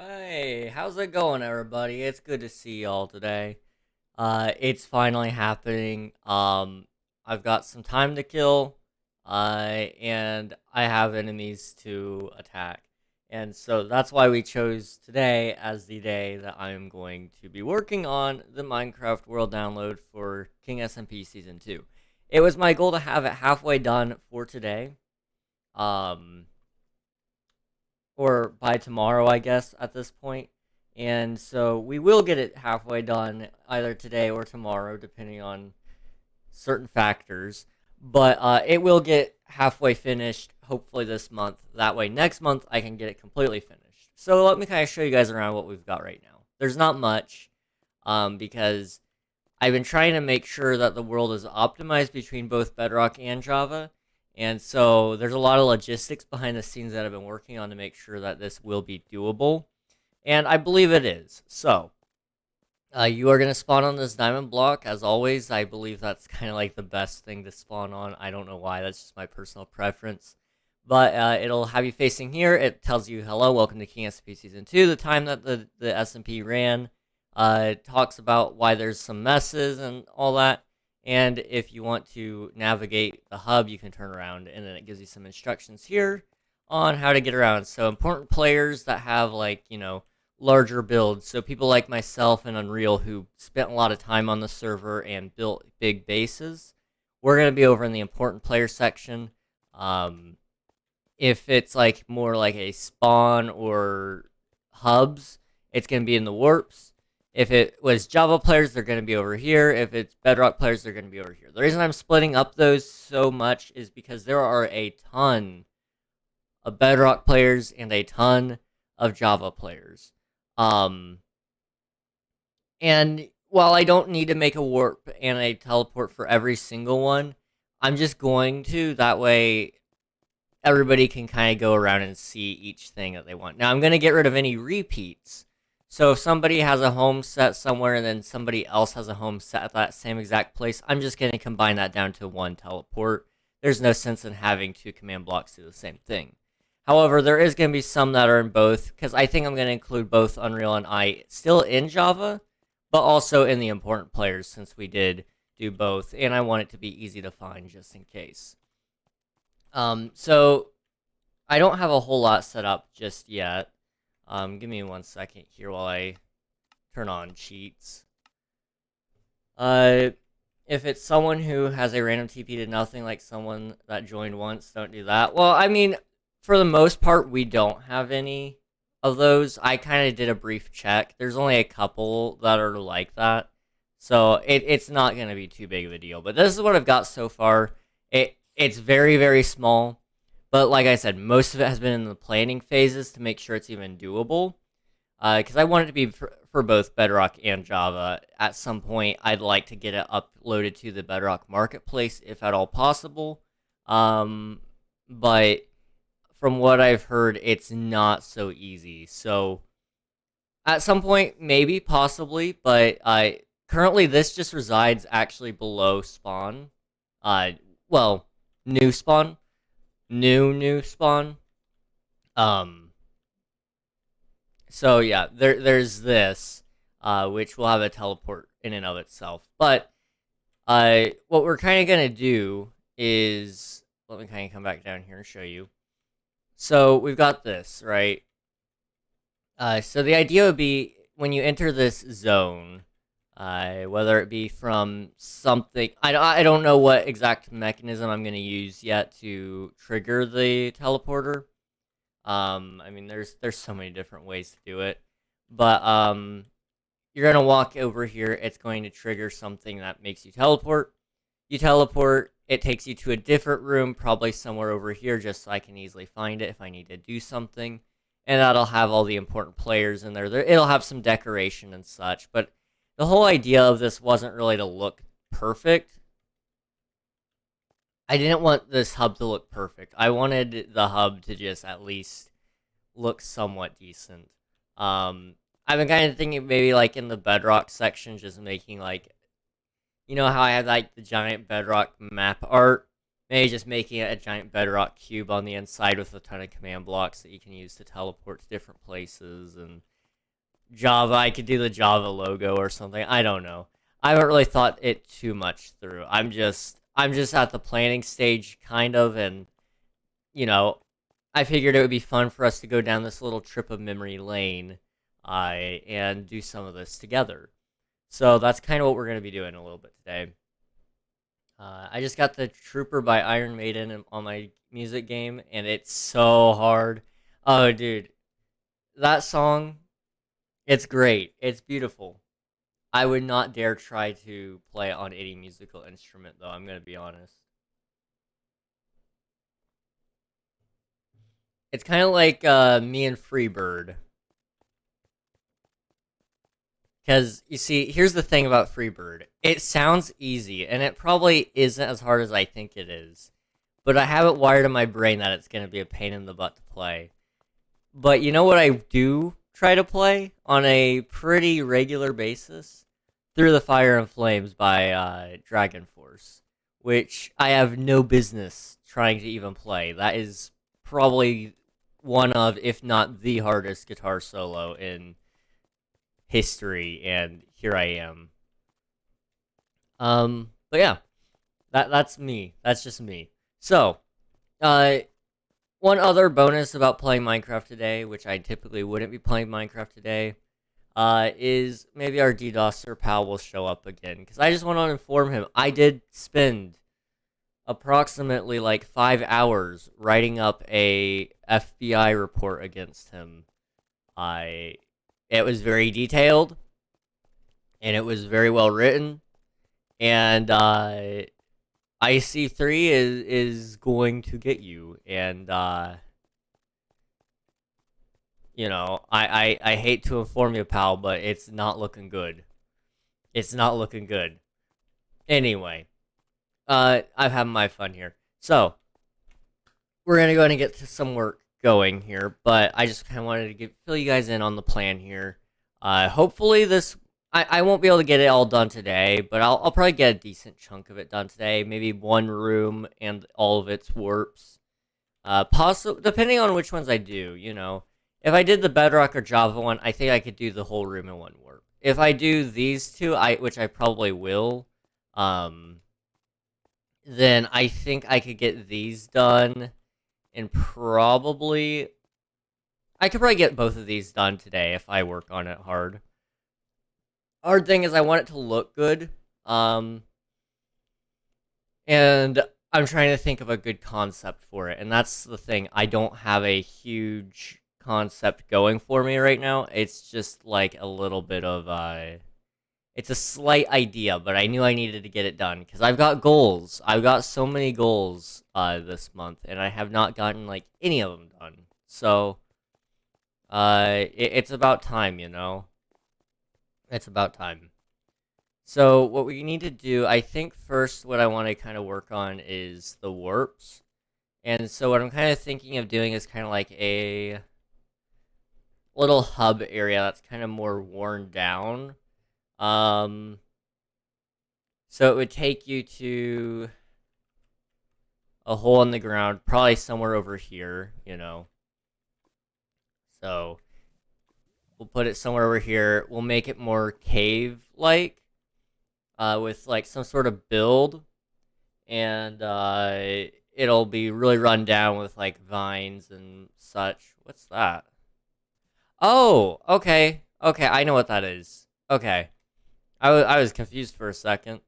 Hey, how's it going, everybody? It's good to see y'all today. It's finally happening. I've got some time to kill, and I have enemies to attack. And so that's why we chose today as the day that I'm going to be working on the Minecraft World download for King SMP Season 2. It was my goal to have it halfway done for today. Um, or by tomorrow, I guess, at this point. And so we will get it halfway done either today or tomorrow, depending on certain factors. But it will get halfway finished, hopefully this month. That way, next month, I can get it completely finished. So let me kind of show you guys around what we've got right now. There's not much, because I've been trying to make sure that the world is optimized between both Bedrock and Java. And so there's a lot of logistics behind the scenes that I've been working on to make sure that this will be doable. And I believe it is. So you are going to spawn on this diamond block. As always, I believe that's kind of like the best thing to spawn on. I don't know why. That's just my personal preference. But it'll have you facing here. It tells you, hello, welcome to King SMP Season 2. The time that the SMP ran. It talks about why there's some messes and all that. And if you want to navigate the hub, you can turn around, and then it gives you some instructions here on how to get around. So important players that have, like, larger builds. So people like myself and Unreal who spent a lot of time on the server and built big bases. We're going to be over in the important player section. If it's like more like a spawn or hubs, it's going to be in the warps. If it was Java players, they're going to be over here. If it's Bedrock players, they're going to be over here. The reason I'm splitting up those so much is because there are a ton of Bedrock players and a ton of Java players. And while I don't need to make a warp and a teleport for every single one, I'm just going to. That way, everybody can kind of go around and see each thing that they want. Now, I'm going to get rid of any repeats. So if somebody has a home set somewhere and then somebody else has a home set at that same exact place, I'm just going to combine that down to one teleport. There's no sense in having two command blocks do the same thing. However, there is going to be some that are in both, because I think I'm going to include both Unreal and I still in Java, but also in the important players since we did do both, and I want it to be easy to find just in case. So I don't have a whole lot set up just yet. Give me 1 second here while I turn on cheats. If it's someone who has a random TP to nothing, like someone that joined once, don't do that. Well, I mean, for the most part, we don't have any of those. I kind of did a brief check. There's only a couple that are like that. So it's not going to be too big of a deal. But this is what I've got so far. It's very, very small. But like I said, most of it has been in the planning phases to make sure it's even doable. Because I want it to be for both Bedrock and Java. At some point, I'd like to get it uploaded to the Bedrock Marketplace, if at all possible. But from what I've heard, it's not so easy. So at some point, maybe, possibly, but currently this just resides actually below spawn. Well, new spawn. New spawn. So yeah, there's this, which will have a teleport in and of itself. But what we're kind of gonna do is, let me kind of come back down here and show you. So we've got this, right? So the idea would be when you enter this zone, whether it be from something, I don't know what exact mechanism I'm going to use yet to trigger the teleporter. I mean, there's so many different ways to do it, but you're going to walk over here. It's going to trigger something that makes you teleport. You teleport. It takes you to a different room, probably somewhere over here, just so I can easily find it if I need to do something. And that'll have all the important players in there. It'll have some decoration and such, but the whole idea of this wasn't really to look perfect. I didn't want this hub to look perfect. I wanted the hub to just at least look somewhat decent. I've been kind of thinking maybe like in the Bedrock section, just making like, you know how I had like the giant Bedrock map art? Maybe just making it a giant Bedrock cube on the inside with a ton of command blocks that you can use to teleport to different places and Java. I could do the Java logo or something. I don't know. I haven't really thought it too much through. I'm just at the planning stage, kind of, and you know, I figured it would be fun for us to go down this little trip of memory lane, and do some of this together. So that's kind of what we're going to be doing a little bit today. I just got the Trooper by Iron Maiden on my music game, and it's so hard. Oh, dude, that song, it's great. It's beautiful. I would not dare try to play it on any musical instrument, though. I'm going to be honest. It's kind of like me and Freebird. Because, you see, here's the thing about Freebird. It sounds easy, and it probably isn't as hard as I think it is. But I have it wired in my brain that it's going to be a pain in the butt to play. But you know what I do try to play on a pretty regular basis? Through the Fire and Flames by Dragon Force, which I have no business trying to even play. That is probably one of, if not the hardest guitar solo in history, and here I am. But yeah, that's me. That's just me. So, uh, one other bonus about playing Minecraft today, which I typically wouldn't be playing Minecraft today, is maybe our DDoSer pal will show up again. Because I just want to inform him, I did spend approximately like 5 hours writing up a FBI report against him. It was very detailed, and it was very well written, and IC3 is going to get you, and I hate to inform you, pal, but it's not looking good. It's not looking good. Anyway, I've had my fun here. So, we're going to go ahead and get to some work going here, but I just kind of wanted to fill you guys in on the plan here. Hopefully I won't be able to get it all done today, but I'll probably get a decent chunk of it done today. Maybe one room and all of its warps. Possibly, depending on which ones I do, If I did the Bedrock or Java one, I think I could do the whole room in one warp. If I do these two, which I probably will, then I think I could get these done, and I could probably get both of these done today if I work on it hard. Hard thing is I want it to look good, and I'm trying to think of a good concept for it, and that's the thing. I don't have a huge concept going for me right now. It's just like a little bit of it's a slight idea, but I knew I needed to get it done because I've got goals. I've got so many goals this month, and I have not gotten like any of them done. So it's about time, It's about time. So what we need to do, I think first what I want to kind of work on is the warps. And so what I'm kind of thinking of doing is kind of like a little hub area that's kind of more worn down. So it would take you to a hole in the ground, probably somewhere over here, So we'll put it somewhere over here. We'll make it more cave-like, with like some sort of build, and it'll be really run down with like vines and such. What's that? Oh, okay. Okay, I know what that is. Okay. I was confused for a second.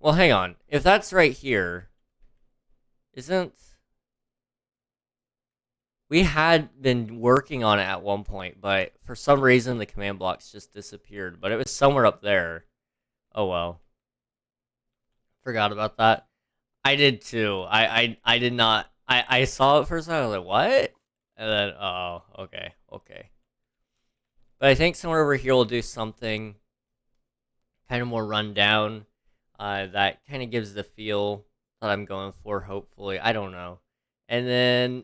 Well, hang on. If that's right here, isn't... We had been working on it at one point, but for some reason the command blocks just disappeared. But it was somewhere up there. Oh well. Forgot about that. I did too. I did not. I saw it first. I was like, what? And then, oh, okay. But I think somewhere over here we'll do something kind of more rundown. That kind of gives the feel that I'm going for, hopefully. I don't know. And then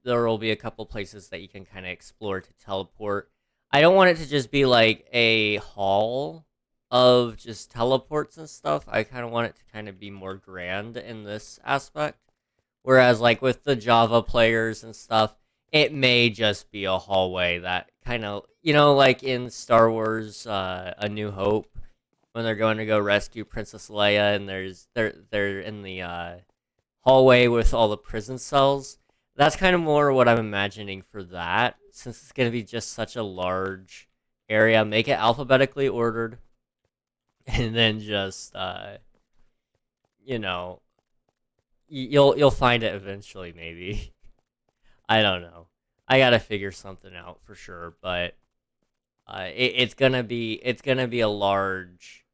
there will be a couple places that you can kind of explore to teleport. I don't want it to just be like a hall of just teleports and stuff. I kind of want it to kind of be more grand in this aspect. Whereas like with the Java players and stuff, it may just be a hallway that kind of, like in Star Wars, A New Hope, when they're going to go rescue Princess Leia, and they're in the hallway with all the prison cells. That's kind of more what I'm imagining for that, since it's going to be just such a large area. Make it alphabetically ordered, and then just you know, you'll find it eventually, maybe. I don't know. I gotta figure something out for sure, but it's gonna be a large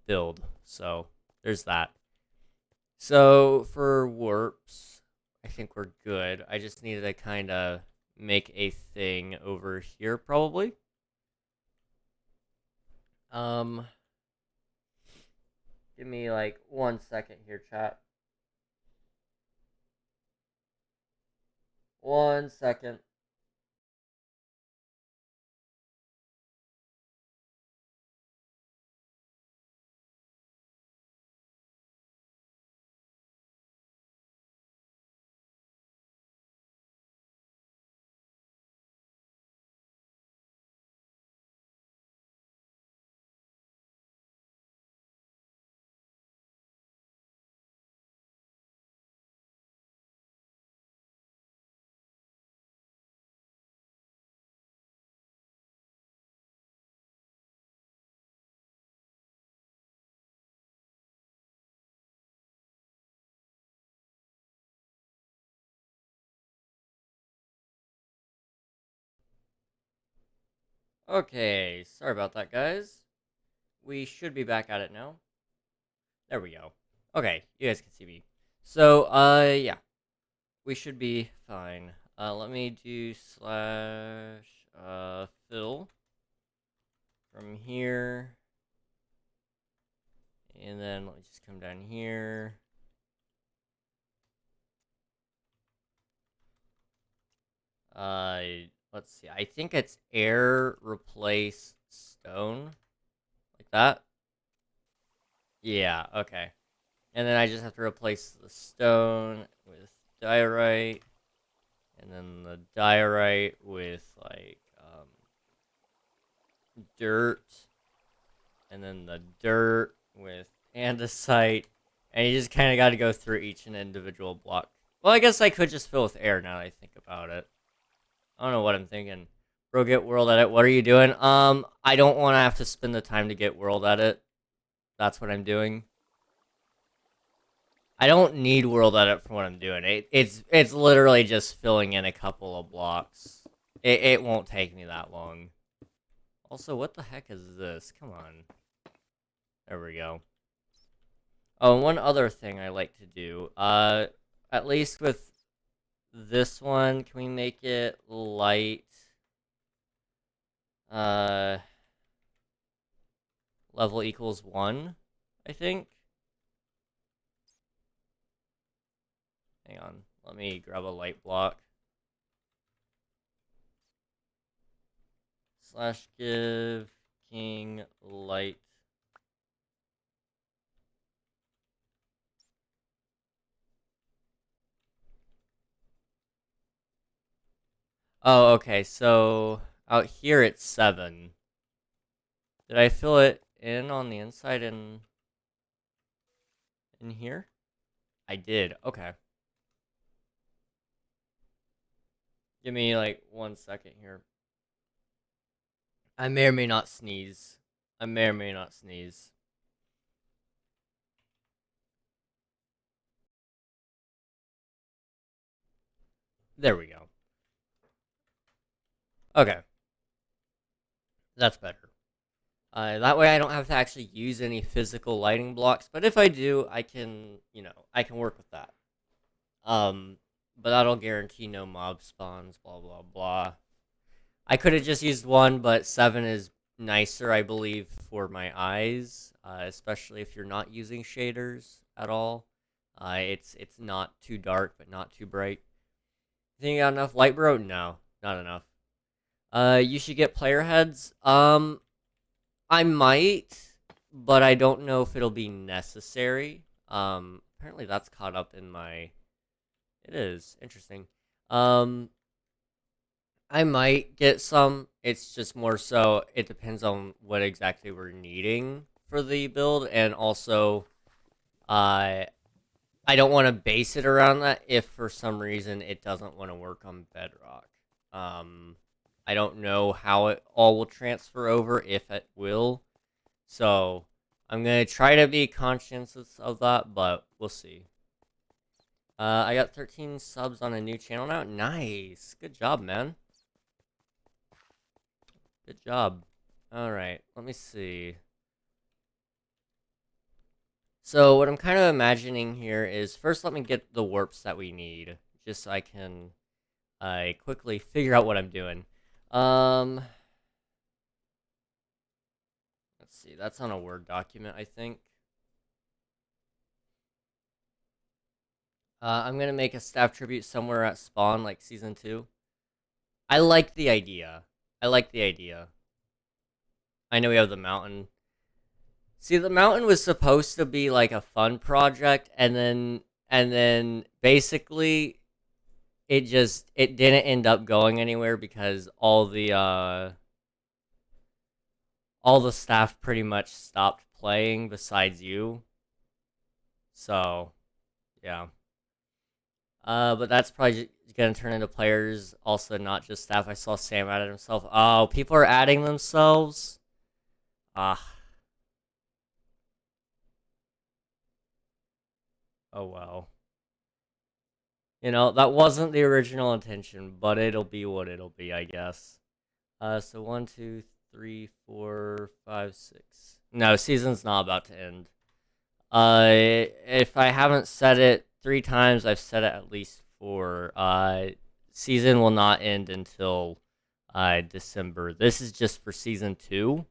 build. So there's that. So for warps, I think we're good. I just needed to kind of make a thing over here, probably. Um, Give me like 1 second here, chat. 1 second. Okay, sorry about that, guys. We should be back at it now. There we go. Okay, you guys can see me. So, yeah, we should be fine. Let me do slash fill from here, and then let me just come down here. Let's see. I think it's air replace stone, like that. Yeah. Okay. And then I just have to replace the stone with diorite, and then the diorite with like dirt, and then the dirt with andesite, and you just kind of got to go through each and individual block. Well, I guess I could just fill with air now that I think about it. I don't know what I'm thinking. Bro, get world edit. What are you doing? I don't want to have to spend the time to get world edit. That's what I'm doing. I don't need world edit for what I'm doing. It's literally just filling in a couple of blocks. It won't take me that long. Also, what the heck is this? Come on. There we go. Oh, one other thing I like to do. At least with this one, can we make it light? Level equals 1, I think. Hang on. Let me grab a light block. Slash give king light. Oh, okay. So out here it's 7. Did I fill it in on the inside in here? I did. Okay. Give me like 1 second here. I may or may not sneeze. I may or may not sneeze. There we go. Okay. That's better. That way I don't have to actually use any physical lighting blocks, but if I do, I can, I can work with that. But that'll guarantee no mob spawns, blah, blah, blah. I could have just used 1, but 7 is nicer, I believe, for my eyes, especially if you're not using shaders at all. It's not too dark, but not too bright. Think you got enough light, bro? No, not enough. You should get player heads. I might, but I don't know if it'll be necessary. apparently that's caught up in my. It is interesting. Um, I might get some. It's just more so it depends on what exactly we're needing for the build, and also, uh, I don't want to base it around that if for some reason it doesn't want to work on Bedrock. Um, I don't know how it all will transfer over, if it will. So I'm gonna try to be conscientious of that, but we'll see. I got 13 subs on a new channel now. Nice, good job, man. Good job. All right, let me see. So what I'm kind of imagining here is first let me get the warps that we need, just so I can quickly figure out what I'm doing. Let's see. That's on a Word document, I think. I'm gonna make a staff tribute somewhere at spawn, like season 2. I like the idea. I like the idea. I know we have the mountain. See, the mountain was supposed to be like a fun project, and then basically it didn't end up going anywhere because all the staff pretty much stopped playing besides you. So, yeah. But that's probably gonna turn into players, also not just staff. I saw Sam added himself. Oh, people are adding themselves. Ah. Oh well. You know, that wasn't the original intention, but it'll be what it'll be, I guess. So 1, 2, 3, 4, 5, 6. No, season's not about to end. If I haven't said it 3 times, I've said it at least 4. Season will not end until December. This is just for season 2,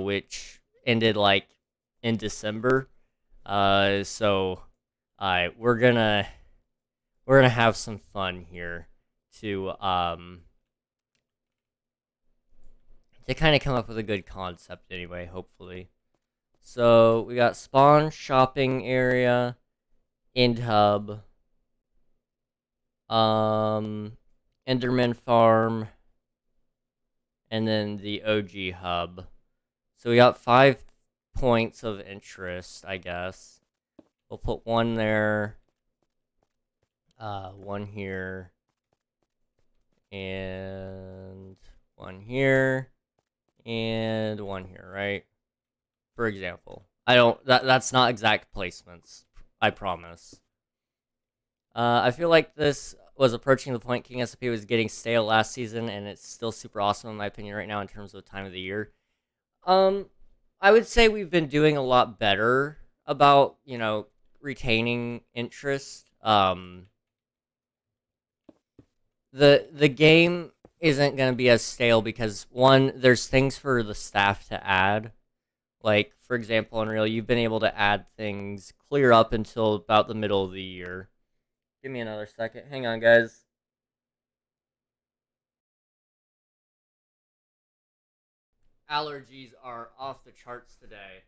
which ended like in December. So we're gonna have some fun here to kind of come up with a good concept anyway, hopefully. So we got spawn, shopping area, end hub, Enderman farm, and then the OG hub. So we got 5 points of interest, I guess. We'll put 1 there, 1 here, and 1 here, and 1 here, right? For example. That's not exact placements, I promise. I feel like this was approaching the point King SMP was getting stale last season, and it's still super awesome in my opinion right now in terms of the time of the year. I would say we've been doing a lot better about, retaining interest. The game isn't going to be as stale because, one, there's things for the staff to add. Like, for example, Unreal, you've been able to add things clear up until about the middle of the year. Give me another second. Hang on, guys. Allergies are off the charts today.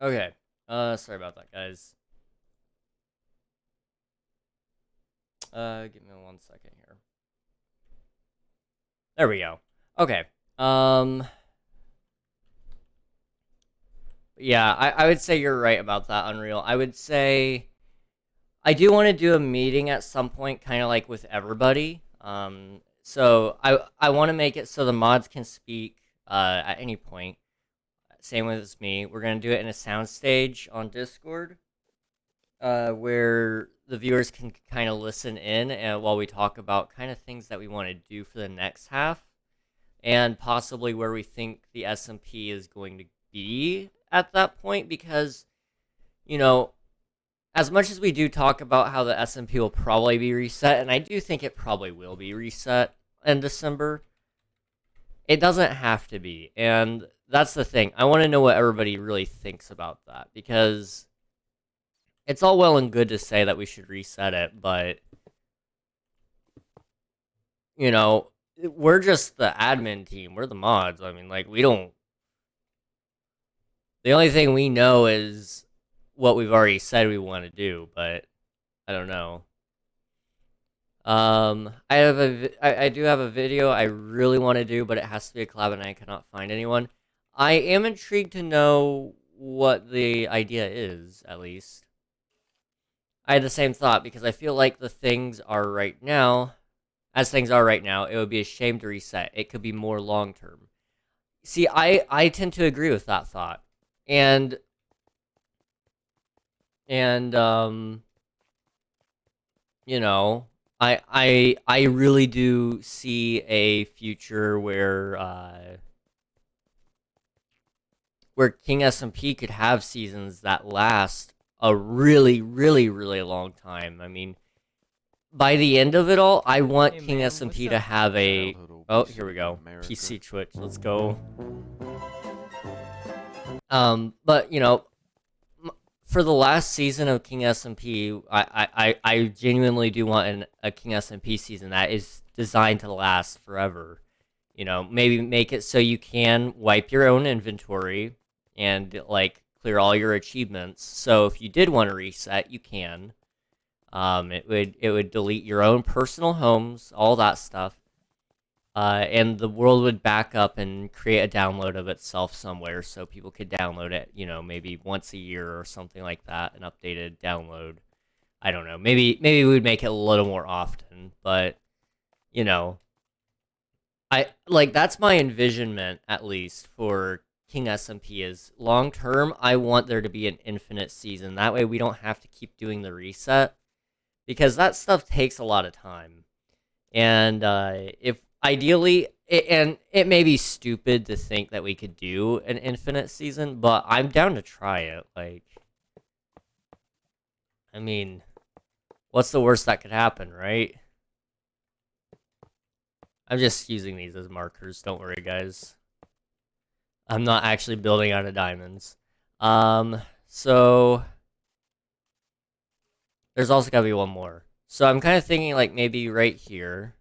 Okay. Sorry about that, guys. Give me 1 second here. There we go. Okay. Yeah, I would say you're right about that, Unreal. I would say I do want to do a meeting at some point, kind of like with everybody. So I want to make it so the mods can speak at any point. Same with me. We're gonna do it in a soundstage on Discord, where the viewers can kind of listen in and while we talk about kind of things that we want to do for the next half, and possibly where we think the SMP is going to be at that point. Because, as much as we do talk about how the SMP will probably be reset, and I do think it probably will be reset, in December. It doesn't have to be, and that's the thing. I want to know what everybody really thinks about that, because it's all well and good to say that we should reset it, but you know, we're just the admin team. We're the mods. I mean, like, we don't. The only thing we know is what we've already said we want to do, but I don't know. I do have a video I really want to do, but it has to be a collab, and I cannot find anyone. I am intrigued to know what the idea is, at least. I had the same thought, because I feel like as things are right now, it would be a shame to reset. It could be more long term. See, I tend to agree with that thought, and and you know, I really do see a future where King SMP could have seasons that last a really, really, really long time. I mean, by the end of it all, I want King SMP to have a. Oh, here we go. PC Twitch. Let's go. But for the last season of King SMP, I genuinely do want a King SMP season that is designed to last forever. Maybe make it so you can wipe your own inventory and like clear all your achievements. So if you did want to reset, you can. It would delete your own personal homes, all that stuff. And the world would back up and create a download of itself somewhere, so people could download it, maybe once a year or something like that, an updated download. I don't know. Maybe we would make it a little more often, but you know, I like that's my envisionment, at least for King SMP. Is long term, I want there to be an infinite season. That way, we don't have to keep doing the reset, because that stuff takes a lot of time. And if ideally, and it may be stupid to think that we could do an infinite season, but I'm down to try it. Like, I mean, what's the worst that could happen, right? I'm just using these as markers. Don't worry, guys. I'm not actually building out of diamonds. So there's also gotta be one more. So I'm kind of thinking like maybe right here.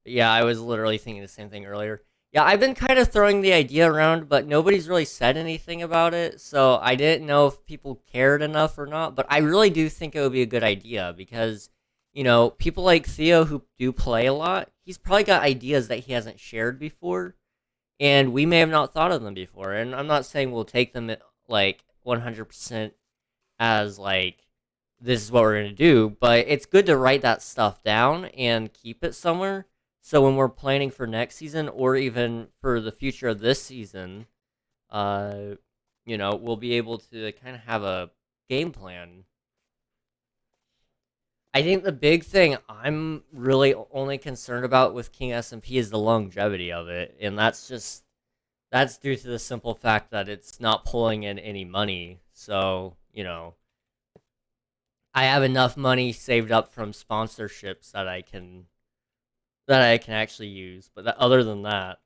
Yeah, I was literally thinking the same thing earlier. Yeah, I've been kind of throwing the idea around, but nobody's really said anything about it, so I didn't know if people cared enough or not. But I really do think it would be a good idea, because, people like Theo who do play a lot, he's probably got ideas that he hasn't shared before, and we may have not thought of them before. And I'm not saying we'll take them like 100% as like this is what we're going to do, but it's good to write that stuff down and keep it somewhere, so when we're planning for next season, or even for the future of this season, uh we'll be able to kind of have a game plan. I think the big thing I'm really only concerned about with King SMP is the longevity of it, and that's due to the simple fact that it's not pulling in any money. So, I have enough money saved up from sponsorships that I can actually use. But other than that,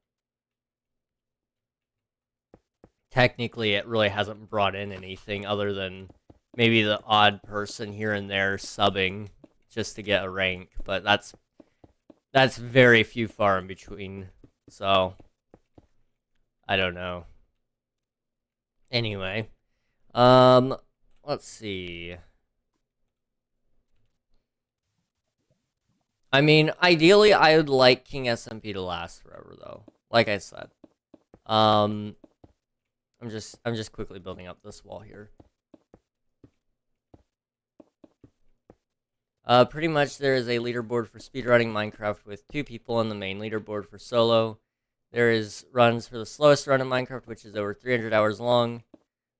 technically it really hasn't brought in anything other than maybe the odd person here and there subbing just to get a rank. But that's very few far in between. So I don't know. Anyway, let's see. I mean, ideally, I would like King SMP to last forever, though. Like I said, um, I'm just quickly building up this wall here. Pretty much there is a leaderboard for speedrunning Minecraft with 2 people, and the main leaderboard for solo. There is runs for the slowest run in Minecraft, which is over 300 hours long.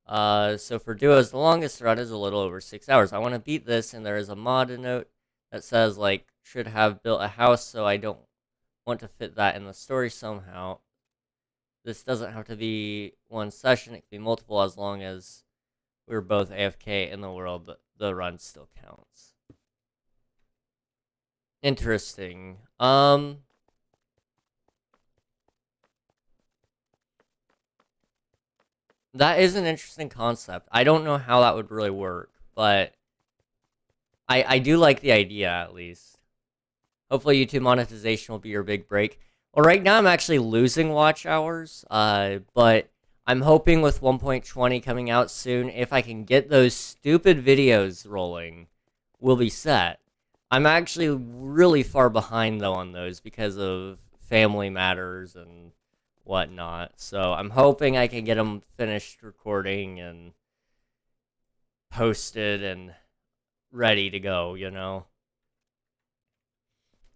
So for duos, the longest run is a little over 6 hours. I want to beat this, and there is a mod note that says, like, should have built a house, so I don't want to fit that in the story somehow. This doesn't have to be one session. It can be multiple, as long as we're both AFK in the world, but the run still counts. Interesting. That is an interesting concept. I don't know how that would really work, but I do like the idea at least. Hopefully YouTube monetization will be your big break. Well, right now I'm actually losing watch hours, but I'm hoping with 1.20 coming out soon, if I can get those stupid videos rolling, we'll be set. I'm actually really far behind though on those because of family matters and whatnot. So I'm hoping I can get them finished recording and posted and ready to go, you know?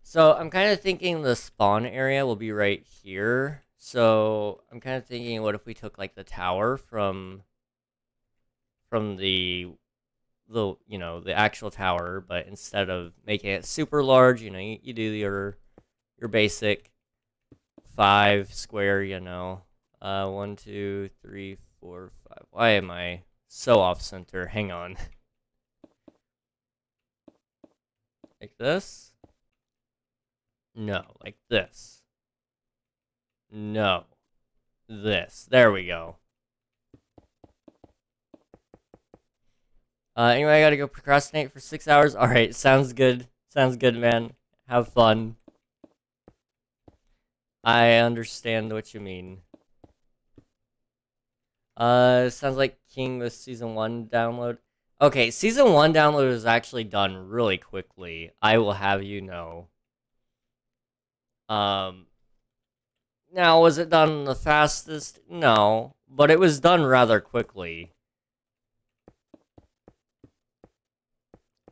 So I'm kind of thinking the spawn area will be right here. So I'm kind of thinking, what if we took like the tower from the the actual tower, but instead of making it super large, you do your basic 5 square, 1, 2, 3, 4, 5. Why am I so off center? Hang on. Like this? No, like this. No. This. There we go. Anyway, I gotta go procrastinate for 6 hours. Alright, sounds good. Sounds good, man. Have fun. I understand what you mean. Sounds like King with Season 1 download. Okay, Season 1 download is actually done really quickly. I will have you know. Um, Now, was it done the fastest? No, but it was done rather quickly.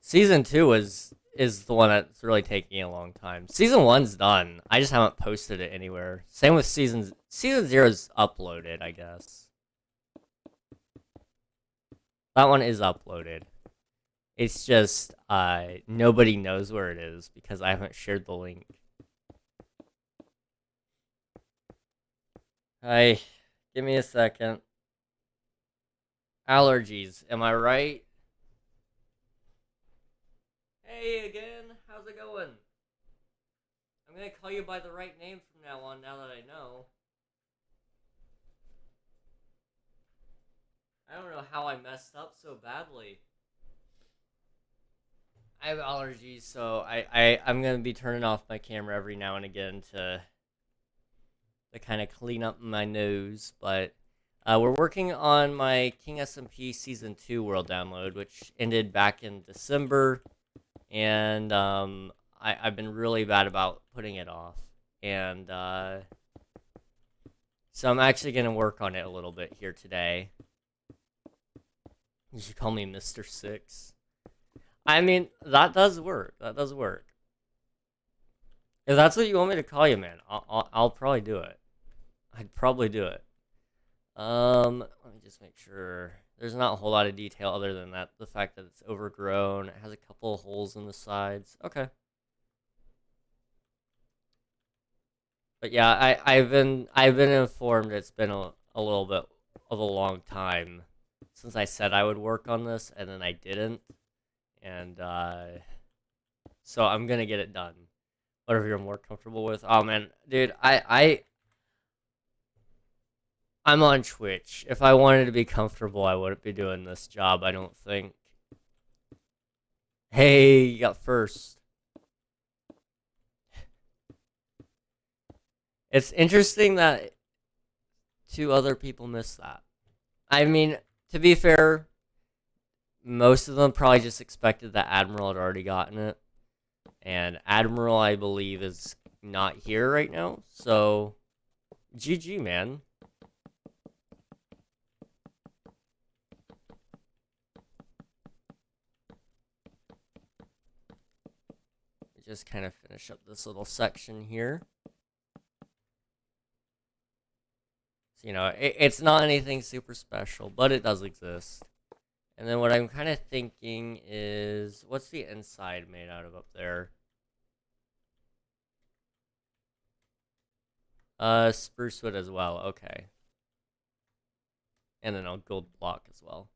Season 2 is the one that's really taking a long time. Season 1's done. I just haven't posted it anywhere. Same with Season 0's uploaded, I guess. That one is uploaded. It's just nobody knows where it is because I haven't shared the link. Hi, give me a second. Allergies, am I right? Hey again, how's it going? I'm gonna call you by the right name from now on, now that I know. I don't know how I messed up so badly. I have allergies, so I'm gonna be turning off my camera every now and again to kind of clean up my nose. But we're working on my King SMP Season 2 world download, which ended back in December, and I've been really bad about putting it off, and so I'm actually gonna work on it a little bit here today. You should call me Mr. Six. I mean, that does work. That does work. If that's what you want me to call you, man, I'll probably do it. I'd probably do it. Let me just make sure. There's not a whole lot of detail other than that. The fact that it's overgrown. It has a couple of holes in the sides. Okay. But yeah, I've been informed it's been a little bit of a long time since I said I would work on this, and then I didn't. And so I'm gonna get it done. Whatever you're more comfortable with. Oh man, dude, I'm on Twitch. If I wanted to be comfortable, I wouldn't be doing this job, I don't think. Hey, you got first. It's interesting that 2 other people missed that. I mean, to be fair, most of them probably just expected that Admiral had already gotten it. And Admiral, I believe, is not here right now. So, GG, man. Just kind of finish up this little section here. So, it's not anything super special, but it does exist. And then what I'm kind of thinking is, what's the inside made out of up there? Spruce wood as well. Okay. And then I'll gold block as well.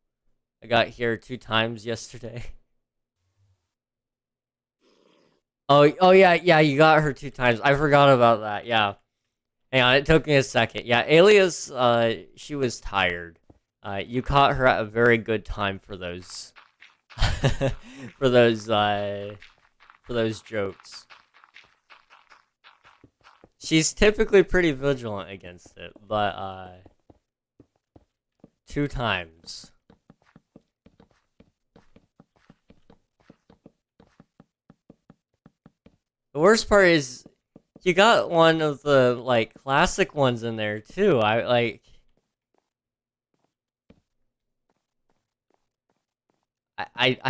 I got here 2 times yesterday. Oh yeah, yeah. You got her 2 times. I forgot about that. Yeah. Hang on, it took me a second. Yeah, Alias. She was tired. You caught her at a very good time for those, for those, for those jokes. She's typically pretty vigilant against it, but 2 times. The worst part is you got one of the like classic ones in there too. I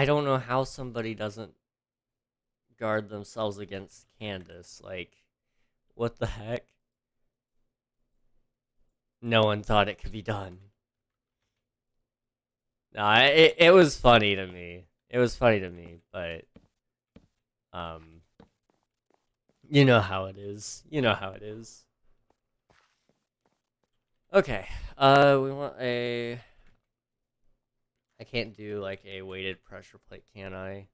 don't know how somebody doesn't guard themselves against Candace. Like, what the heck? No one thought it could be done. No, it was funny to me. It was funny to me, but um, you know how it is. You know how it is. Okay. We want a. I can't do like a weighted pressure plate, can I?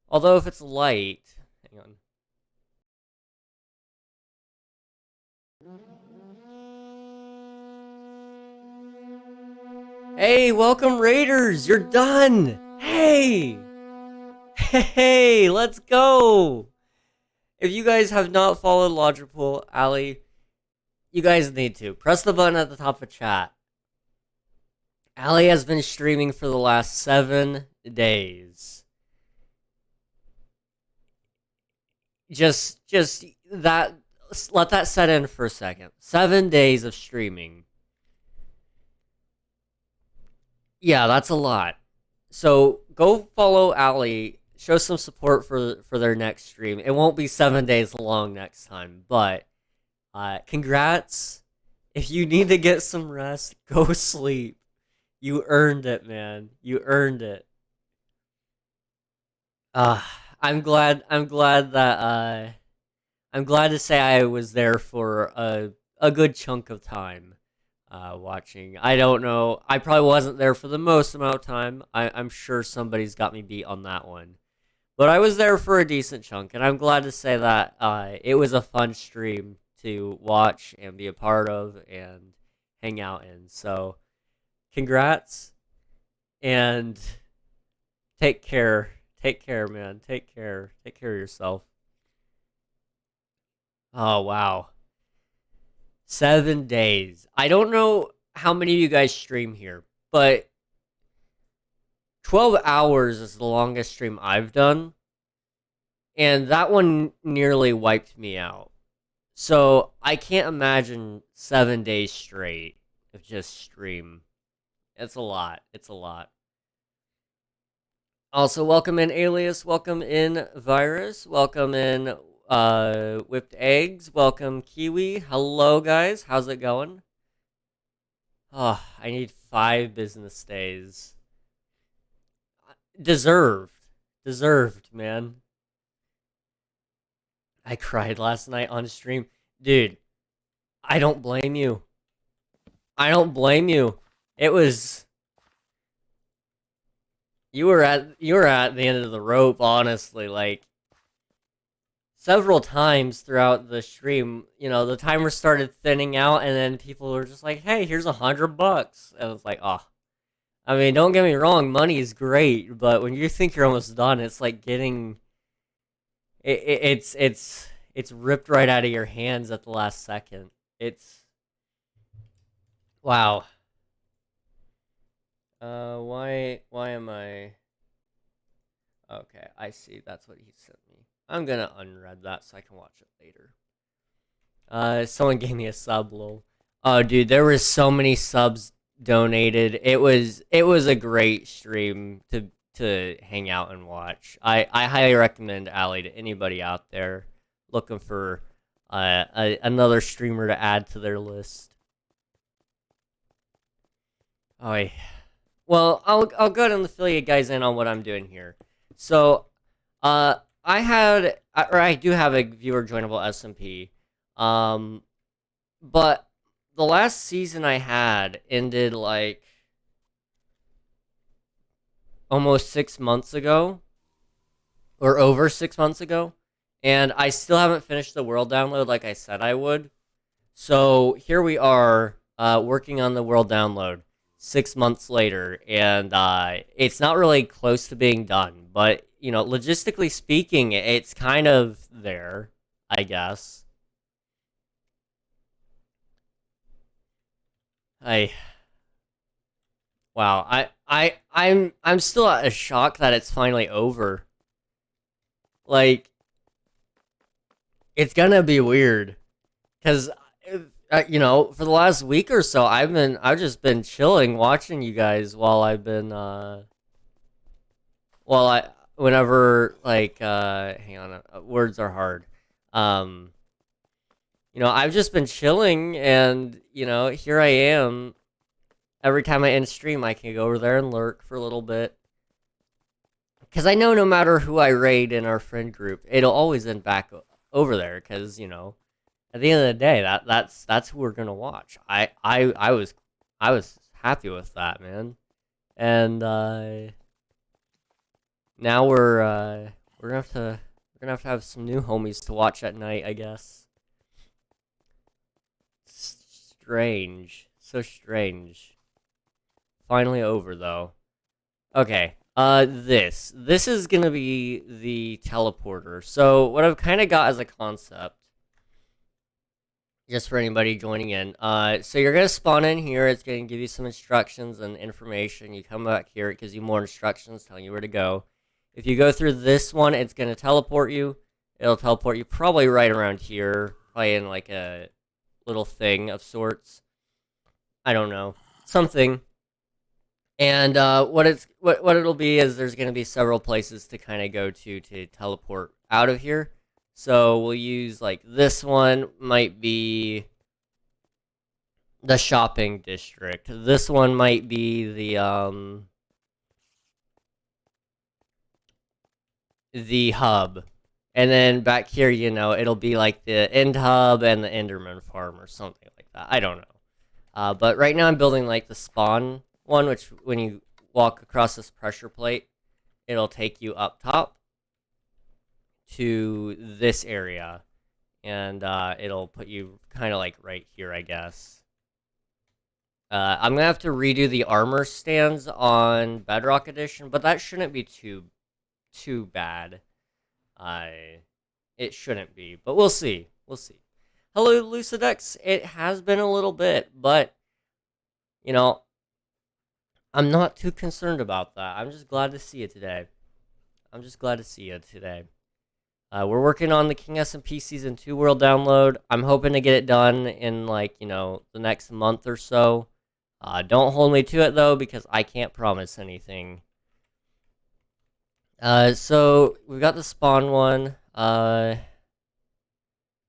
Although if it's light, hang on. Hey, welcome Raiders! You're done! Hey! Hey, let's go! If you guys have not followed Logical Alley, you guys need to. Press the button at the top of chat. Alley has been streaming for the last 7 days. Just that, let that set in for a second. 7 days of streaming. Yeah, that's a lot. So go follow Alley. Show some support for their next stream. It won't be 7 days long next time, but congrats. If you need to get some rest, go sleep. You earned it, man. You earned it. Uh, I'm glad to say I was there for a good chunk of time watching. I don't know. I probably wasn't there for the most amount of time. I'm sure somebody's got me beat on that one. But I was there for a decent chunk, and I'm glad to say that it was a fun stream to watch and be a part of and hang out in. So, congrats and take care. Take care, man. Take care. Take care of yourself. Oh, wow. 7 days. I don't know how many of you guys stream here, but 12 hours is the longest stream I've done. And that one nearly wiped me out. So I can't imagine 7 days straight of just stream. It's a lot. It's a lot. Also, welcome in Alias. Welcome in Virus. Welcome in Whipped Eggs. Welcome Kiwi. Hello, guys. How's it going? Oh, I need 5 business days. Deserved. Deserved, man. I cried last night on stream. Dude, I don't blame you. I don't blame you. It was you were at the end of the rope, honestly. Like several times throughout the stream, the timer started thinning out, and then people were just like, "Hey, here's $100." And it's like, oh, I mean, don't get me wrong, money is great, but when you think you're almost done, it's like getting it's ripped right out of your hands at the last second. It's wow. Why am I? Okay, I see. That's what he sent me. I'm gonna unread that so I can watch it later. Someone gave me a sub, lol. Oh, dude, there was so many subs donated. It was a great stream to hang out and watch. I highly recommend Alley to anybody out there looking for another streamer to add to their list. Oh, well, I'll go ahead and fill you guys in on what I'm doing here. So, I do have a viewer joinable SMP, but the last season I had ended like almost 6 months ago, or over 6 months ago, and I still haven't finished the world download like I said I would. So here we are, working on the world download 6 months later, and it's not really close to being done. But logistically speaking, it's kind of there, I guess. I Wow, I'm still a shock that it's finally over. Like, it's gonna be weird because for the last week or so, I've just been chilling, watching you guys while I've been while I whenever like hang on, words are hard. Um, I've just been chilling, and here I am. Every time I end stream, I can go over there and lurk for a little bit. Because I know no matter who I raid in our friend group, it'll always end back over there. Because at the end of the day, that's who we're gonna watch. I was happy with that, man. And now we're gonna have to have some new homies to watch at night, I guess. Strange, so strange. Finally over though. Okay. This is gonna be the teleporter. So what I've kind of got as a concept, just for anybody joining in. So you're gonna spawn in here. It's gonna give you some instructions and information. You come back here. It gives you more instructions, telling you where to go. If you go through this one, it's gonna teleport you. It'll teleport you probably right around here, probably in like a little thing of sorts. I don't know, something. And what it'll be is there's going to be several places to kind of go to teleport out of here. So we'll use like this one might be the shopping district. This one might be the hub. And then back here, it'll be like the end hub and the Enderman farm or something like that. I don't know. But right now I'm building like the spawn one, which when you walk across this pressure plate, it'll take you up top to this area, and it'll put you kind of like right here, I guess. I'm gonna have to redo the armor stands on Bedrock Edition, but that shouldn't be too bad. It shouldn't be, but we'll see. We'll see. Hello, Lucidex. It has been a little bit, but I'm not too concerned about that. I'm just glad to see you today. We're working on the King SMP Season 2 world download. I'm hoping to get it done in the next month or so. Don't hold me to it though, because I can't promise anything. So we've got the spawn one.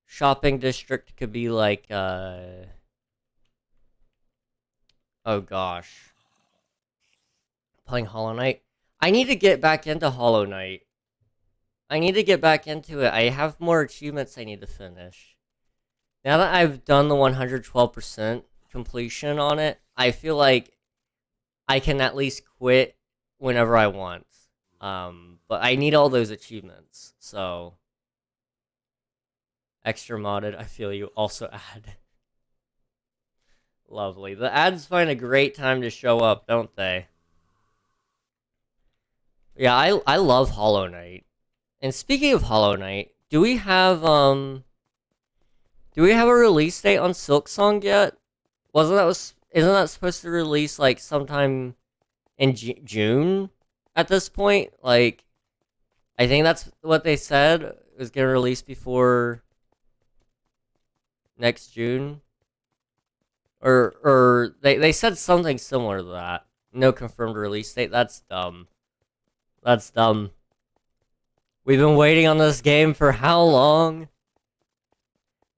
Shopping district could be like oh gosh. Playing Hollow Knight. I need to get back into Hollow Knight. I need to get back into it. I have more achievements I need to finish. Now that I've done the 112% completion on it, I feel like I can at least quit whenever I want. But I need all those achievements, so extra modded, I feel you. Also add. Lovely. The ads find a great time to show up, don't they? Yeah, I love Hollow Knight. And speaking of Hollow Knight, do we have a release date on Silksong yet? Isn't that supposed to release like sometime in June at this point? Like, I think that's what they said. It was gonna release before next June. Or they said something similar to that. No confirmed release date. That's dumb. That's dumb. We've been waiting on this game for how long?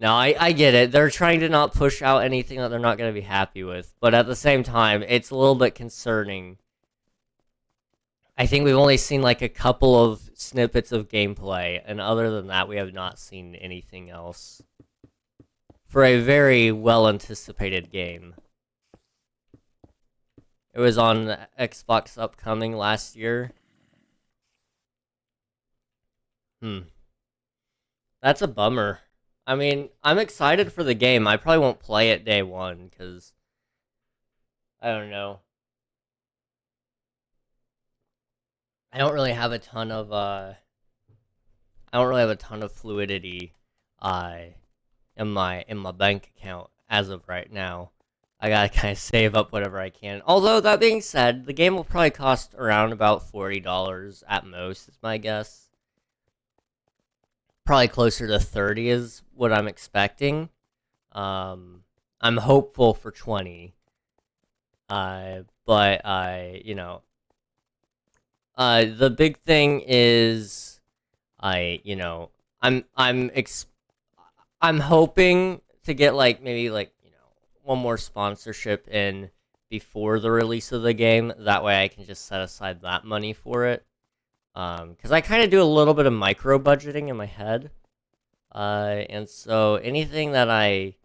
No, I get it. They're trying to not push out anything that they're not going to be happy with. But at the same time, it's a little bit concerning. I think we've only seen like a couple of snippets of gameplay. And other than that, we have not seen anything else. For a very well-anticipated game. It was on Xbox Upcoming last year. Hmm. That's a bummer. I mean, I'm excited for the game. I probably won't play it day one because I don't know. I don't really have a ton of I don't really have a ton of fluidity uh in my bank account as of right now. I gotta kind of save up whatever I can. Although that being said, the game will probably cost around about $40 at most, is my guess. Probably closer to 30 is what I'm expecting. I'm hopeful for 20. But the big thing is, I, you know, I'm hoping to get like maybe like one more sponsorship in before the release of the game. That way, I can just set aside that money for it. Because I kind of do a little bit of micro budgeting in my head. And so anything that I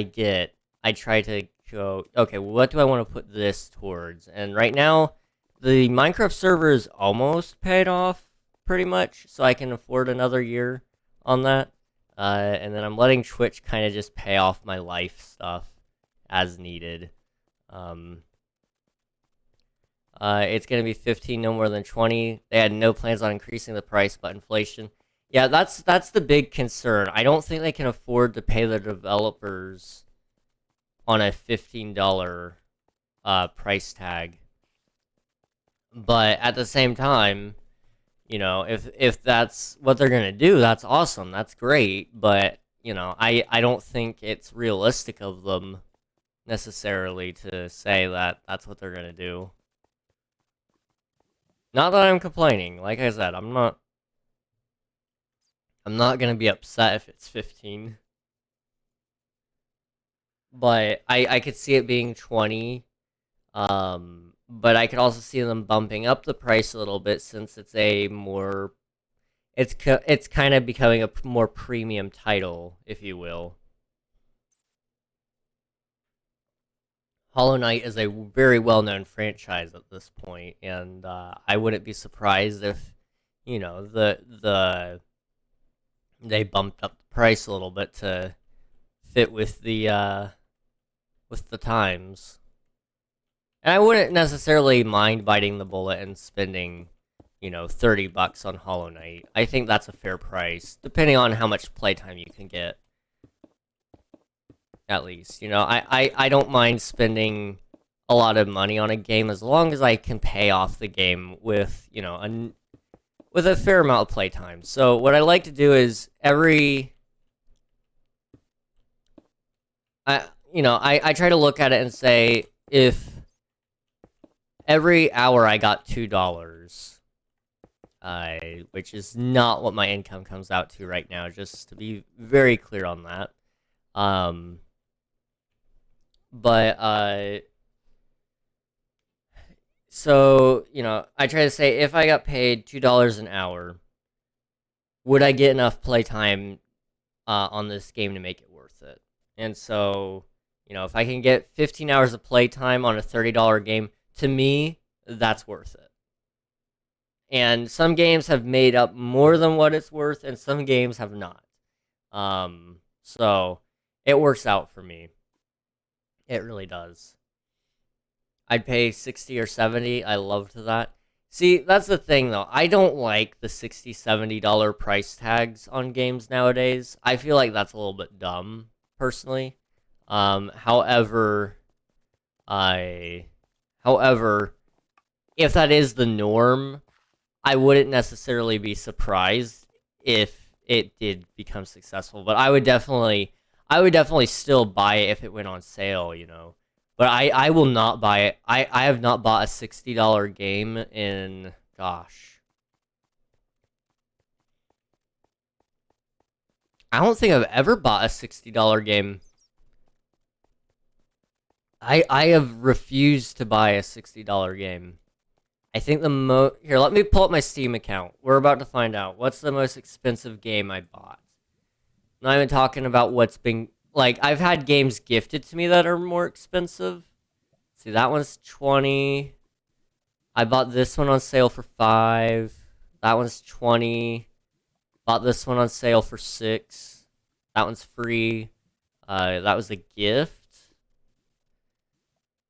get, I try to go, okay, well, what do I want to put this towards? And right now, the Minecraft server is almost paid off pretty much, so I can afford another year on that. And then I'm letting Twitch kind of just pay off my life stuff as needed. Um, it's gonna be 15, no more than 20. They had no plans on increasing the price, but inflation. Yeah, that's the big concern. I don't think they can afford to pay the developers on a $15 price tag. But at the same time, if that's what they're gonna do, that's awesome. That's great. But I don't think it's realistic of them necessarily to say that that's what they're gonna do. Not that I'm complaining. Like I said, I'm not gonna be upset if it's 15. But I could see it being 20. But I could also see them bumping up the price a little bit since it's kind of becoming a more premium title, if you will. Hollow Knight is a very well-known franchise at this point, and I wouldn't be surprised if they bumped up the price a little bit to fit with the times. And I wouldn't necessarily mind biting the bullet and spending, $30 on Hollow Knight. I think that's a fair price, depending on how much playtime you can get. At least, I don't mind spending a lot of money on a game as long as I can pay off the game with, with a fair amount of playtime. So what I like to do is I try to look at it and say if every hour I got $2, which is not what my income comes out to right now, just to be very clear on that. But so I try to say if I got paid $2 an hour, would I get enough playtime on this game to make it worth it? And so if I can get 15 hours of playtime on a $30 game, to me, that's worth it. And some games have made up more than what it's worth, and some games have not. So it works out for me. It really does. I'd pay 60 or 70. I loved that. See, that's the thing though. I don't like the 60, $70 price tags on games nowadays. I feel like that's a little bit dumb, personally. However, I however, if that is the norm, I wouldn't necessarily be surprised if it did become successful. But I would definitely still buy it if it went on sale. But I will not buy it. I have not bought a $60 game in, gosh, I don't think I've ever bought a $60 game. I have refused to buy a $60 game. I think here, let me pull up my Steam account. We're about to find out what's the most expensive game I bought. Not even talking about what's been like. I've had games gifted to me that are more expensive. See, that one's 20. I bought this one on sale for 5. That one's 20. Bought this one on sale for $6. That one's free. That was a gift.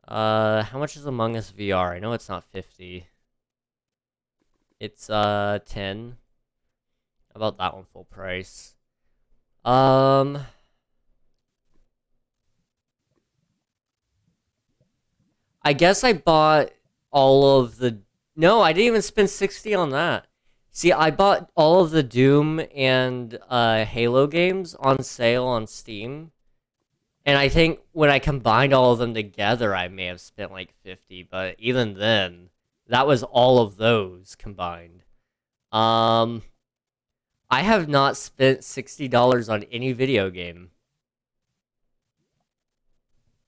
How much is Among Us VR? I know it's not 50. It's 10. How about that one full price? I guess I bought all of the. No, I didn't even spend 60 on that. See, I bought all of the Doom and Halo games on sale on Steam. And I think when I combined all of them together, I may have spent like 50, but even then, that was all of those combined. I have not spent $60 on any video game.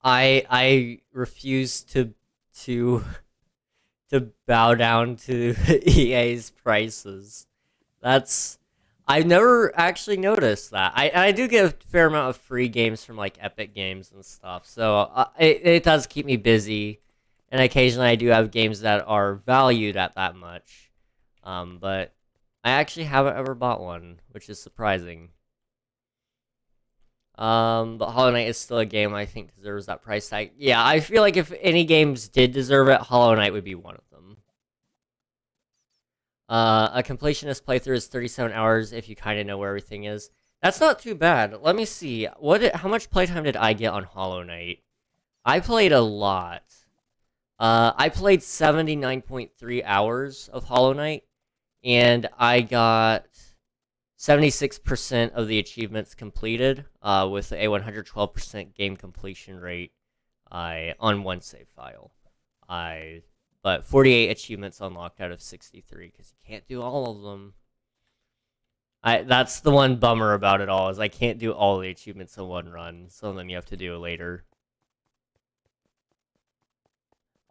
I refuse to to bow down to EA's prices. That's I've never actually noticed that. I do get a fair amount of free games from like Epic Games and stuff, so it does keep me busy. And occasionally I do have games that are valued at that much, but I actually haven't ever bought one, which is surprising. But Hollow Knight is still a game I think deserves that price tag. Yeah, I feel like if any games did deserve it, Hollow Knight would be one of them. A completionist playthrough is 37 hours if you kind of know where everything is. That's not too bad. Let me see. How much playtime did I get on Hollow Knight? I played a lot. I played 79.3 hours of Hollow Knight, and I got 76% of the achievements completed, with a 112% game completion rate on one save file. But 48 achievements unlocked out of 63, because you can't do all of them. That's the one bummer about it all, is I can't do all the achievements in one run. Some of them you have to do later.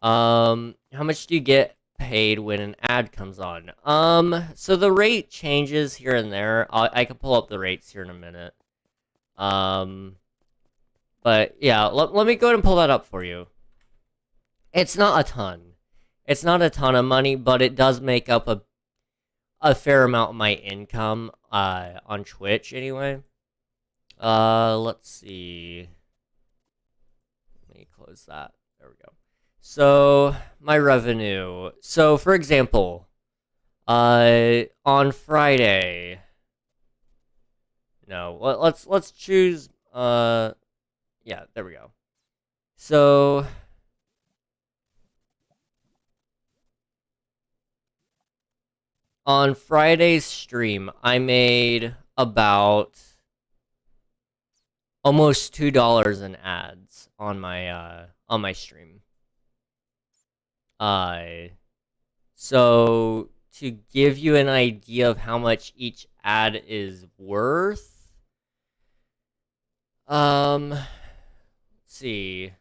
How much do you get paid when an ad comes on? So the rate changes here and there. I can pull up the rates here in a minute. But yeah, let me go ahead and pull that up for you. It's not a ton. It's not a ton of money, but it does make up a fair amount of my income on Twitch anyway. Let's see. Let me close that. There we go. So, my revenue. So, for example, on Friday. No, let's choose yeah, there we go. So, on Friday's stream, I made about almost $2 in ads on my stream. So to give you an idea of how much each ad is worth, let's see,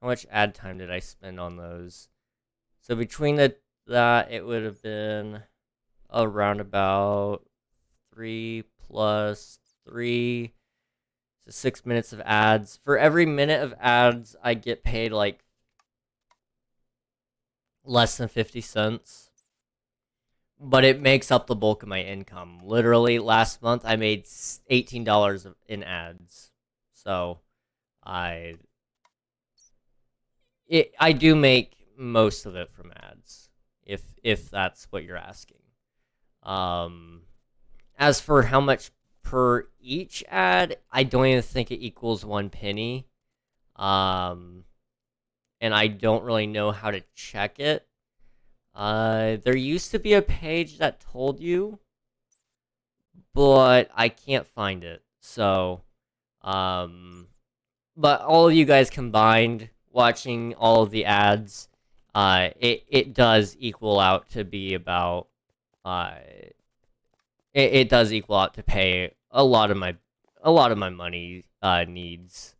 how much ad time did I spend on those? So between that, it would have been around about 3 plus 3, so 6 minutes of ads. For every minute of ads, I get paid like less than 50 cents. But it makes up the bulk of my income. Literally, last month, I made $18 in ads. So, I do make most of it from ads, if that's what you're asking. As for how much per each ad, I don't even think it equals 1 penny. And I don't really know how to check it. There used to be a page that told you, but I can't find it. So, but all of you guys combined, watching all of the ads, it does equal out to be about, it does equal out to pay a lot of my money needs.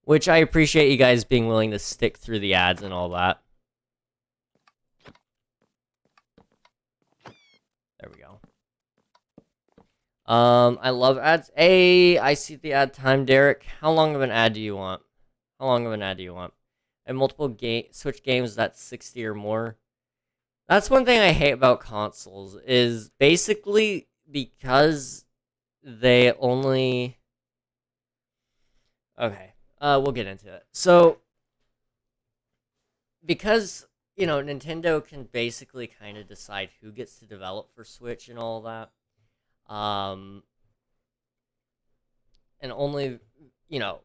Which I appreciate you guys being willing to stick through the ads and all that. There we go. I love ads. Hey, I see the ad time, Derek. How long of an ad do you want? How long of an ad do you want? And multiple Switch games that's 60 or more. That's one thing I hate about consoles is basically because they only okay. We'll get into it. So because Nintendo can basically kind of decide who gets to develop for Switch and all that. Um, and only you know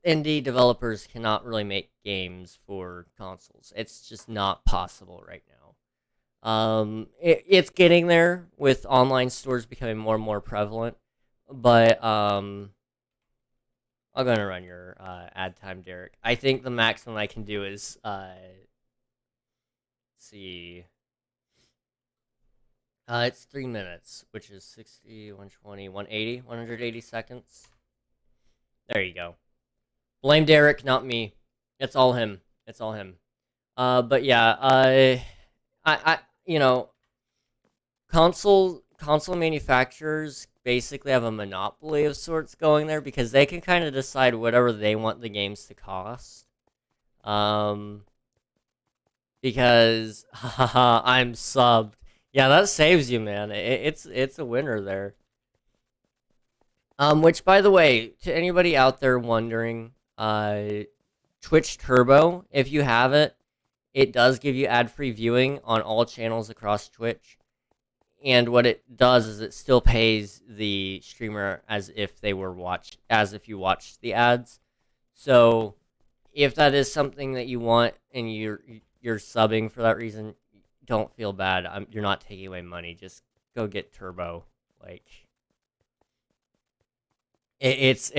indie developers cannot really make games for consoles. It's just not possible right now. It's getting there with online stores becoming more and more prevalent, but I'm gonna run your ad time, Derek. I think the maximum I can do is see. It's 3 minutes, which is 60, 120, 180, 180 seconds. There you go. Blame Derek, not me. It's all him. It's all him. But yeah, I, you know, console manufacturers basically have a monopoly of sorts going there because they can kind of decide whatever they want the games to cost. Um, because haha, I'm subbed. Yeah, that saves you, man. It's a winner there. Which by the way, to anybody out there wondering, Twitch Turbo, if you have it, it does give you ad-free viewing on all channels across Twitch. And what it does is it still pays the streamer as if you watched the ads. So if that is something that you want and you're subbing for that reason, don't feel bad. You're not taking away money. Just go get Turbo. Like it's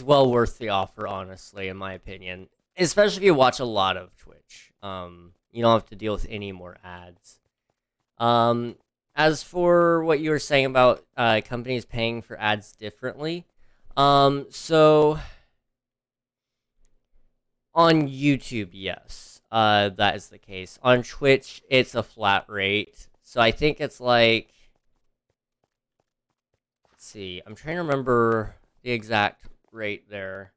well worth the offer, honestly, in my opinion. Especially if you watch a lot of Twitch. You don't have to deal with any more ads. Um, as for what you were saying about companies paying for ads differently, so on YouTube, yes, that is the case. On Twitch, it's a flat rate. So I think it's like, let's see, I'm trying to remember the exact rate there.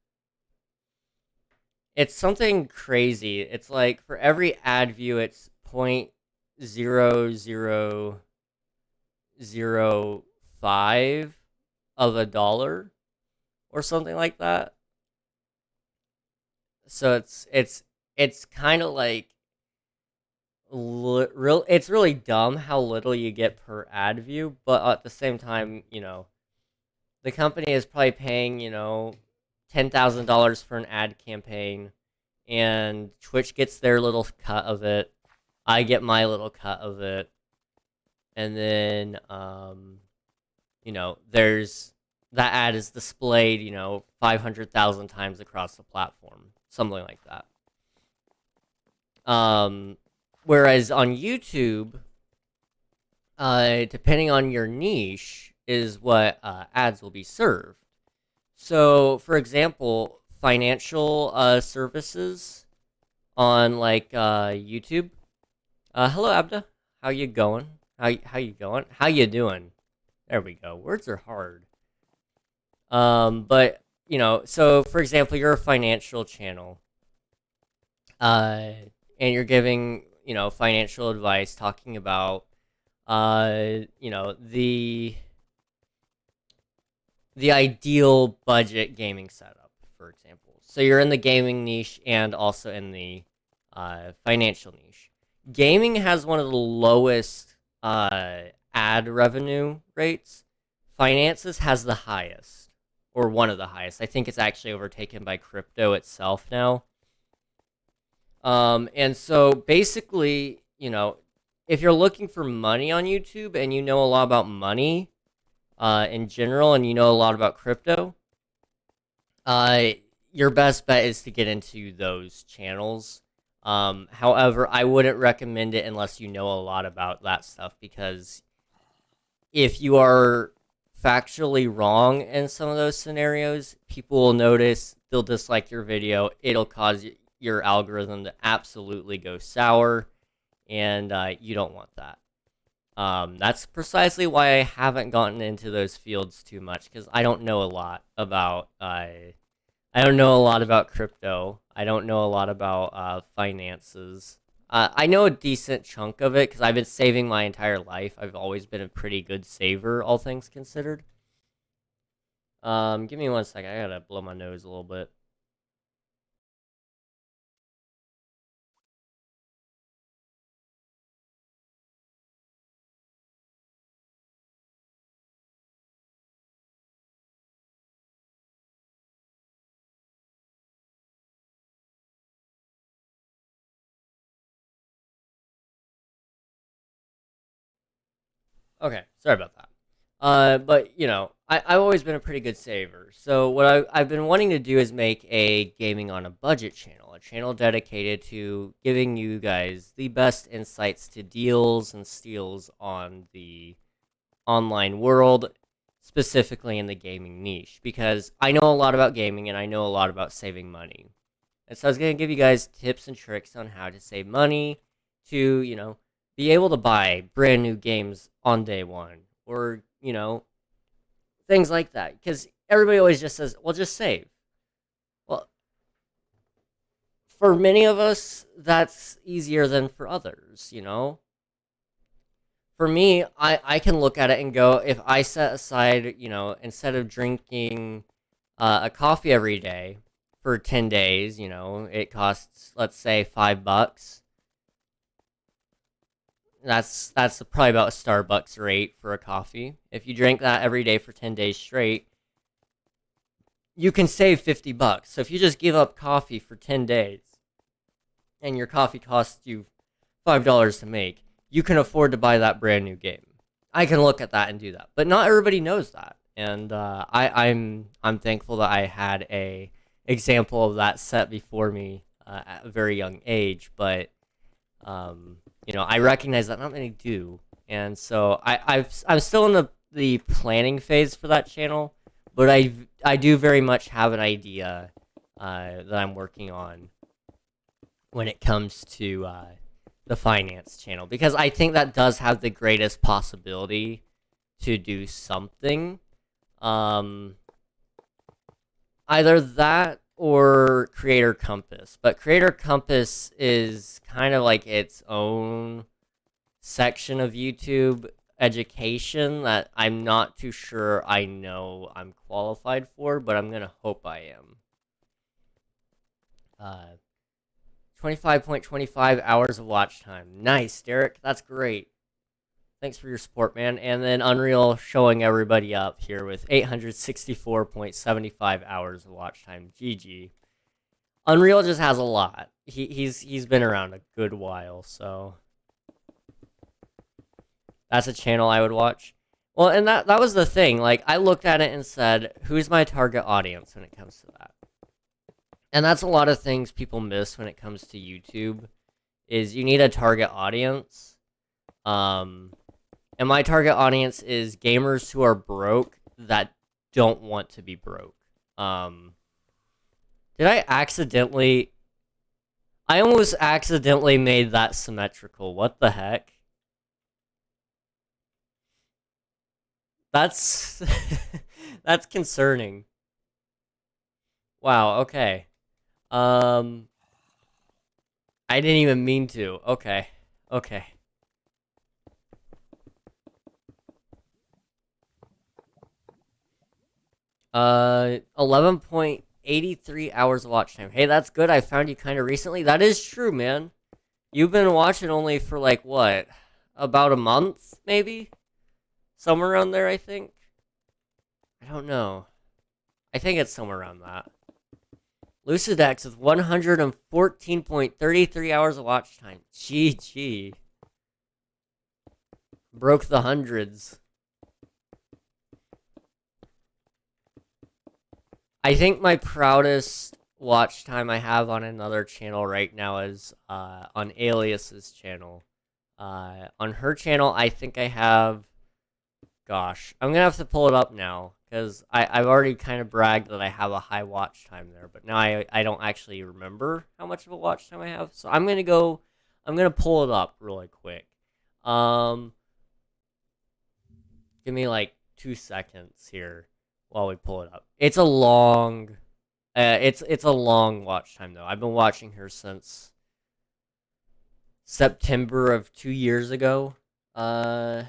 It's something crazy. It's like for every ad view, it's 0.0005 of a dollar or something like that. So it's kind of like it's really dumb how little you get per ad view, but at the same time, the company is probably paying, $10,000 for an ad campaign, and Twitch gets their little cut of it. I get my little cut of it, and then there's that ad is displayed, 500,000 times across the platform, something like that. Um, Whereas on YouTube, depending on your niche, is what ads will be served. So, for example, financial services on like YouTube. Hello, Abda. How you going? How you going? How you doing? There we go. Words are hard. But so for example, you're a financial channel, uh, and you're giving financial advice, talking about the ideal budget gaming setup, for example. So you're in the gaming niche and also in the financial niche. Gaming has one of the lowest ad revenue rates. Finances has the highest, or one of the highest. I think it's actually overtaken by crypto itself now. And so basically, if you're looking for money on YouTube and you know a lot about money, in general, and you know a lot about crypto, uh, your best bet is to get into those channels. However, I wouldn't recommend it unless you know a lot about that stuff, because if you are factually wrong in some of those scenarios, people will notice, they'll dislike your video, it'll cause your algorithm to absolutely go sour, and you don't want that. That's precisely why I haven't gotten into those fields too much, because I don't know a lot about I don't know a lot about crypto. I don't know a lot about finances. I know a decent chunk of it because I've been saving my entire life. I've always been a pretty good saver, all things considered. Give me one second. I gotta blow my nose a little bit. Okay, sorry about that. But I've always been a pretty good saver. So what I've been wanting to do is make a gaming on a budget channel, a channel dedicated to giving you guys the best insights to deals and steals on the online world, specifically in the gaming niche, because I know a lot about gaming and I know a lot about saving money. And so I was going to give you guys tips and tricks on how to save money to, be able to buy brand new games on day one, or, things like that. Because everybody always just says, well, just save. Well, for many of us, that's easier than for others. For me, I can look at it and go, if I set aside, instead of drinking a coffee every day for 10 days, it costs, let's say, $5. That's probably about a Starbucks rate for a coffee. If you drink that every day for 10 days straight, you can save $50. So if you just give up coffee for 10 days and your coffee costs you $5 to make, you can afford to buy that brand new game. I can look at that and do that, but not everybody knows that, and I'm thankful that I had a example of that set before me at a very young age. But I recognize that not many do, and so I'm still in the planning phase for that channel, but I do very much have an idea that I'm working on when it comes to the finance channel, because I think that does have the greatest possibility to do something. Either that or Creator Compass. But Creator Compass is kind of like its own section of YouTube education that I'm not too sure I know I'm qualified for, but I'm gonna hope I am. 25.25 hours of watch time. Nice, Derek. That's great. Thanks for your support, man. And then Unreal showing everybody up here with 864.75 hours of watch time. GG. Unreal just has a lot. He's been around a good while, so that's a channel I would watch. Well, and that was the thing. Like, I looked at it and said, who's my target audience when it comes to that? And that's a lot of things people miss when it comes to YouTube, is you need a target audience. And my target audience is gamers who are broke that don't want to be broke. Did I accidentally... I almost accidentally made that symmetrical. What the heck? That's... that's concerning. Wow, okay. I didn't even mean to. Okay. Okay. 11.83 hours of watch time. Hey, that's good. I found you kind of recently. That is true, man. You've been watching only for like what? About a month, maybe? Somewhere around there, I think. I don't know. I think it's somewhere around that. Lucidex with 114.33 hours of watch time. GG. Broke the hundreds. I think my proudest watch time I have on another channel right now is on Alias's channel. On her channel, I think I have... Gosh, I'm going to have to pull it up now, because I've already kind of bragged that I have a high watch time there, but now I don't actually remember how much of a watch time I have. So I'm going to pull it up really quick. Give me like 2 seconds here while we pull it up. It's a long, it's a long watch time though. I've been watching her since September of 2 years ago. I've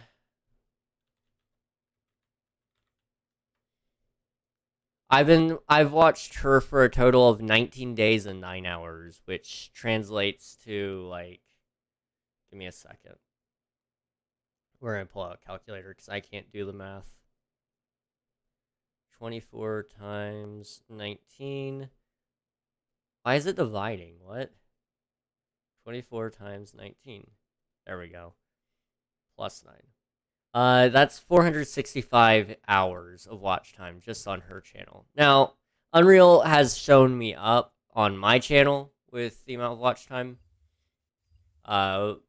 watched her for a total of 19 days and 9 hours, which translates to like, give me a second. We're going to pull out a calculator cuz I can't do the math. 24 times 19. Why is it dividing? What? 24 times 19. There we go. Plus 9. That's 465 hours of watch time just on her channel. Now, Unreal has shown me up on my channel with the amount of watch time. But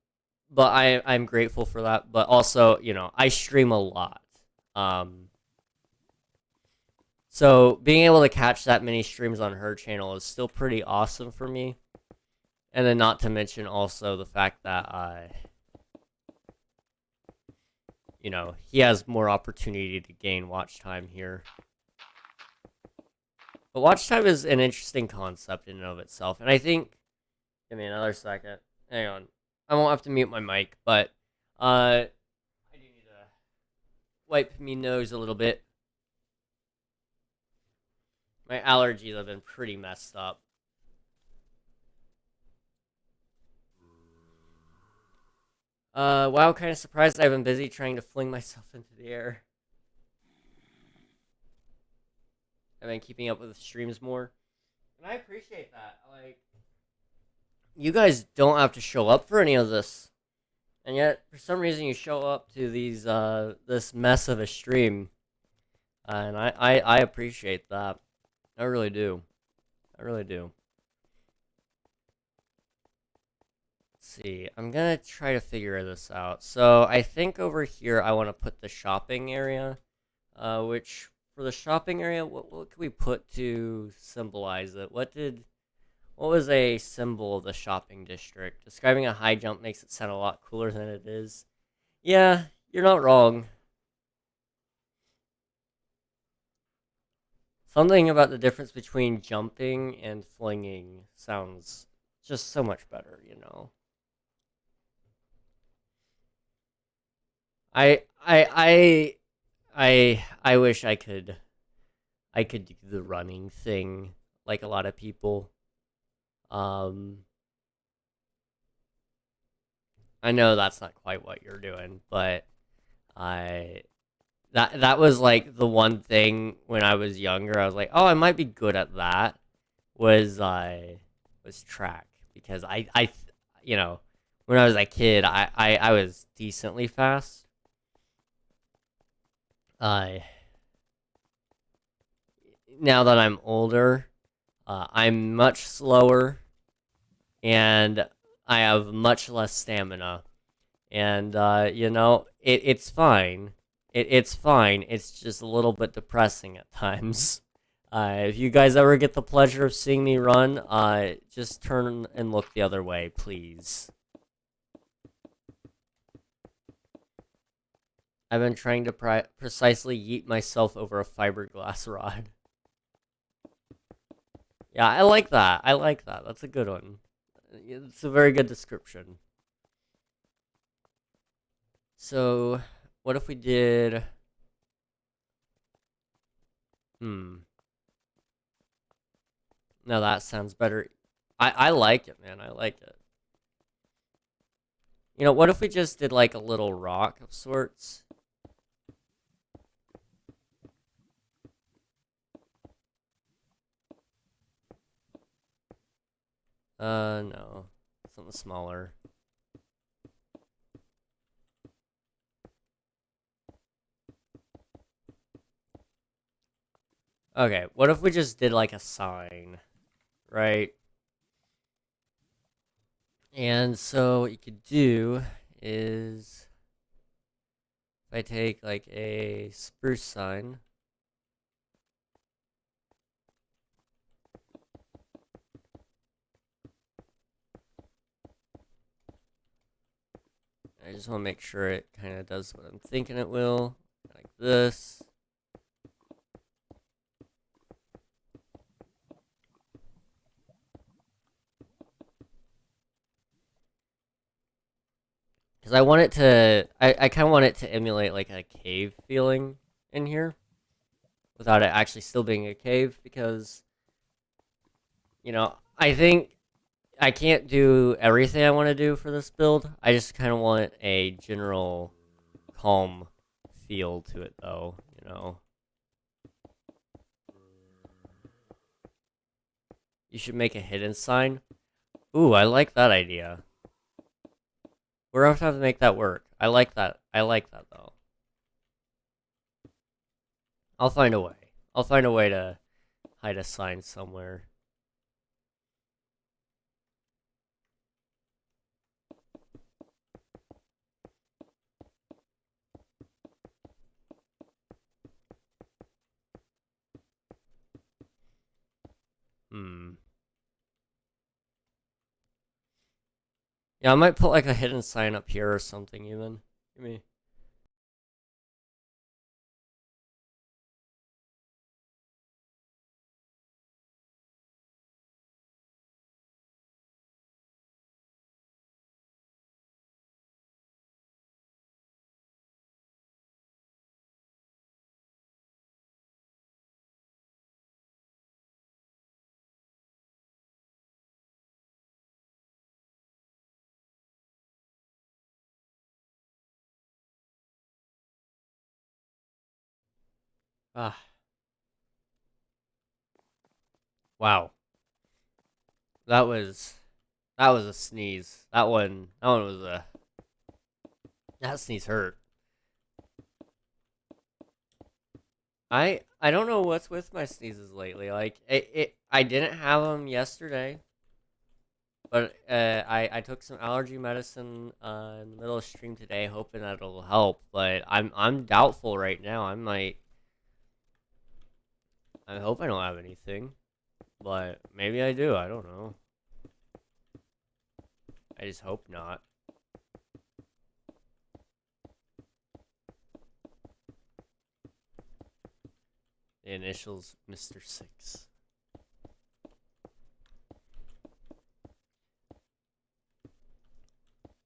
I'm grateful for that. But also, you know, I stream a lot. So being able to catch that many streams on her channel is still pretty awesome for me. And then not to mention also the fact that you know, he has more opportunity to gain watch time here. But watch time is an interesting concept in and of itself. And I think, give me another second. Hang on. I won't have to mute my mic, but I do need to wipe me nose a little bit. My allergies have been pretty messed up. Wow, kind of surprised I've been busy trying to fling myself into the air. I've been keeping up with the streams more. And I appreciate that. Like, you guys don't have to show up for any of this. And yet, for some reason, you show up to these, this mess of a stream. And I appreciate that. I really do. I really do. Let's see. I'm gonna try to figure this out. So, I think over here, I want to put the shopping area. Which, for the shopping area, what can we put to symbolize it? What was a symbol of the shopping district? Describing a high jump makes it sound a lot cooler than it is. Yeah, you're not wrong. Something about the difference between jumping and flinging sounds just so much better, you know. I wish I could do the running thing like a lot of people. I know that's not quite what you're doing, but I that was like the one thing when I was younger. I was like, oh, I might be good at that. Was track because you know, when I was a kid, I was decently fast. I Now that I'm older, I'm much slower, and I have much less stamina. And you know, it's fine. It's fine. It's just a little bit depressing at times. If you guys ever get the pleasure of seeing me run, just turn and look the other way, please. I've been trying to precisely yeet myself over a fiberglass rod. Yeah, I like that. I like that. That's a good one. It's a very good description. So, what if we did... No, that sounds better. I like it, man. I like it. You know, what if we just did like a little rock of sorts? No. Something smaller. Okay, what if we just did like a sign, right? And so what you could do is, if I take like a spruce sign, I just want to make sure it kind of does what I'm thinking it will, like this. because I want it to. I kind of want it to emulate like a cave feeling in here, without it actually still being a cave. Because I think I can't do everything I want to do for this build. I just kind of want a general calm feel to it, though. You should make a hidden sign. Ooh, I like that idea. We're gonna have to make that work. I like that. I like that though. I'll find a way. I'll find a way to hide a sign somewhere. Hmm. Yeah, I might put like a hidden sign up here or something even. Give me. Ah. Wow. That was a sneeze. That one was a that sneeze hurt. I don't know what's with my sneezes lately. Like I didn't have them yesterday, but I took some allergy medicine in the middle of stream today, hoping that it'll help. But I'm doubtful right now. I hope I don't have anything, but maybe I do. I don't know. I just hope not. The initials, Mr. Six.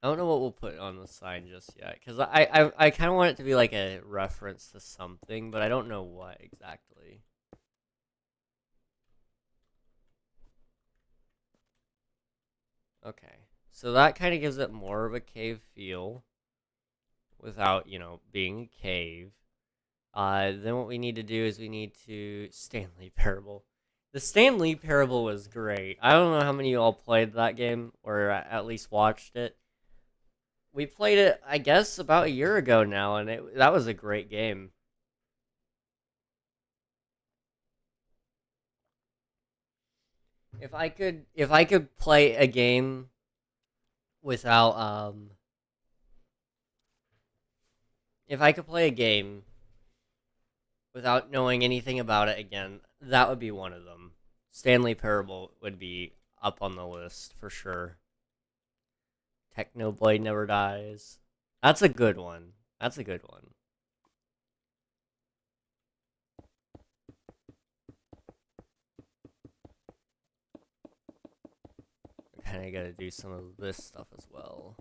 I don't know what we'll put on the sign just yet, because I kind of want it to be like a reference to something, but I don't know what exactly. Okay, so that kind of gives it more of a cave feel without, being a cave. Then what we need to do is we need to Stanley Parable. The Stanley Parable was great. I don't know how many of you all played that game or at least watched it. We played it, I guess, about a year ago now, and that was a great game. If I could play a game without if I could play a game without knowing anything about it again, that would be one of them. Stanley Parable would be up on the list for sure. Technoblade Never Dies. That's a good one. That's a good one. Kind of got to do some of this stuff as well.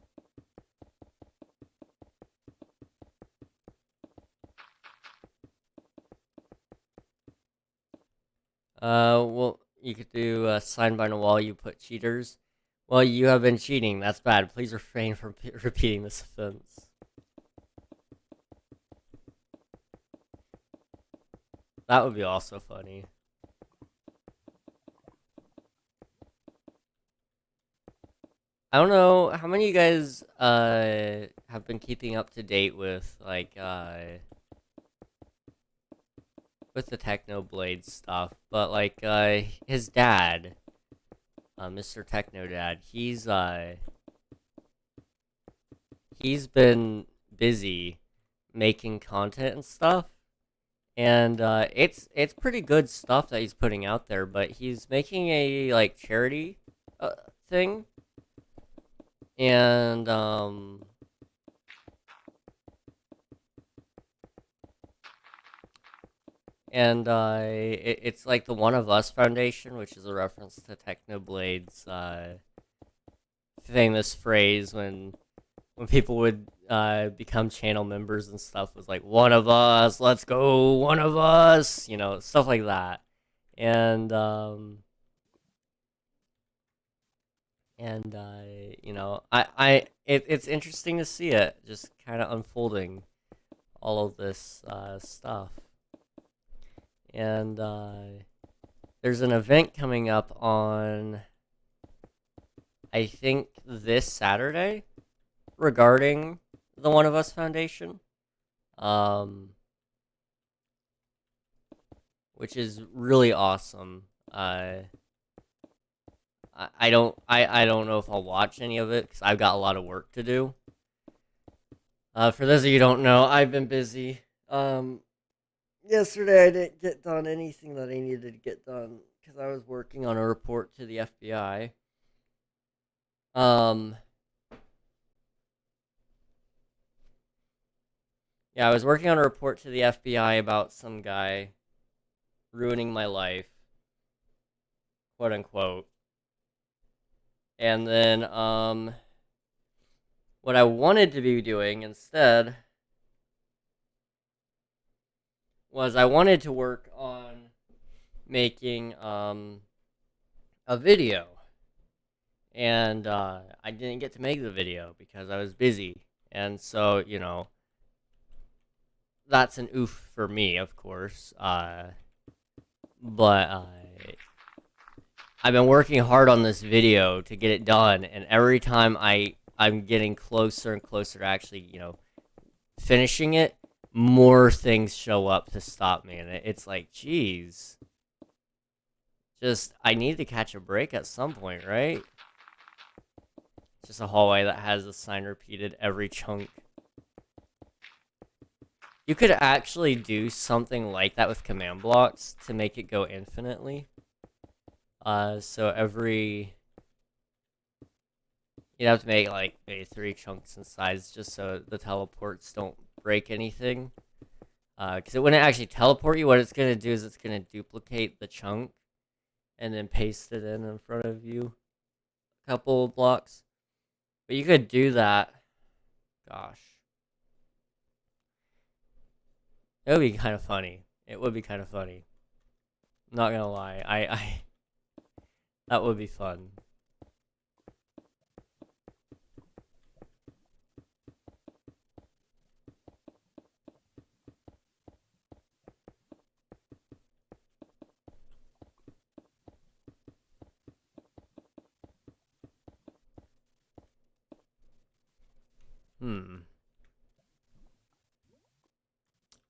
Well, you could do a sign by the wall. You put cheaters. Well, you have been cheating. That's bad. Please refrain from repeating this offense. That would be also funny. I don't know how many of you guys have been keeping up to date with with the Technoblade stuff, but his dad, Mr. Techno Dad, he's been busy making content and stuff, and it's pretty good stuff that he's putting out there. But he's making a charity thing, and it's like the One of Us Foundation, which is a reference to Technoblade's famous phrase when when people would become channel members and stuff, was like, one of us, let's go, one of us, stuff like that. And it's interesting to see it just kind of unfolding, all of this stuff. And there's an event coming up on, I think, this Saturday regarding the One of Us Foundation, which is really awesome. I don't know if I'll watch any of it because I've got a lot of work to do. For those of you who don't know, I've been busy. Yesterday I didn't get done anything that I needed to get done because I was working on a report to the FBI. Yeah, I was working on a report to the FBI about some guy ruining my life, quote unquote. And then, what I wanted to be doing instead was I wanted to work on making a video. And I didn't get to make the video because I was busy. And so, that's an oof for me, of course. But I've been working hard on this video to get it done, and every time I'm getting closer and closer to actually, finishing it, more things show up to stop me, and it's like, geez, just, I need to catch a break at some point, right? Just a hallway that has a sign repeated every chunk. You could actually do something like that with command blocks to make it go infinitely. So you'd have to make like maybe 3 chunks in size just so the teleports don't break anything. Because it wouldn't actually teleport you. What it's going to do is it's going to duplicate the chunk and then paste it in front of you a couple blocks. But you could do that. Gosh. It would be kind of funny. It would be kind of funny. I'm not gonna lie. I that would be fun.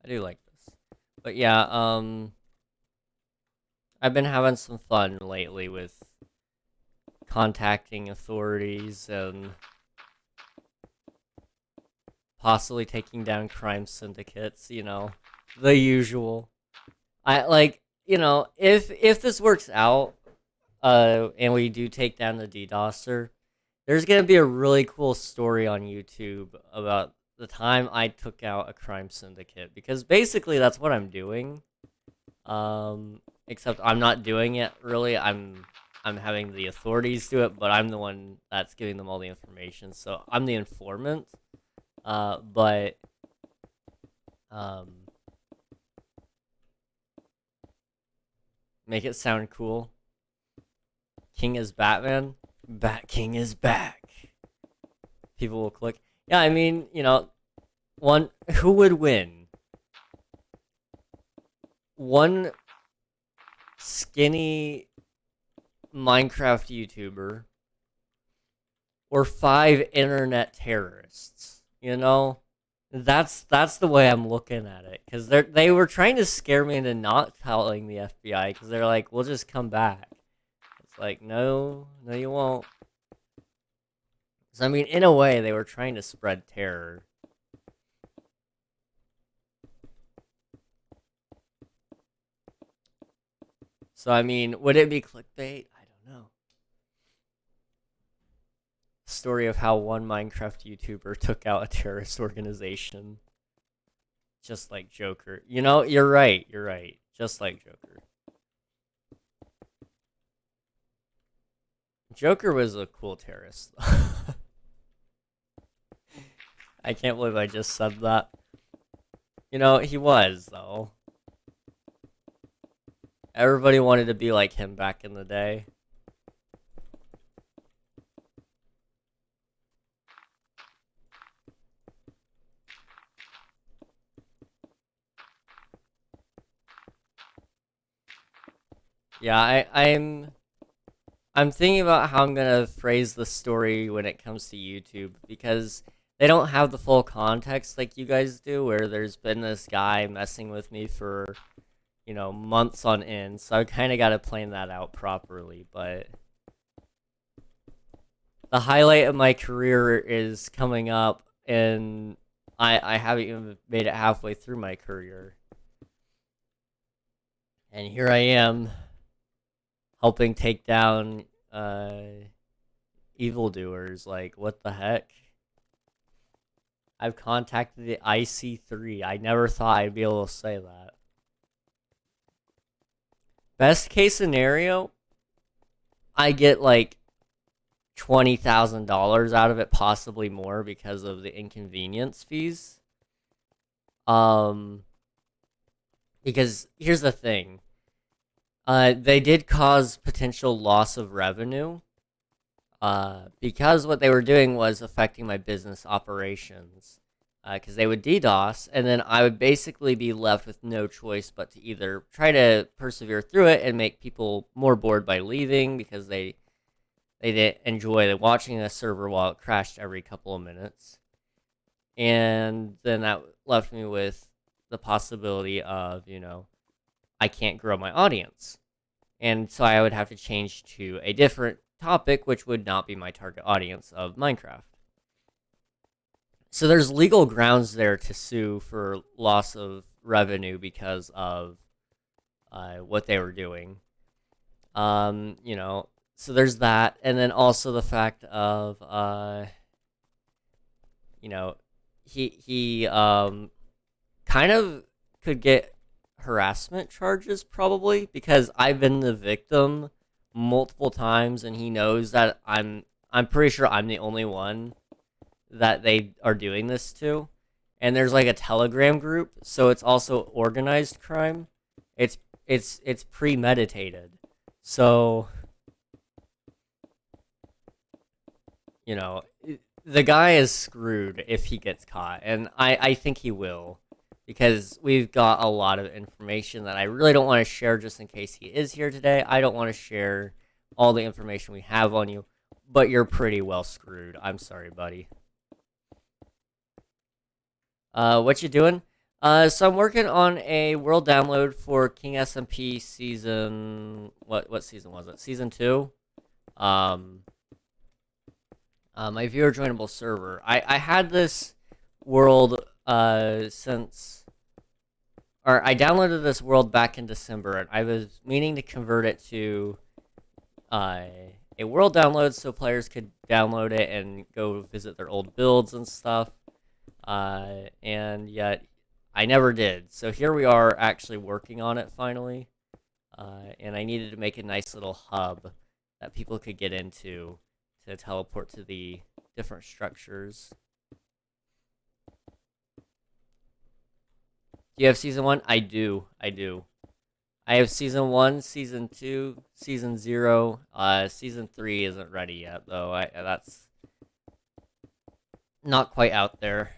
I do like this. But yeah, I've been having some fun lately with contacting authorities and possibly taking down crime syndicates, the usual. I like, if this works out, and we do take down the DDoSer, there's gonna be a really cool story on YouTube about the time I took out a crime syndicate, because basically that's what I'm doing. Except I'm not doing it really. I'm having the authorities do it, but I'm the one that's giving them all the information. So I'm the informant. But make it sound cool. King is Batman. Bat King is back. People will click. Yeah, I mean, who would win? One skinny Minecraft YouTuber or 5 internet terrorists? That's the way I'm looking at it, because they were trying to scare me into not telling the FBI, because they're like, we'll just come back. It's like, no, you won't. So I mean, in a way, they were trying to spread terror. So I mean, would it be clickbait? I don't know. Story of how one Minecraft YouTuber took out a terrorist organization. Just like Joker. You're right. Just like Joker. Joker was a cool terrorist. I can't believe I just said that. You know, he was, though. Everybody wanted to be like him back in the day. Yeah, I'm thinking about how I'm gonna phrase the story when it comes to YouTube, because they don't have the full context like you guys do, where there's been this guy messing with me for, months on end. So I kind of got to plan that out properly. But the highlight of my career is coming up, and I haven't even made it halfway through my career. And here I am, helping take down evildoers. Like, what the heck? I've contacted the IC3. I never thought I'd be able to say that. Best case scenario, I get like $20,000 out of it, possibly more, because of the inconvenience fees. Because here's the thing. They did cause potential loss of revenue. Because what they were doing was affecting my business operations. Because they would DDoS, and then I would basically be left with no choice but to either try to persevere through it and make people more bored by leaving, because they didn't enjoy watching a server while it crashed every couple of minutes. And then that left me with the possibility of, I can't grow my audience. And so I would have to change to a different topic, which would not be my target audience of Minecraft. So there's legal grounds there to sue for loss of revenue because of what they were doing. So there's that, and then also the fact of he kind of could get harassment charges, probably, because I've been the victim multiple times, and he knows that I'm pretty sure I'm the only one that they are doing this to. And there's like a Telegram group, so it's also organized crime. It's premeditated. So, the guy is screwed if he gets caught, and I think he will, because we've got a lot of information that I really don't want to share just in case he is here today. I don't want to share all the information we have on you, but you're pretty well screwed. I'm sorry, buddy. What you doing? So I'm working on a world download for King SMP season. What season was it? Season 2. My viewer joinable server. I had this world since, or I downloaded this world back in December, and I was meaning to convert it to a world download so players could download it and go visit their old builds and stuff. And yet I never did. So here we are, actually working on it finally. And I needed to make a nice little hub that people could get into to teleport to the different structures. Do you have season 1? I do. I have season 1, season 2, season 0. Season 3 isn't ready yet, though. That's not quite out there.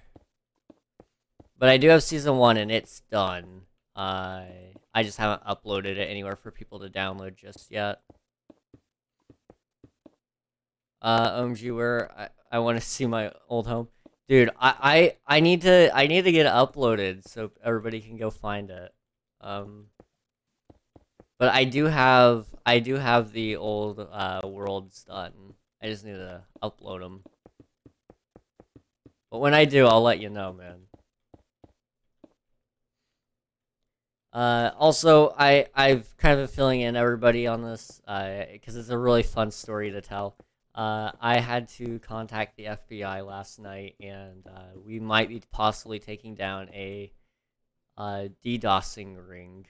But I do have season 1, and it's done. I just haven't uploaded it anywhere for people to download just yet. OMG, where I want to see my old home, dude. I need to get it uploaded so everybody can go find it. But I do have the old worlds done. I just need to upload them. But when I do, I'll let you know, man. Also, I've kind of been filling in everybody on this, because it's a really fun story to tell. I had to contact the FBI last night, and we might be possibly taking down a DDoSing ring.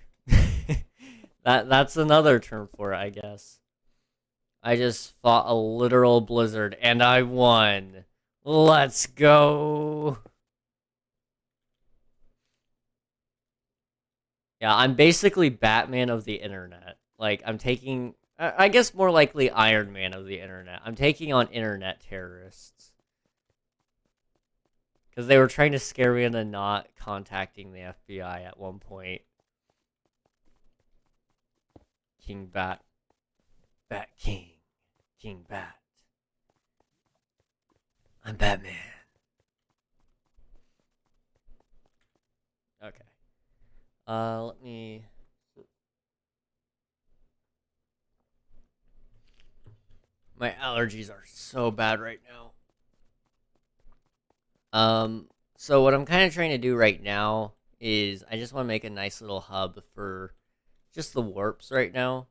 That's another term for it, I guess. I just fought a literal blizzard, and I won. Let's go. Yeah, I'm basically Batman of the internet. Like, I'm taking, I guess more likely Iron Man of the internet. I'm taking on internet terrorists. Because they were trying to scare me into not contacting the FBI at one point. King Bat. Bat King. King Bat. I'm Batman. Okay. Let me... My allergies are so bad right now. So what I'm kind of trying to do right now is I just want to make a nice little hub for just the warps right now.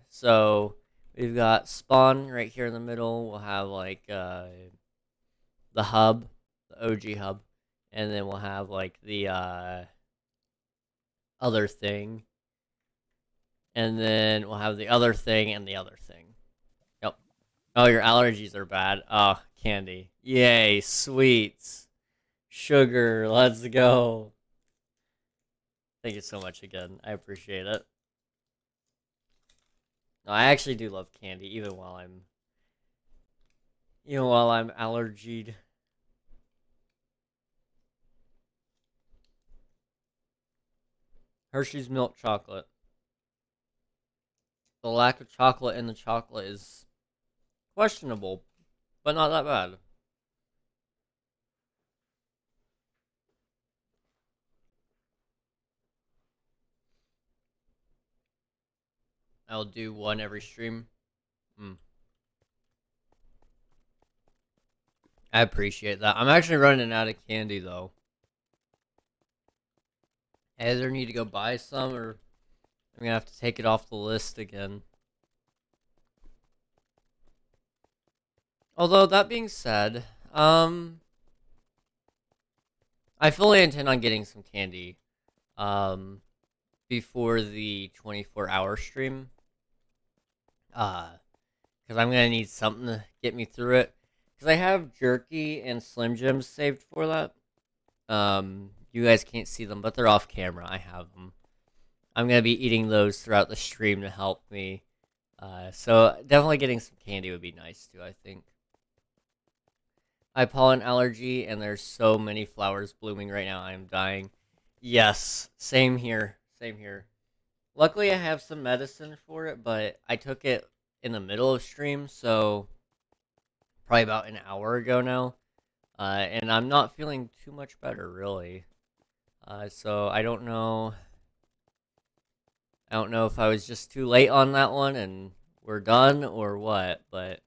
So we've got spawn right here in the middle. We'll have like the hub, the OG hub, and then we'll have like the other thing, and then we'll have the other thing and the other thing. Yep. Oh, your allergies are bad. Oh, candy. Yay, sweets. Sugar, let's go. Thank you so much again. I appreciate it. No, I actually do love candy, even while I'm allergied. Hershey's milk chocolate. The lack of chocolate in the chocolate is questionable, but not that bad. I'll do one every stream. I appreciate that. I'm actually running out of candy though. I either need to go buy some or I'm gonna have to take it off the list again. Although that being said, I fully intend on getting some candy before the 24-hour stream. Because I'm gonna need something to get me through it. Because I have jerky and Slim Jims saved for that. You guys can't see them, but they're off camera. I have them. I'm gonna be eating those throughout the stream to help me. So definitely getting some candy would be nice too, I think. I have pollen allergy, and there's so many flowers blooming right now. I am dying. Yes, same here. Same here. Luckily, I have some medicine for it, but I took it in the middle of stream, so probably about an hour ago now. And I'm not feeling too much better, really. So I don't know. I don't know if I was just too late on that one and we're done or what, but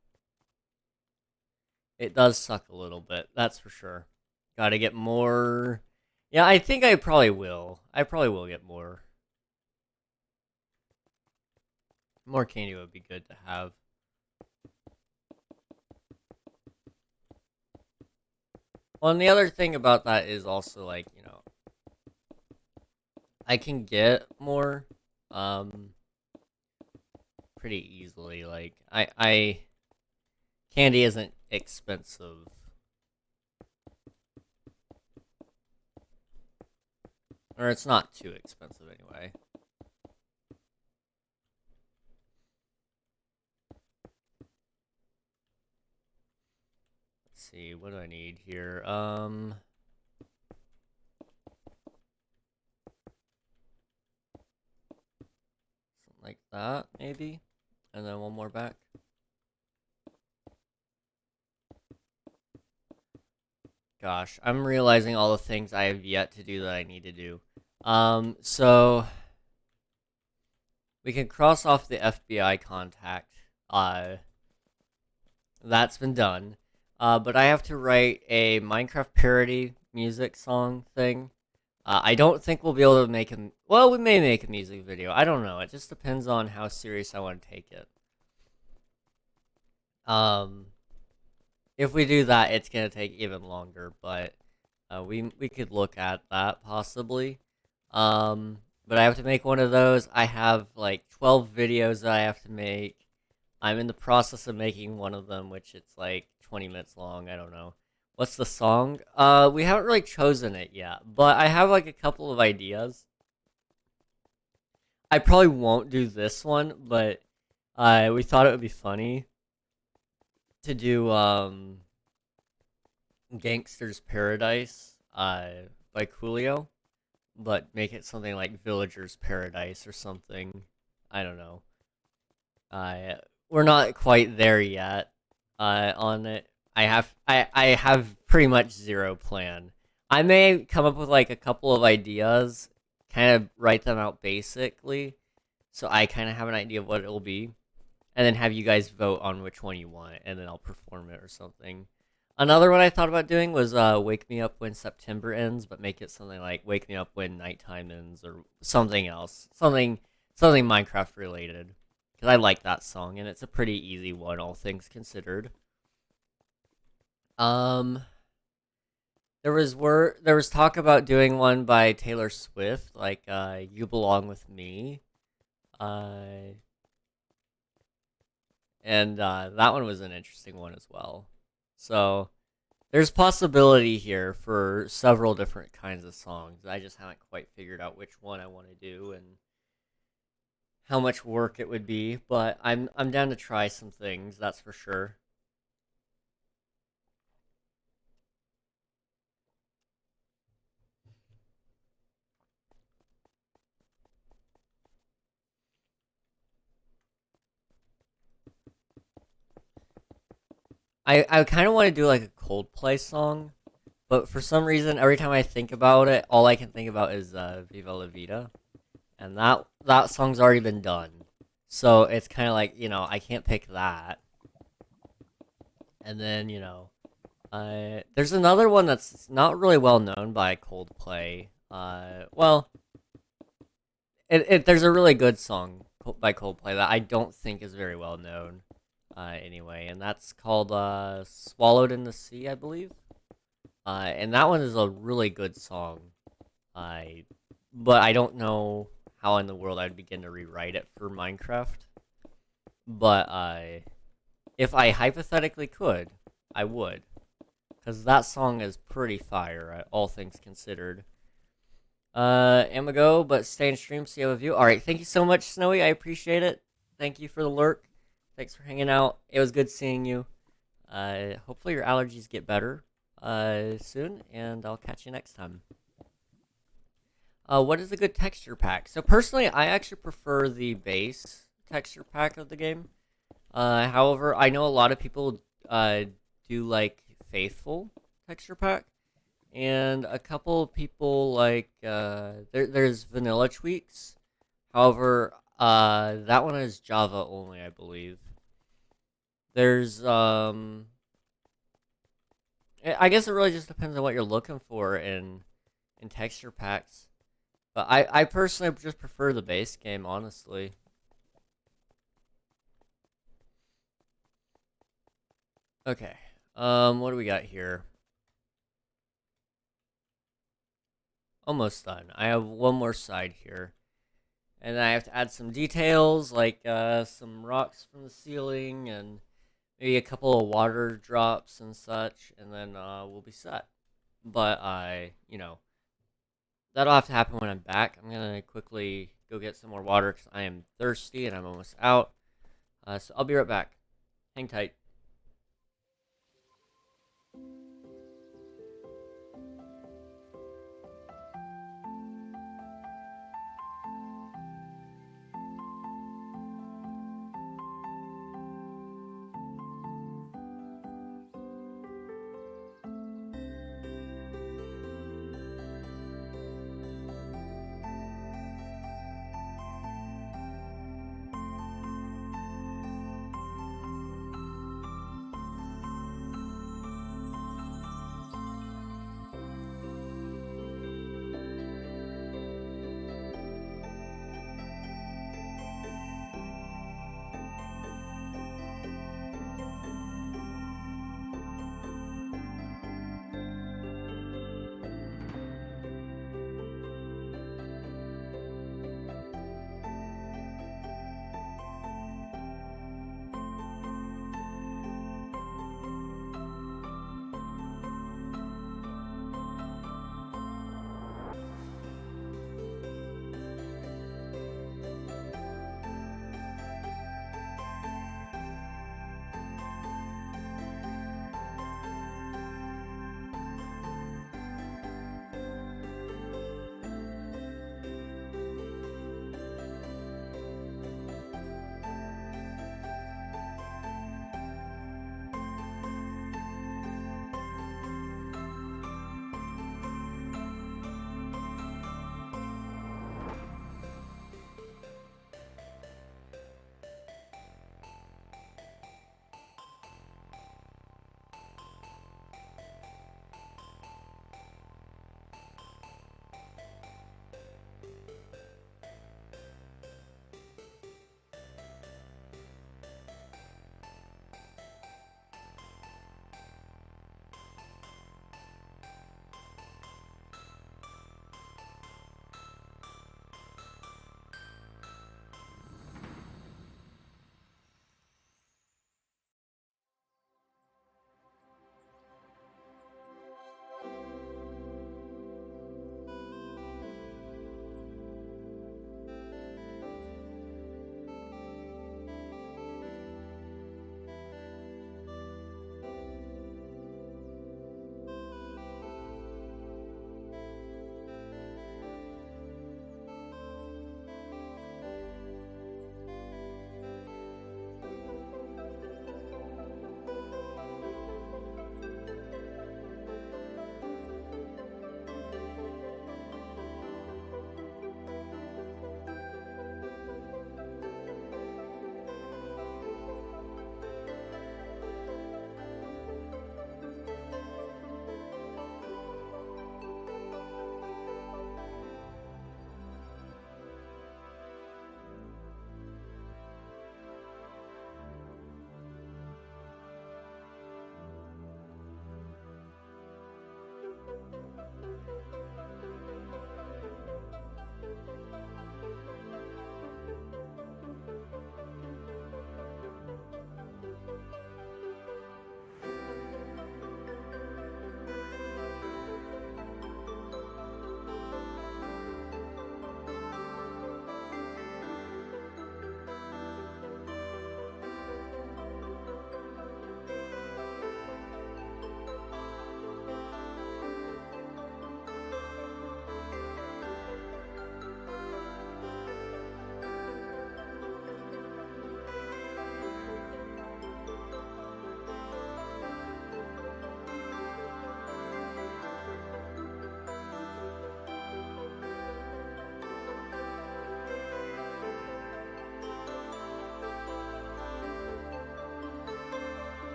it does suck a little bit, that's for sure. Gotta get more. Yeah, I think I probably will. I probably will get more. More candy would be good to have. Well, and the other thing about that is also, like, I can get more, pretty easily. Like, candy isn't expensive. Or it's not too expensive anyway. Let's see, what do I need here? Something like that, maybe? And then one more back. Gosh, I'm realizing all the things I have yet to do that I need to do. So we can cross off the FBI contact. That's been done. But I have to write a Minecraft parody music song thing. I don't think we'll be able to make a... Well, we may make a music video. I don't know. It just depends on how serious I want to take it. If we do that, it's gonna take even longer, but we could look at that possibly. But I have to make one of those. I have like 12 videos that I have to make. I'm in the process of making one of them, which it's like 20 minutes long. I don't know. What's the song? We haven't really chosen it yet, but I have like a couple of ideas. I probably won't do this one, but we thought it would be funny to do Gangster's Paradise by Coolio, but make it something like Villager's Paradise or something. I don't know. We're not quite there yet on it. I have pretty much zero plan. I may come up with like a couple of ideas, kind of write them out basically, so I kind of have an idea of what it will be, and then have you guys vote on which one you want, and then I'll perform it or something. Another one I thought about doing was "Wake Me Up When September Ends," but make it something like "Wake Me Up When Nighttime Ends" or something else, something Minecraft related, because I like that song and it's a pretty easy one, all things considered. Um, there was talk about doing one by Taylor Swift, like "You Belong with Me," uh, and that one was an interesting one as well. So there's possibility here for several different kinds of songs. I just haven't quite figured out which one I want to do and how much work it would be, but I'm down to try some things, that's for sure. I kind of want to do like a Coldplay song, but for some reason, every time I think about it, all I can think about is "Viva La Vida," and that song's already been done. So it's kind of like I can't pick that. And then there's another one that's not really well known by Coldplay. Well, there's a really good song by Coldplay that I don't think is very well known. Anyway, and that's called "Swallowed in the Sea," I believe. And that one is a really good song. I, but I don't know how in the world I'd begin to rewrite it for Minecraft. But if I hypothetically could, I would, because that song is pretty fire, all things considered. I'm gonna go, but stay in stream, see you have a view. All right, thank you so much, Snowy. I appreciate it. Thank you for the lurk. Thanks for hanging out. It was good seeing you. Hopefully your allergies get better soon, and I'll catch you next time. What is a good texture pack? So personally, I actually prefer the base texture pack of the game. However, I know a lot of people do like Faithful texture pack, and a couple of people like there's Vanilla Tweaks. However, that one is Java only, I believe. There's I guess it really just depends on what you're looking for in texture packs. But I personally just prefer the base game, honestly. Okay. What do we got here? Almost done. I have one more side here. And I have to add some details, like some rocks from the ceiling and maybe a couple of water drops and such, and then we'll be set. But that'll have to happen when I'm back. I'm gonna quickly go get some more water because I am thirsty and I'm almost out. So I'll be right back. Hang tight.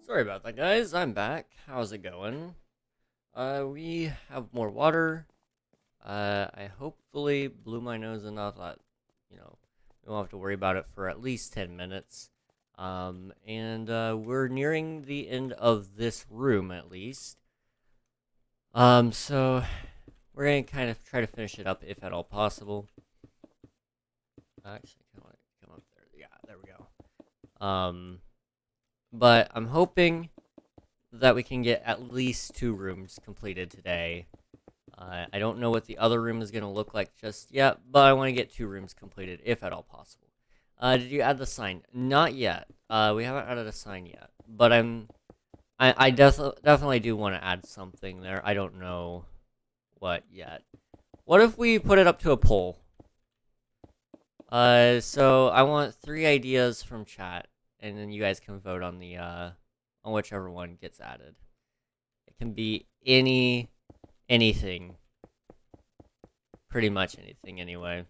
Sorry about that, guys. I'm back. How's it going? We have more water. I hopefully blew my nose enough that, we won't have to worry about it for at least 10 minutes. And we're nearing the end of this room, at least. So we're gonna kind of try to finish it up if at all possible. Actually, I want to come up there. Yeah, there we go. But I'm hoping that we can get at least 2 rooms completed today. I don't know what the other room is going to look like just yet, but I want to get 2 rooms completed if at all possible. Did you add the sign? Not yet. We haven't added a sign yet, but I definitely do want to add something there. I don't know what yet. What if we put it up to a poll? So I want 3 ideas from chat, and then you guys can vote on the on whichever one gets added. It can be anything. Pretty much anything, anyway.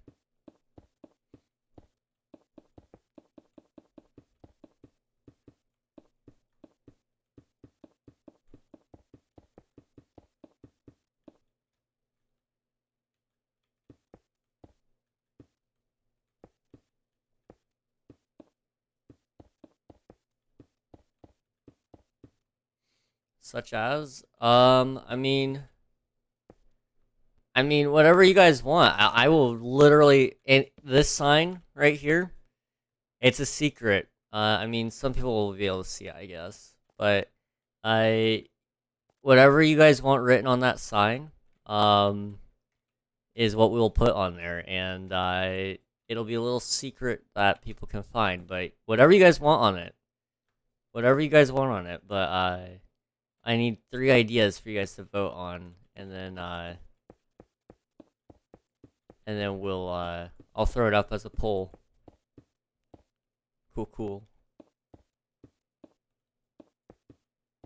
Such as, I mean, whatever you guys want. I will literally, and this sign right here, it's a secret. I mean, some people will be able to see it, I guess, but I, whatever you guys want written on that sign, is what we will put on there, and it'll be a little secret that people can find. But whatever you guys want on it, but I need 3 ideas for you guys to vote on, and then we'll I'll throw it up as a poll. Cool.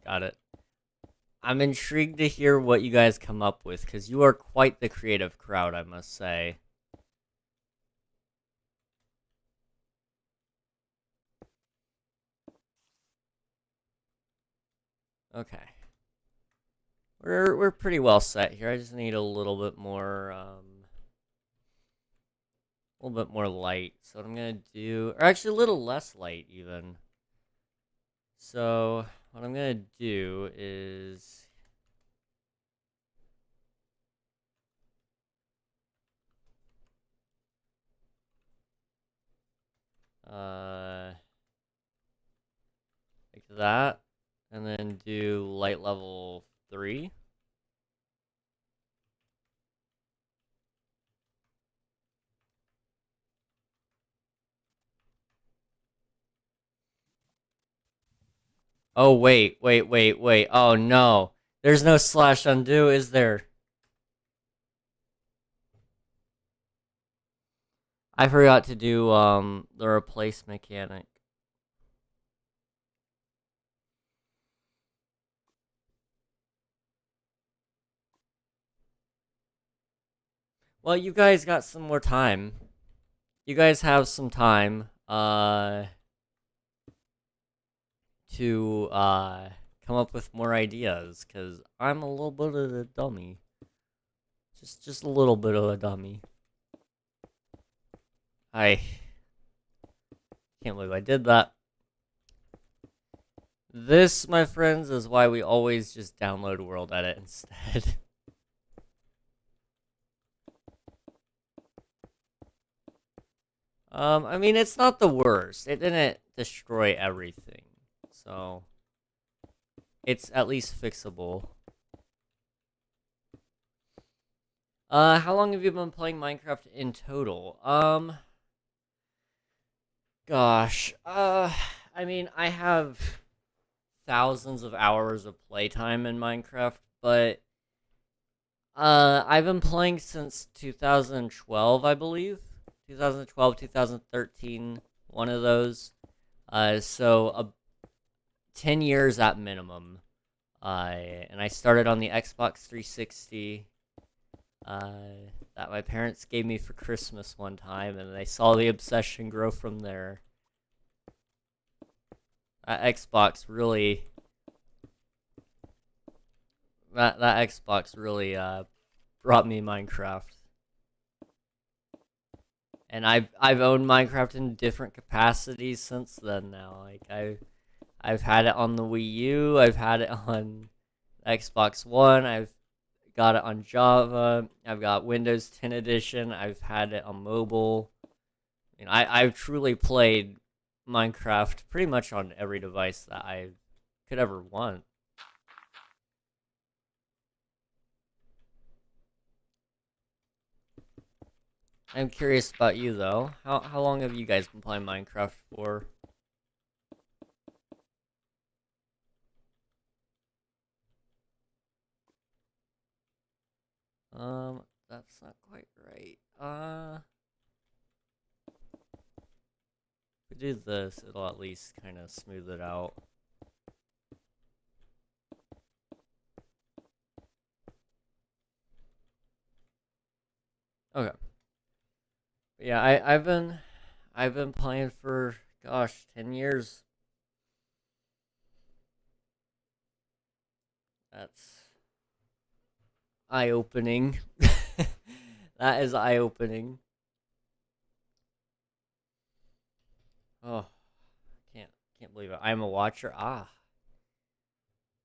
Got it. I'm intrigued to hear what you guys come up with, because you are quite the creative crowd, I must say. Okay. We're pretty well set here. I just need a little bit more light. So what I'm gonna do, or actually a little less light even. So what I'm gonna do is like that, and then do light level 3. Oh, wait. Oh, no. There's no slash undo, is there? I forgot to do, the replace mechanic. Well, you guys got some more time. You guys have some time to come up with more ideas, cuz I'm a little bit of a dummy. Just a little bit of a dummy. I can't believe I did that. This, my friends, is why we always just download World Edit instead. I mean, it's not the worst. It didn't destroy everything. So, it's at least fixable. How long have you been playing Minecraft in total? Gosh. I mean, I have thousands of hours of playtime in Minecraft, but I've been playing since 2012, I believe. 2012, 2013, one of those. So 10 years at minimum. And I started on the Xbox 360. That my parents gave me for Christmas one time, and I saw the obsession grow from there. That Xbox really, that Xbox really brought me Minecraft, and I've owned Minecraft in different capacities since then. Now, like I've had it on the Wii U, I've had it on Xbox One, I've got it on Java, I've got Windows 10 edition, I've had it on mobile. You know, I've truly played Minecraft pretty much on every device that I could ever want. I'm curious about you though. How long have you guys been playing Minecraft for? That's not quite right. If we do this, it'll at least kind of smooth it out. Okay. Yeah, I've been playing for gosh, 10 years. That's eye-opening. That is eye-opening. Oh, can't can't believe it. I'm a watcher. Ah,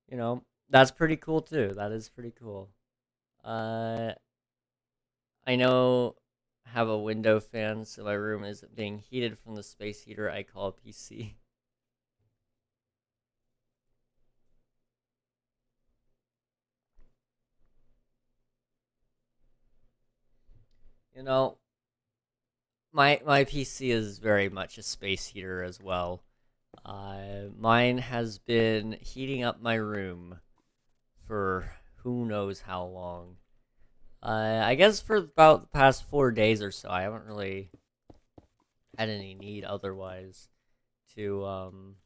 you know, that's pretty cool too. That is pretty cool. Uh I know I have a window fan, so my room isn't being heated from the space heater I call a PC. You know, my PC is very much a space heater as well. Mine has been heating up my room for who knows how long. I guess for about the past 4 days or so, I haven't really had any need otherwise to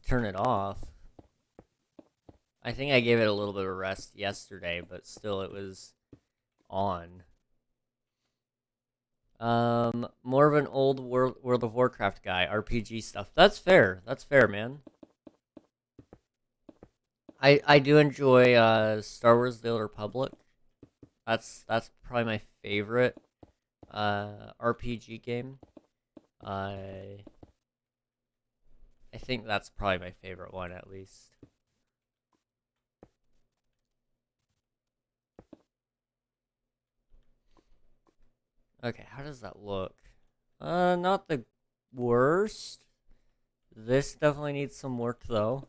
turn it off. I think I gave it a little bit of rest yesterday, but still it was on. More of an old World of Warcraft guy, RPG stuff. That's fair. That's fair, man. I do enjoy Star Wars: The Old Republic. That's probably my favorite RPG game. I I think that's probably my favorite one at least. Okay, how does that look? Not the worst. This definitely needs some work though.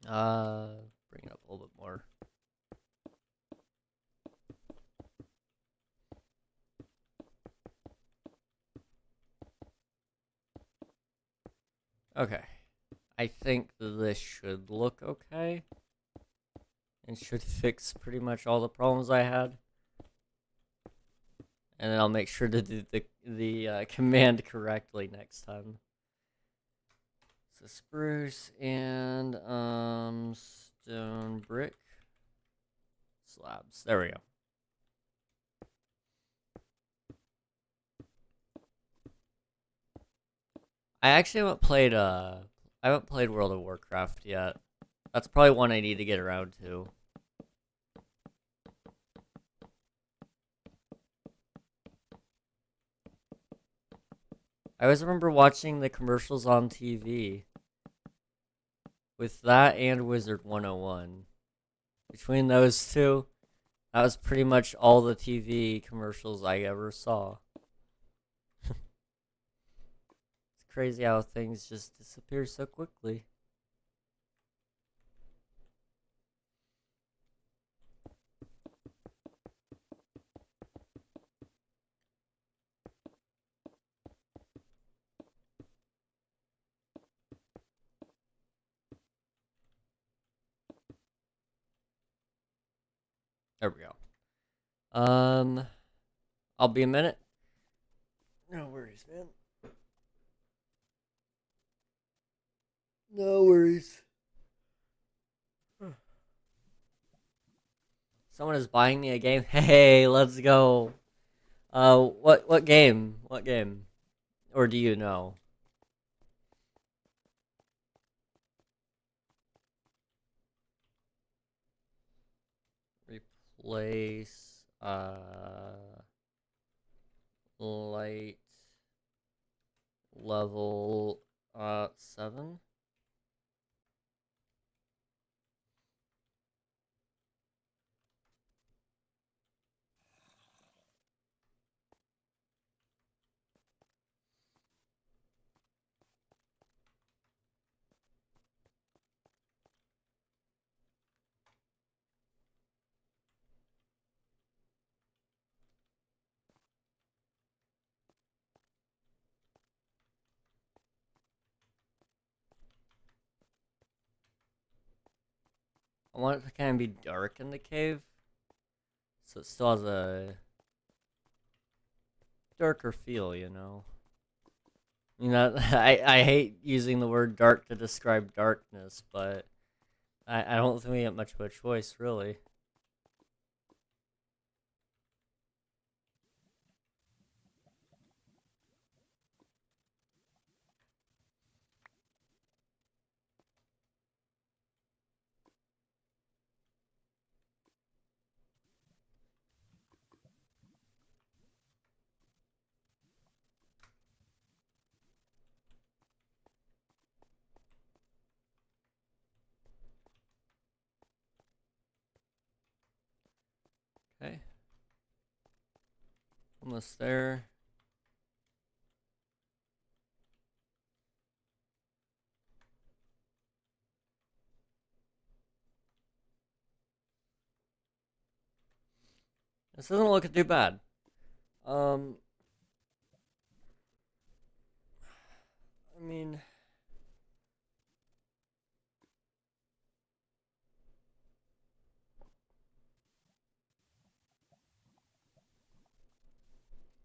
Bring it up a little bit more. Okay. I think this should look okay. And should fix pretty much all the problems I had. and then I'll make sure to do the command correctly next time. So spruce and stone brick slabs. There we go. I actually haven't played World of Warcraft yet. That's probably one I need to get around to. I always remember watching the commercials on TV. With that and Wizard 101. Between those two, that was pretty much all the TV commercials I ever saw. It's crazy how things just disappear so quickly. There we go. I'll be a minute. No worries, man. No worries. Someone is buying me a game. Hey, let's go. What game? What game? Or do you know? Replace light level 7. I want it to kind of be dark in the cave, so it still has a darker feel, you know. You know, I hate using the word dark to describe darkness, but I don't think we have much of a choice, really. Okay. Almost there. This doesn't look too bad. I mean,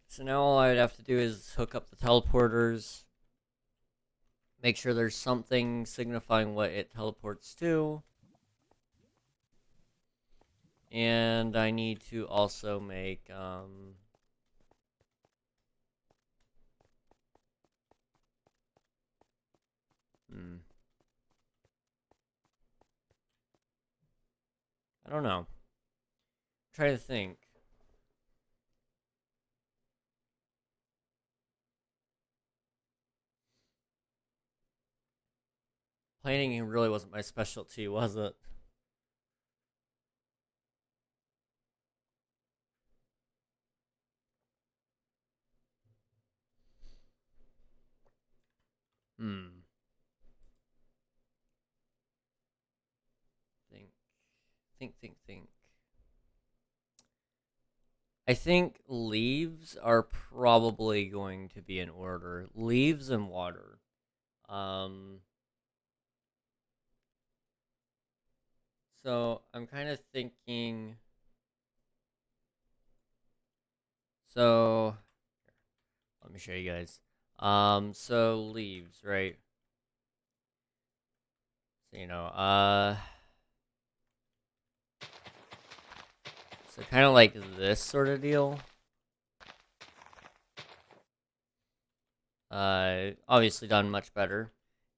so now all I'd have to do is hook up the teleporters, make sure there's something signifying what it teleports to, and I need to also make I don't know. Try to think. Planning really wasn't my specialty, was it? Hmm. Think. Think. I think leaves are probably going to be in order. Leaves and water. Um. So I'm kind of thinking. So let me show you guys. So leaves, right? So so kind of like this sort of deal. Obviously done much better.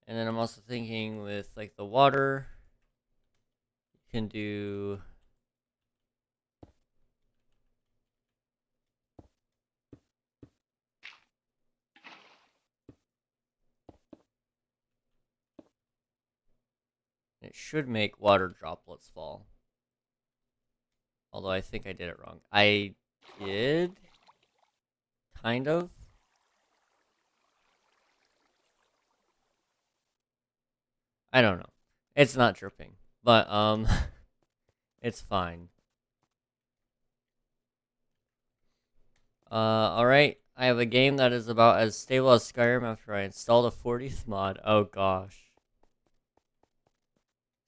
And then I'm also thinking with like the water, you can do it should make water droplets fall. Although I think I did it wrong. I did kind of. I don't know. It's not dripping, but it's fine. Alright. I have a game that is about as stable as Skyrim after I installed a 40th mod. Oh gosh.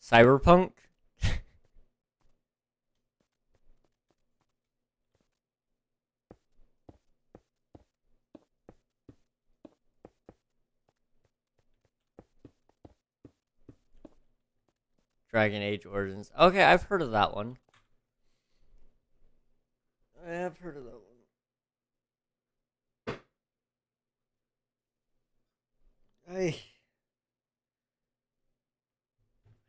Cyberpunk? Dragon Age Origins. Okay, I've heard of that one. I have heard of that one. I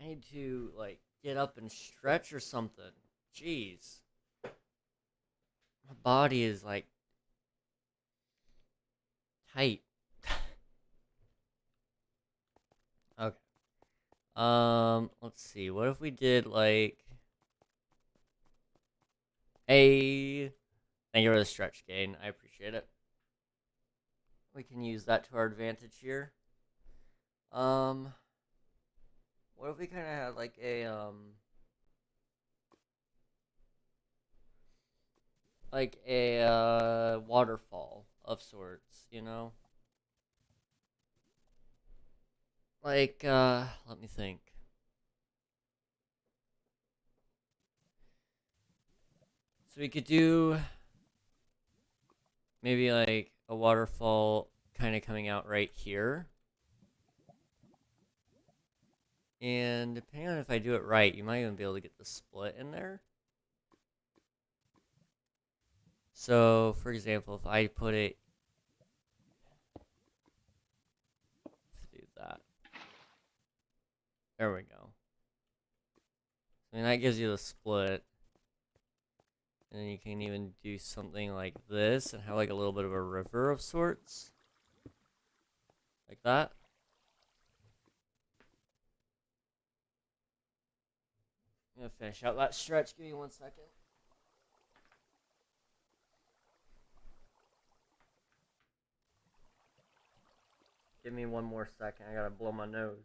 I need to like get up and stretch or something. Jeez. My body is like tight. Okay. Let's see. What if we did like a thank you for the stretch gain. I appreciate it. We can use that to our advantage here. Um, what if we kind of had like a waterfall of sorts, you know? Like let me think. So we could do maybe like a waterfall kind of coming out right here. And depending on if I do it right, you might even be able to get the split in there. So, for example, if I put it, let's do that. There we go. I mean, that gives you the split. And then you can even do something like this and have like a little bit of a river of sorts. Like that. I'm gonna finish out that stretch. Give me 1 second. Give me 1 more second. I gotta blow my nose.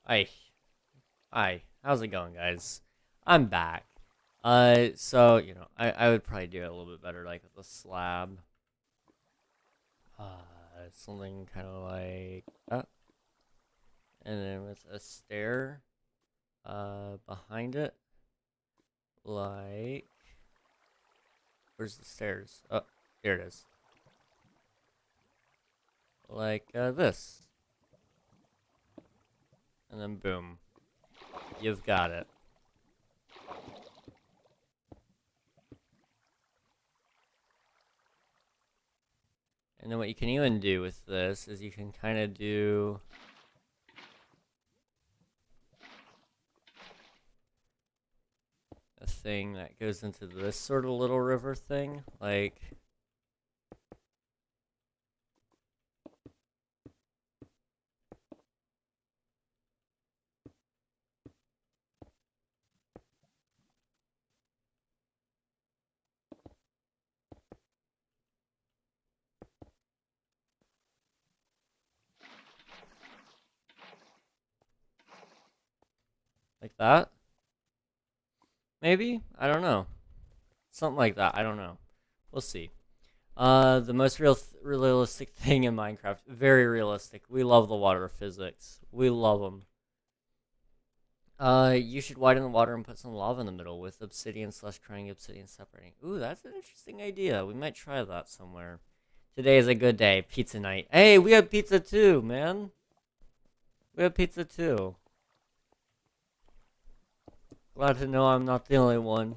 Hi. Hi. How's it going, guys? I'm back. So, I would probably do it a little bit better, like with a slab. Something kind of like that. And then with a stair, behind it. Like, where's the stairs? Oh, here it is. Like, this. And then boom. You've got it. And then what you can even do with this is you can kind of do a thing that goes into this sort of little river thing. Like, like that. Maybe? I don't know. Something like that. I don't know. We'll see. The most realistic thing in Minecraft. Very realistic. We love the water physics. We love them. You should widen the water and put some lava in the middle with obsidian slash crying obsidian separating. Ooh, that's an interesting idea. We might try that somewhere. Today is a good day. Pizza night. Hey, we have pizza too, man. We have pizza too. Glad to know I'm not the only one.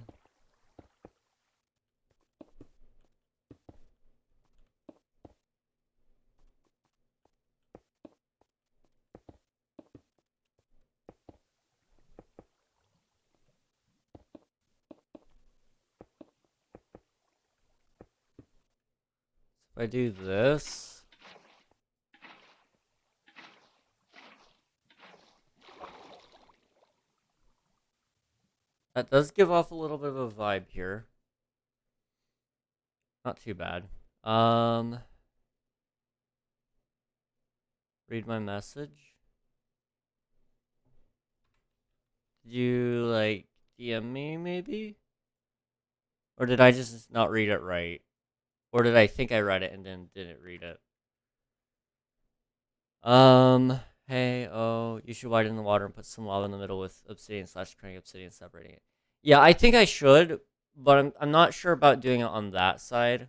If I do this... That does give off a little bit of a vibe here. Not too bad. Read my message. Did you, like, DM me, maybe? Or did I just not read it right? Or did I think I read it and then didn't read it? Hey, oh, you should widen the water and put some lava in the middle with obsidian slash crank obsidian separating it. Yeah, I think I should, but I'm not sure about doing it on that side.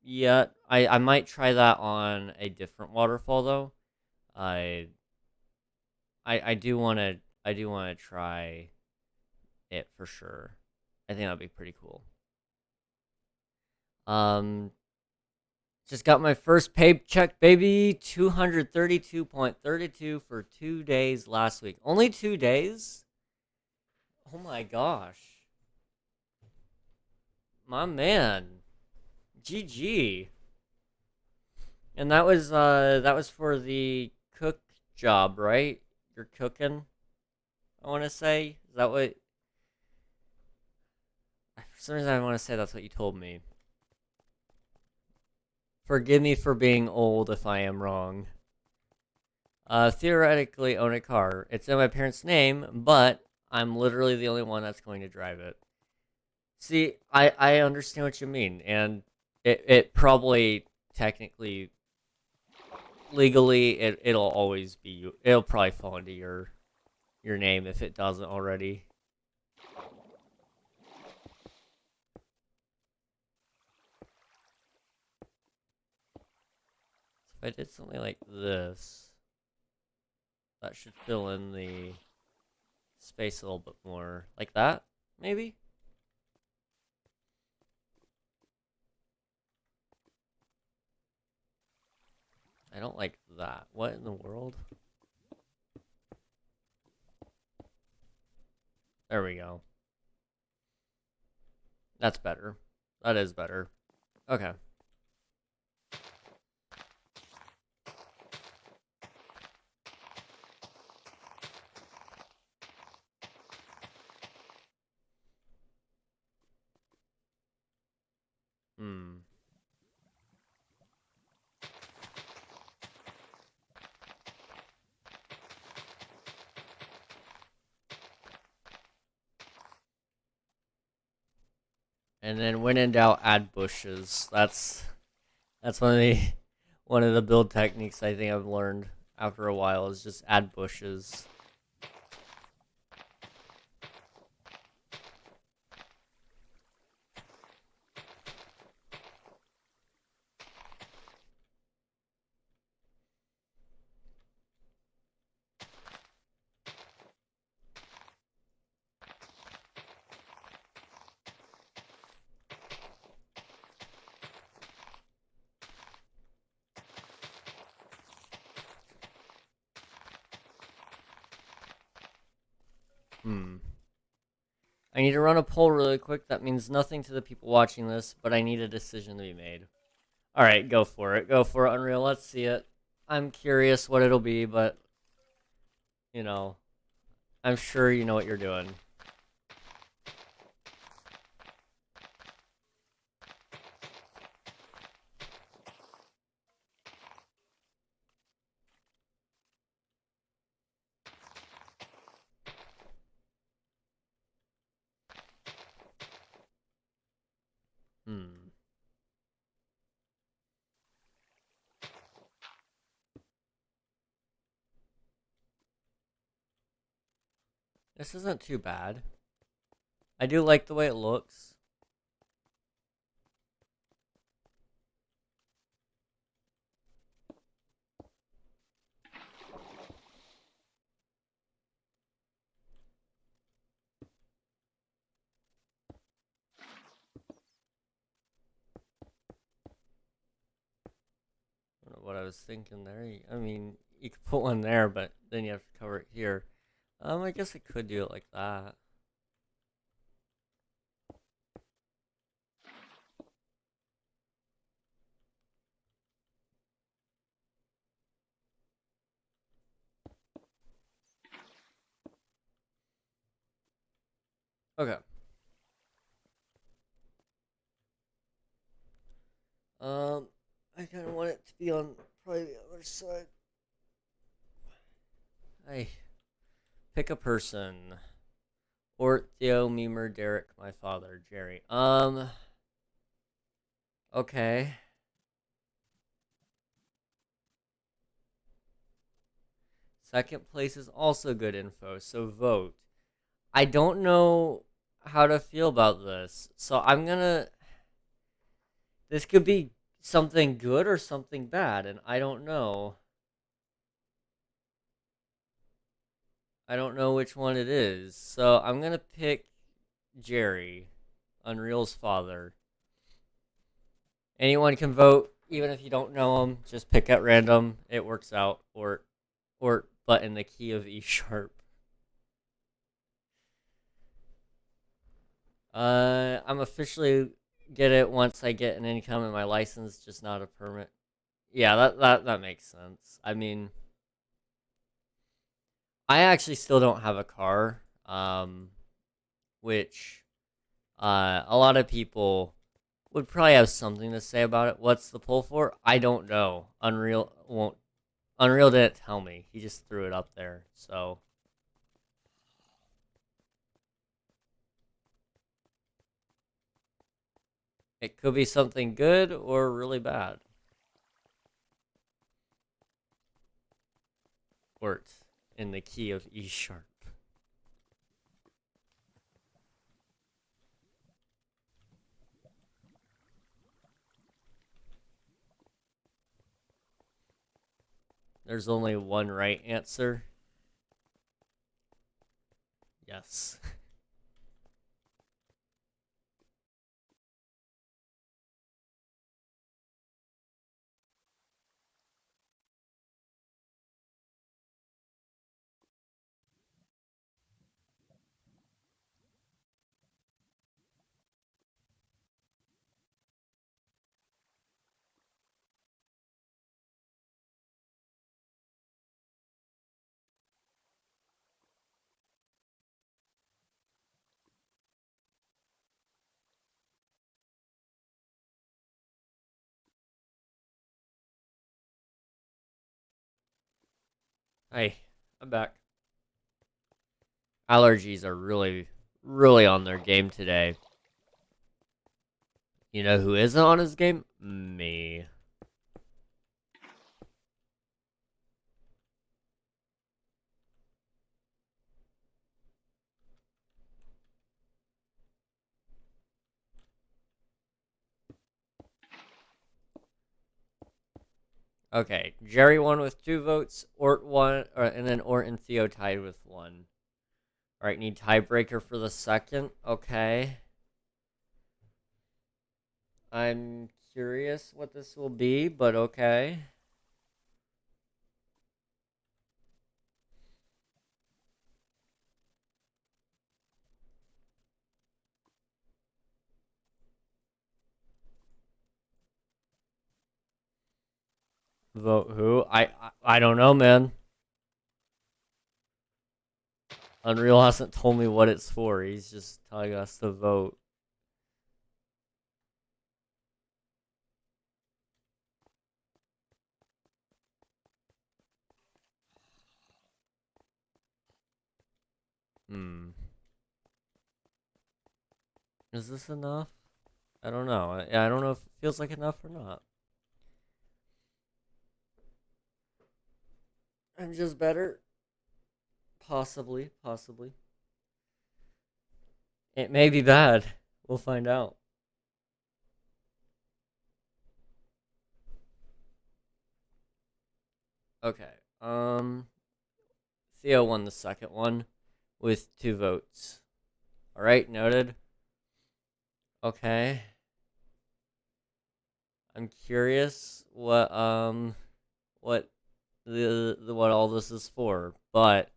Yeah, I might try that on a different waterfall though. I I do wanna try it for sure. I think that'd be pretty cool. Um, just got my first paycheck, baby. 232.32 for 2 days last week. Only 2 days? Oh my gosh. My man. GG. And that was for the cook job, right? You're cooking, I want to say. Is that what... For some reason I want to say that's what you told me. Forgive me for being old if I am wrong. Theoretically own a car. It's in my parents' name, but I'm literally the only one that's going to drive it. See, I understand what you mean, and it probably technically, legally, it'll always be you. It'll probably fall into your name if it doesn't already. If I did something like this, that should fill in the space a little bit more. Like that, maybe? I don't like that. What in the world? There we go. That's better. That is better. Okay. Hmm. And then when in doubt, add bushes. That's one of the build techniques I think I've learned after a while is just add bushes. Hmm. I need to run a poll really quick. That means nothing to the people watching this, but I need a decision to be made. All right, go for it. Go for it, Unreal. Let's see it. I'm curious what it'll be, but you know, I'm sure you know what you're doing. Hmm. This isn't too bad. I do like the way it looks. I don't know what I was thinking there. I mean, you could put one there, but then you have to cover it here. I guess I could do it like that. Okay. I kind of want it to be on probably the other side. I pick a person. Ort, Theo, Memer, Derek, my father, Jerry. Okay. Second place is also good info, so vote. I don't know how to feel about this, so I'm gonna. This could be something good or something bad, and I don't know. I don't know which one it is, so I'm gonna pick Jerry, Unreal's father. Anyone can vote, even if you don't know him. Just pick at random. It works out. Or but in the key of E sharp. I'm officially get it once I get an income and my license, just not a permit. Yeah, that makes sense. I mean, I actually still don't have a car, which a lot of people would probably have something to say about it. What's the pull for? I don't know. Unreal didn't tell me. He just threw it up there. So it could be something good or really bad. Or it's in the key of E sharp. There's only one right answer. Yes. Hey, I'm back. Allergies are really on their game today. You know who isn't on his game? Me. Okay, Jerry won with 2 votes. Ort won, and then Ort and Theo tied with 1. All right, need tiebreaker for the second. Okay. I'm curious what this will be, but okay. Vote who? I don't know, man. Unreal hasn't told me what it's for. He's just telling us to vote. Hmm. Is this enough? I don't know. I don't know if it feels like enough or not. I'm just better. Possibly, possibly. It may be bad. We'll find out. Okay. Theo won the second one with 2 votes. All right, noted. Okay. I'm curious what what all this is for, but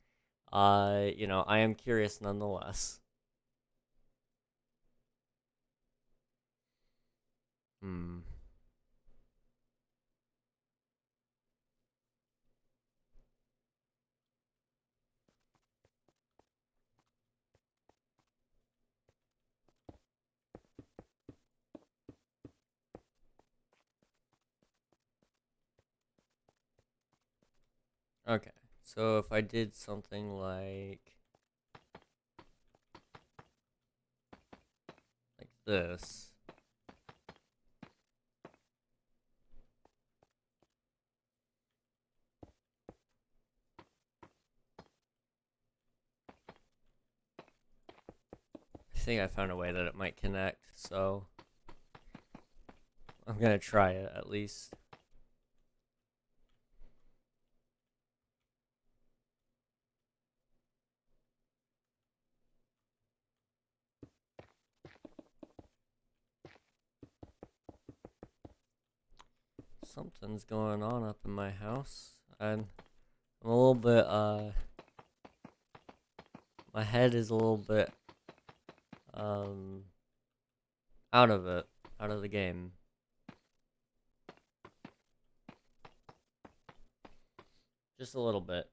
I am curious nonetheless. Hmm. Okay. So if I did something like this, I think I found a way that it might connect, so I'm gonna try it at least. Something's going on up in my house. I'm a little bit my head is a little bit um out of it, out of the game. Just a little bit.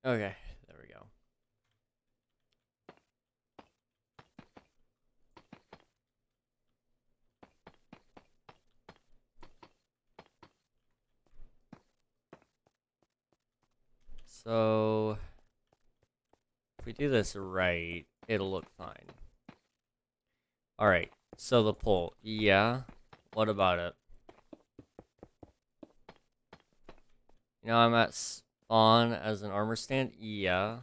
Okay, there we go. So if we do this right, it'll look fine. All right. So the pole. Yeah. What about it? I'm at spawn as an armor stand. Yeah.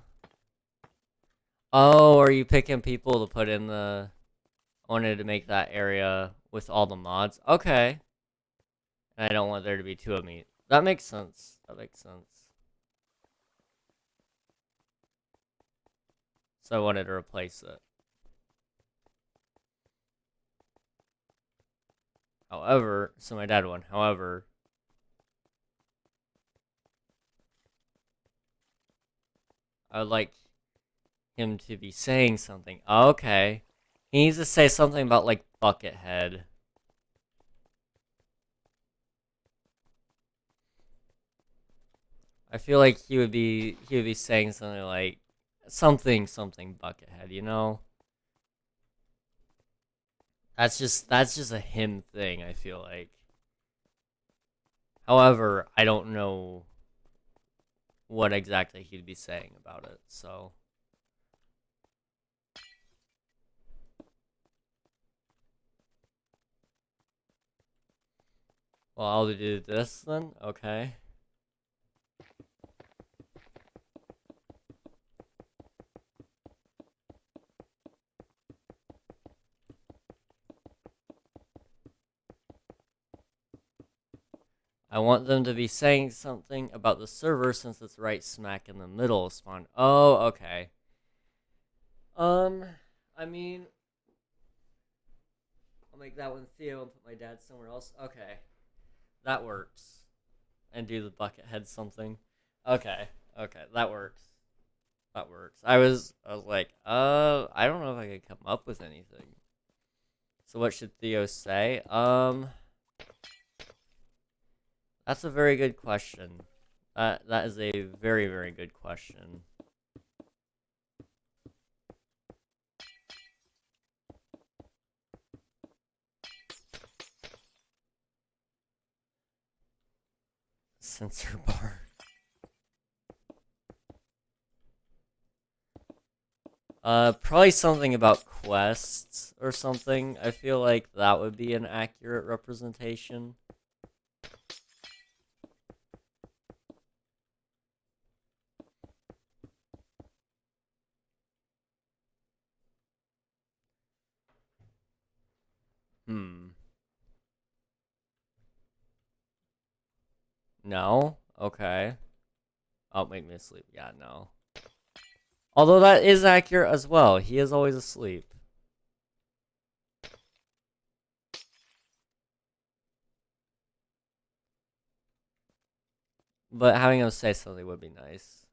Oh, are you picking people to put in the? I wanted to make that area with all the mods. Okay. And I don't want there to be 2 of me. That makes sense. That makes sense. So I wanted to replace it. However, so my dad won. However, I would like him to be saying something. Okay. He needs to say something about like Buckethead. I feel like he would be saying something like something Buckethead, you know? That's just a him thing, I feel like. However, I don't know what exactly he'd be saying about it, so well, I'll do this then. Okay. I want them to be saying something about the server since it's right smack in the middle of spawn. Oh, okay. Um, I mean, I'll make that one Theo and put my dad somewhere else. Okay, that works. And do the Buckethead something. Okay, okay, that works. That works. I was like, I don't know if I could come up with anything. So what should Theo say? That's a very good question. That is a very, very good question. Sensor bar. Probably something about quests or something. I feel like that would be an accurate representation. No? Okay. Oh, make me asleep. Yeah, no. Although that is accurate as well. He is always asleep. But having him say something would be nice.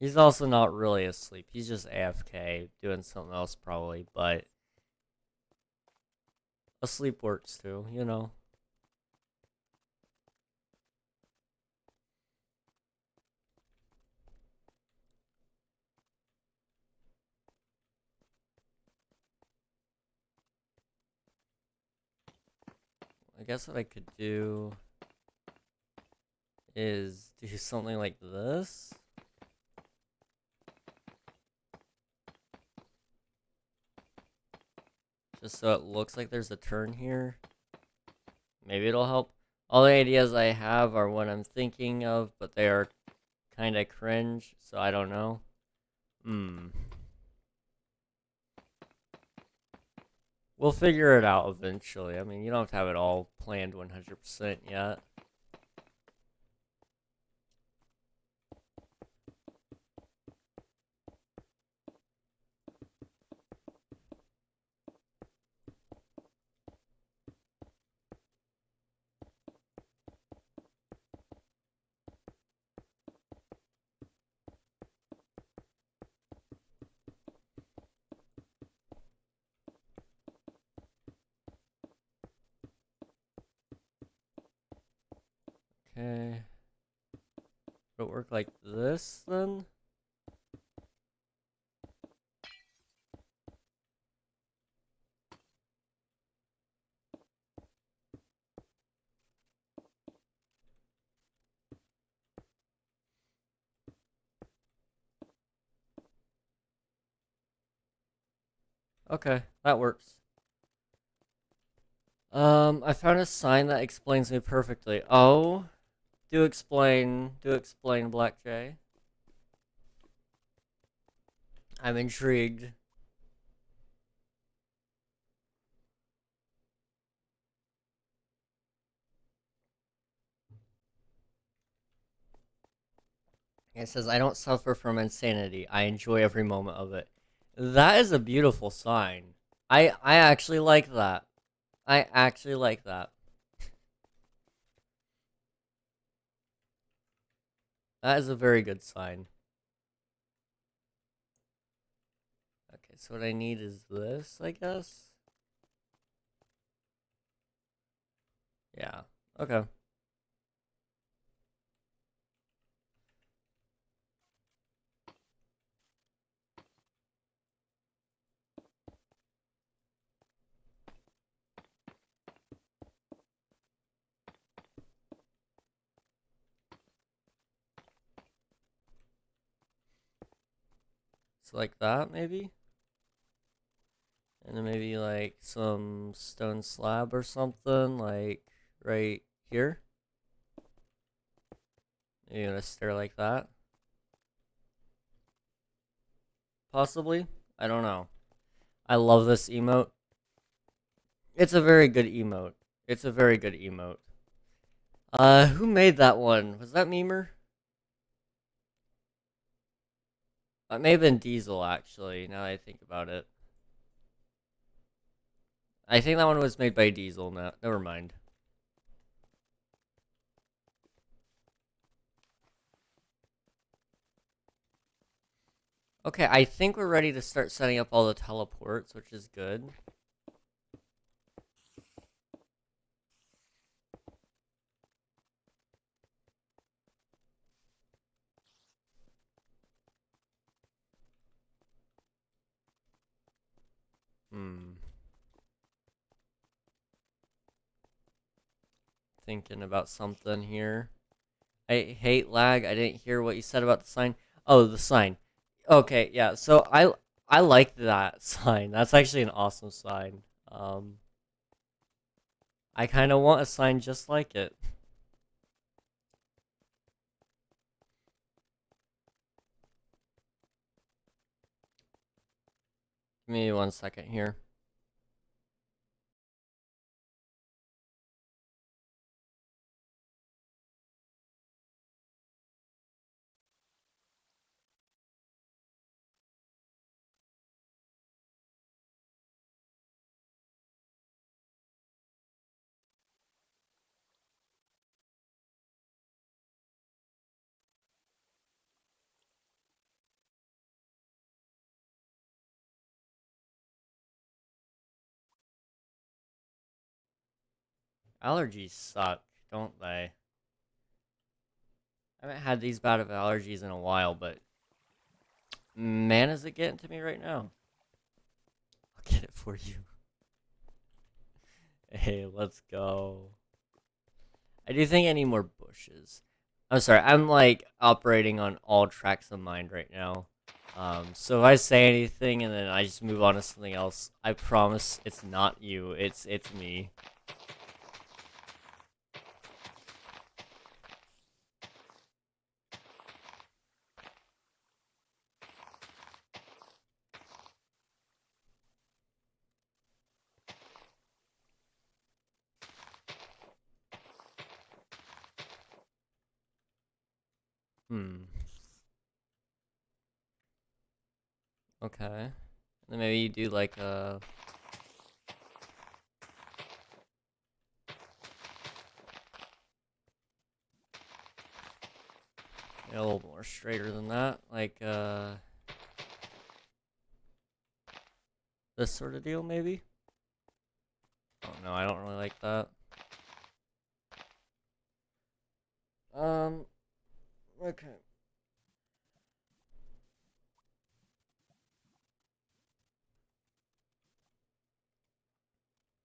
He's also not really asleep. He's just AFK, doing something else probably, but asleep works too, you know. I guess what I could do is do something like this. Just so it looks like there's a turn here. Maybe it'll help. All the ideas I have are what I'm thinking of, but they are kind of cringe, so I don't know. We'll figure it out eventually. I mean, you don't have to have it all planned 100% yet. Okay. Would it work like this then? Okay, that works. I found a sign that explains me perfectly. Oh, do explain, Black J. I'm intrigued. It says, I don't suffer from insanity. I enjoy every moment of it. That is a beautiful sign. I actually like that. I actually like that. That is a very good sign. Okay, so what I need is this, I guess? Yeah, okay. So like that, maybe? And then maybe like some stone slab or something, like right here. Maybe a stair like that. Possibly? I don't know. I love this emote. It's a very good emote. It's a very good emote. Who made that one? Was that Memer? It may have been Diesel, actually, now that I think about it. I think that one was made by Diesel. No, never mind. Okay, I think we're ready to start setting up all the teleports, which is good. Hmm. Thinking about something here. I hate lag. I didn't hear what you said about the sign. Oh, the sign. Okay, yeah. So I like that sign. That's actually an awesome sign. I kind of want a sign just like it. Give me 1 second here. Allergies suck, don't they? I haven't had these bad of allergies in a while, but man, is it getting to me right now? I'll get it for you. Hey, let's go. I do think I need more bushes. I'm sorry, I'm like operating on all tracks of mind right now. So if I say anything and then I just move on to something else, I promise it's not you. It's me. Hmm. Okay. And then maybe you do like a little more straighter than that, like this sort of deal maybe. Oh no, I don't really like that. Um. Okay.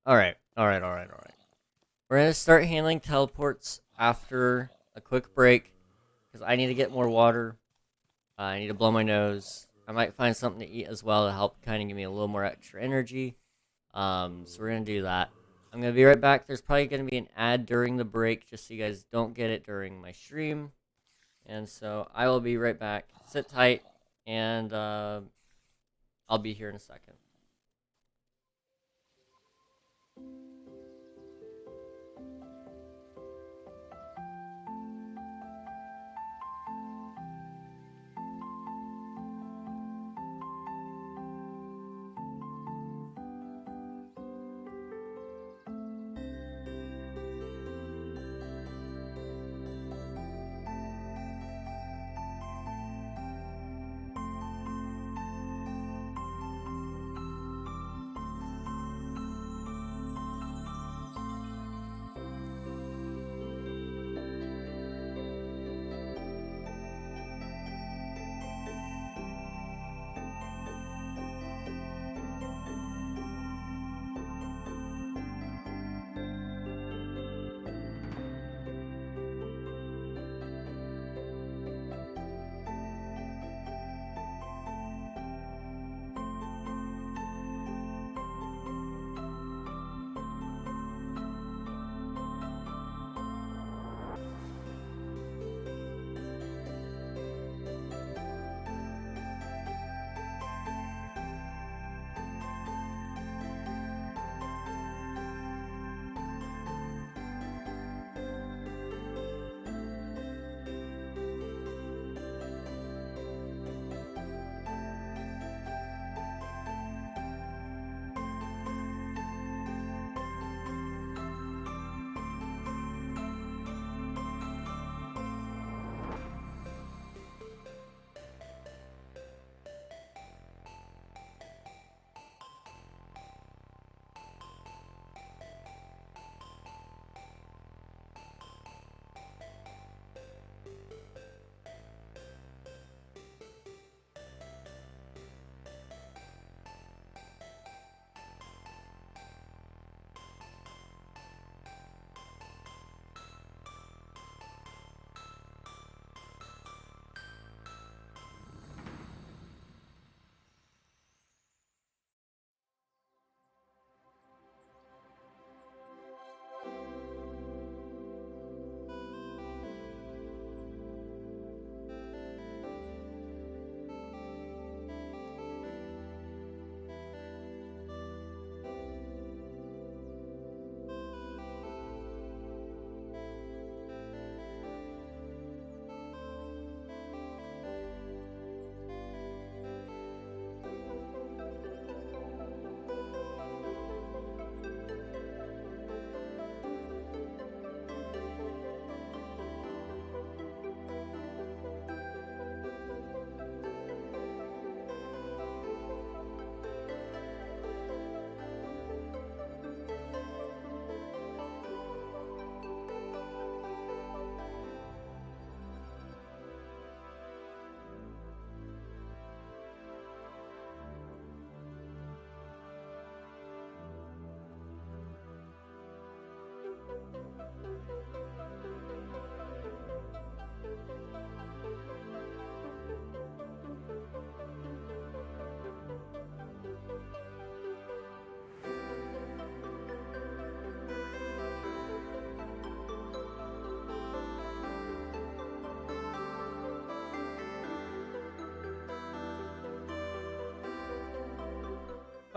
All right. All right. All right. All right. We're gonna start handling teleports after a quick break because I need to get more water. I need to blow my nose. I might find something to eat as well to help kind of give me a little more extra energy. So we're gonna do that. I'm gonna be right back. There's probably gonna be an ad during the break, just so you guys don't get it during my stream. And so I will be right back. Sit tight, and I'll be here in a second.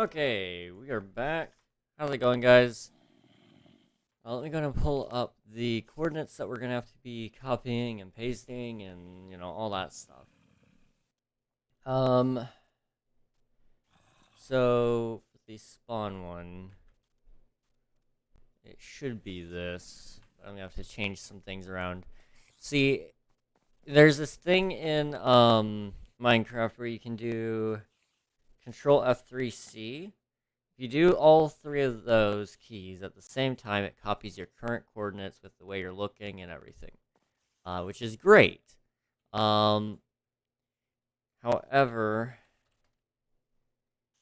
Okay, we are back. How's it going, guys? Let me go and pull up the coordinates that we're gonna have to be copying and pasting and all that stuff. So for the spawn one, it should be this. I'm gonna have to change some things around. See, there's this thing in Minecraft where you can do Control F3C. If you do all three of those keys at the same time, it copies your current coordinates with the way you're looking and everything, which is great. However,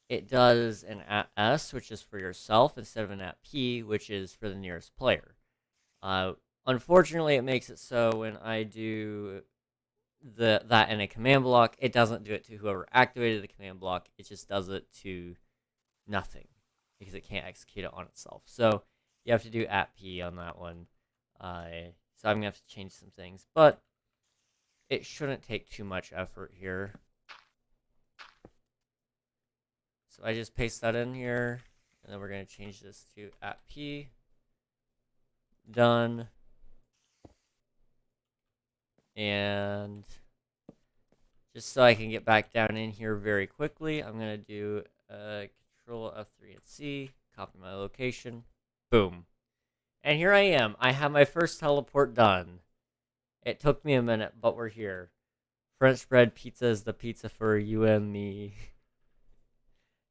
it does an @S, which is for yourself, instead of an @P, which is for the nearest player. Unfortunately, it makes it so when I do that in a command block, it doesn't do it to whoever activated the command block. It just does it to nothing because it can't execute it on itself. So you have to do @P on that one. So I'm gonna have to change some things, but it shouldn't take too much effort here. So I just paste that in here, and then we're gonna change this to @P. Done. And just so I can get back down in here very quickly, I'm gonna do Control F3 and C, copy my location, boom. And here I am. I have my first teleport done. It took me a minute, but we're here. French bread pizza is the pizza for you and me.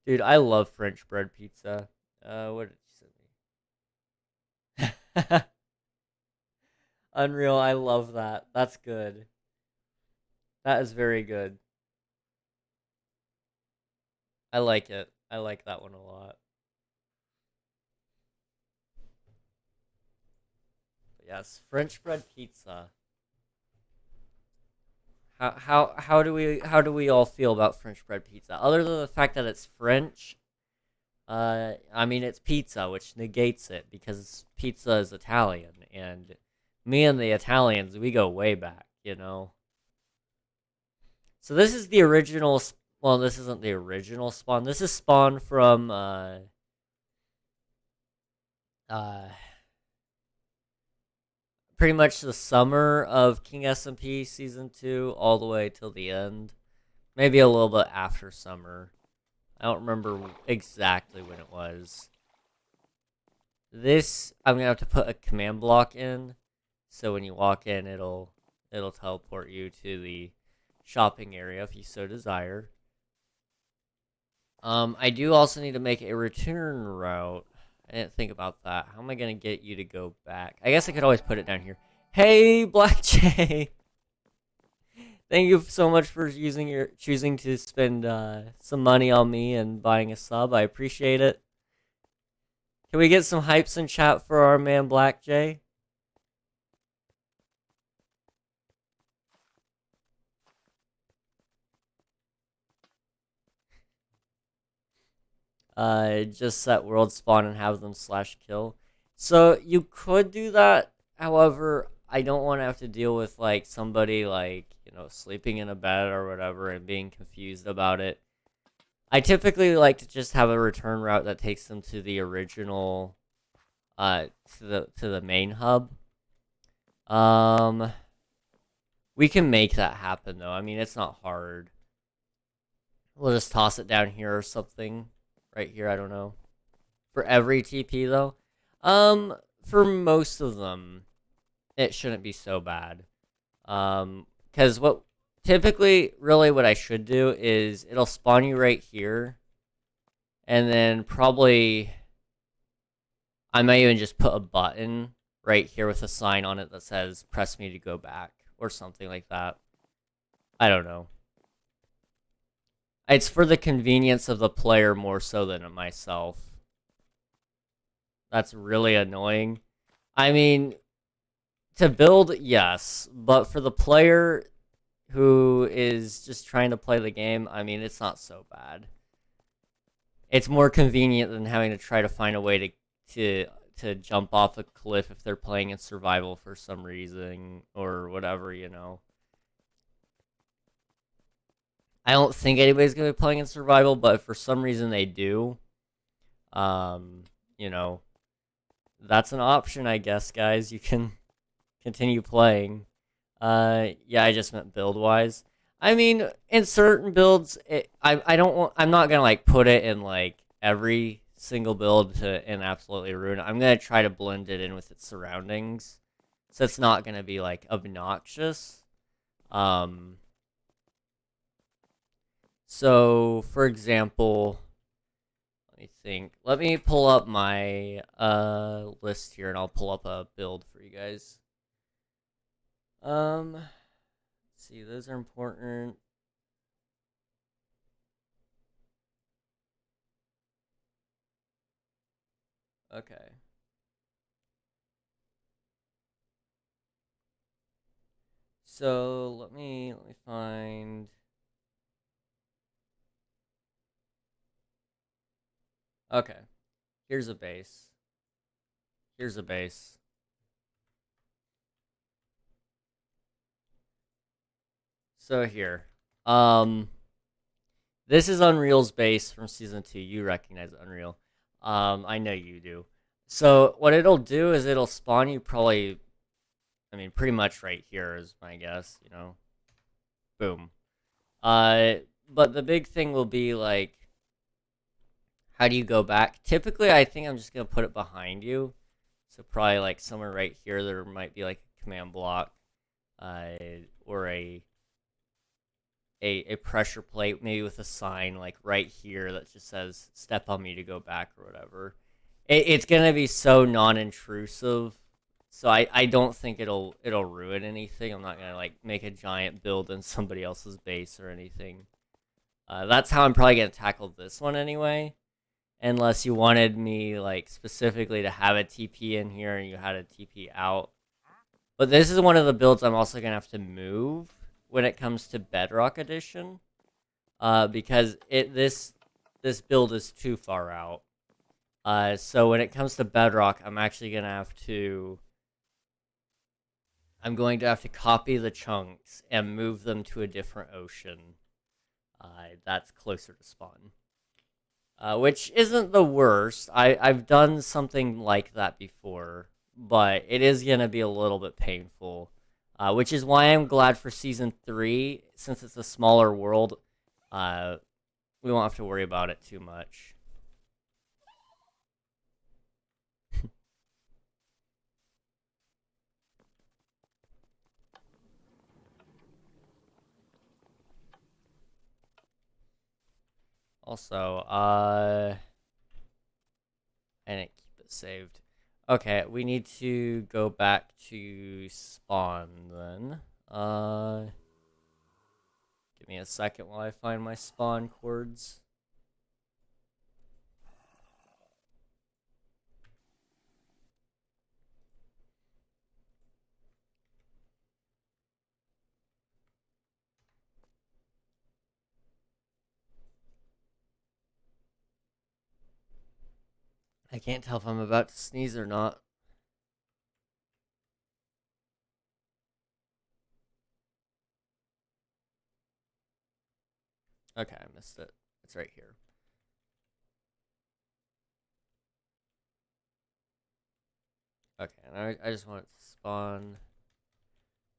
Dude, I love French bread pizza. What did you send me? Unreal, I love that. That's good. That is very good. I like it. I like that one a lot. But yes, French bread pizza. How do we all feel about French bread pizza? Other than the fact that it's French, I mean it's pizza, which negates it because pizza is Italian, and me and the Italians, we go way back. So this is the original. Well, this isn't the original spawn. This is spawn from pretty much the summer of King SMP Season 2 all the way till the end. Maybe a little bit after summer. I don't remember exactly when it was. This, I'm going to have to put a command block in. So when you walk in, it'll teleport you to the shopping area if you so desire. I do also need to make a return route. I didn't think about that. How am I going to get you to go back? I guess I could always put it down here. Hey, Black J! Thank you so much for choosing to spend some money on me and buying a sub. I appreciate it. Can we get some hypes in chat for our man Black J? Just set world spawn and have them /kill. So you could do that. However, I don't want to have to deal with like somebody like, sleeping in a bed or whatever and being confused about it. I typically like to just have a return route that takes them to the original, to the main hub. We can make that happen though. I mean, it's not hard. We'll just toss it down here or something. Right here, I don't know. For every TP though, for most of them, it shouldn't be so bad. Because what I should do is it'll spawn you right here, and then probably I might even just put a button right here with a sign on it that says "Press me to go back" or something like that. I don't know. It's for the convenience of the player more so than myself. That's really annoying. I mean, to build, yes, but for the player who is just trying to play the game, I mean, it's not so bad. It's more convenient than having to try to find a way to jump off a cliff if they're playing in survival for some reason or whatever, I don't think anybody's gonna be playing in survival, but if for some reason they do, you know, that's an option, I guess, guys. You can continue playing. Yeah, I just meant build wise. I mean, in certain builds, I don't want. I'm not gonna like put it in like every single build to and absolutely ruin it. I'm gonna try to blend it in with its surroundings, so it's not gonna be like obnoxious. Um. So, for example, let me think. Let me pull up my list here, and I'll pull up a build for you guys. Let's see, those are important. Okay. So let me find. Okay, here's a base. Here's a base. So here, um, this is Unreal's base from season 2. You recognize Unreal. I know you do. So what it'll do is it'll spawn you probably. I mean, pretty much right here is my guess. You know, boom. Uh, but the big thing will be like, how do you go back? Typically, I think I'm just gonna put it behind you. So probably like somewhere right here, there might be like a command block, uh, or a pressure plate, maybe with a sign like right here that just says "Step on me to go back" or whatever. It's gonna be so non-intrusive, so I don't think it'll ruin anything. I'm not gonna like make a giant build in somebody else's base or anything. That's how I'm probably gonna tackle this one anyway. Unless you wanted me like specifically to have a TP in here and you had a TP out. But this is one of the builds I'm also gonna have to move when it comes to Bedrock Edition, because this build is too far out. So when it comes to Bedrock, I'm going to have to copy the chunks and move them to a different ocean. That's closer to spawn. Which isn't the worst. I've done something like that before, but it is gonna be a little bit painful. Which is why I'm glad for season 3, since it's a smaller world. We won't have to worry about it too much. Also, I didn't keep it saved. Okay, we need to go back to spawn then. Give me a second while I find my spawn chords. I can't tell if I'm about to sneeze or not. Okay, I missed it. It's right here. Okay, and I just want it to spawn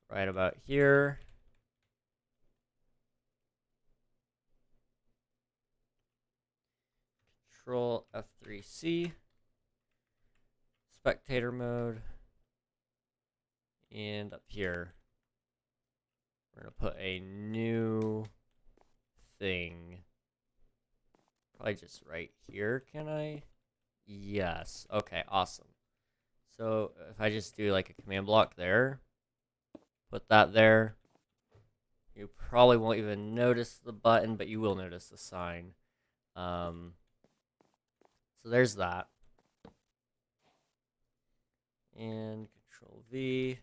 right about here. Control F3C. Spectator mode. And up here, we're going to put a new thing. Probably just right here, can I? Yes. Okay, awesome. So if I just do like a command block there, put that there, you probably won't even notice the button, but you will notice the sign. So there's that. And Control V.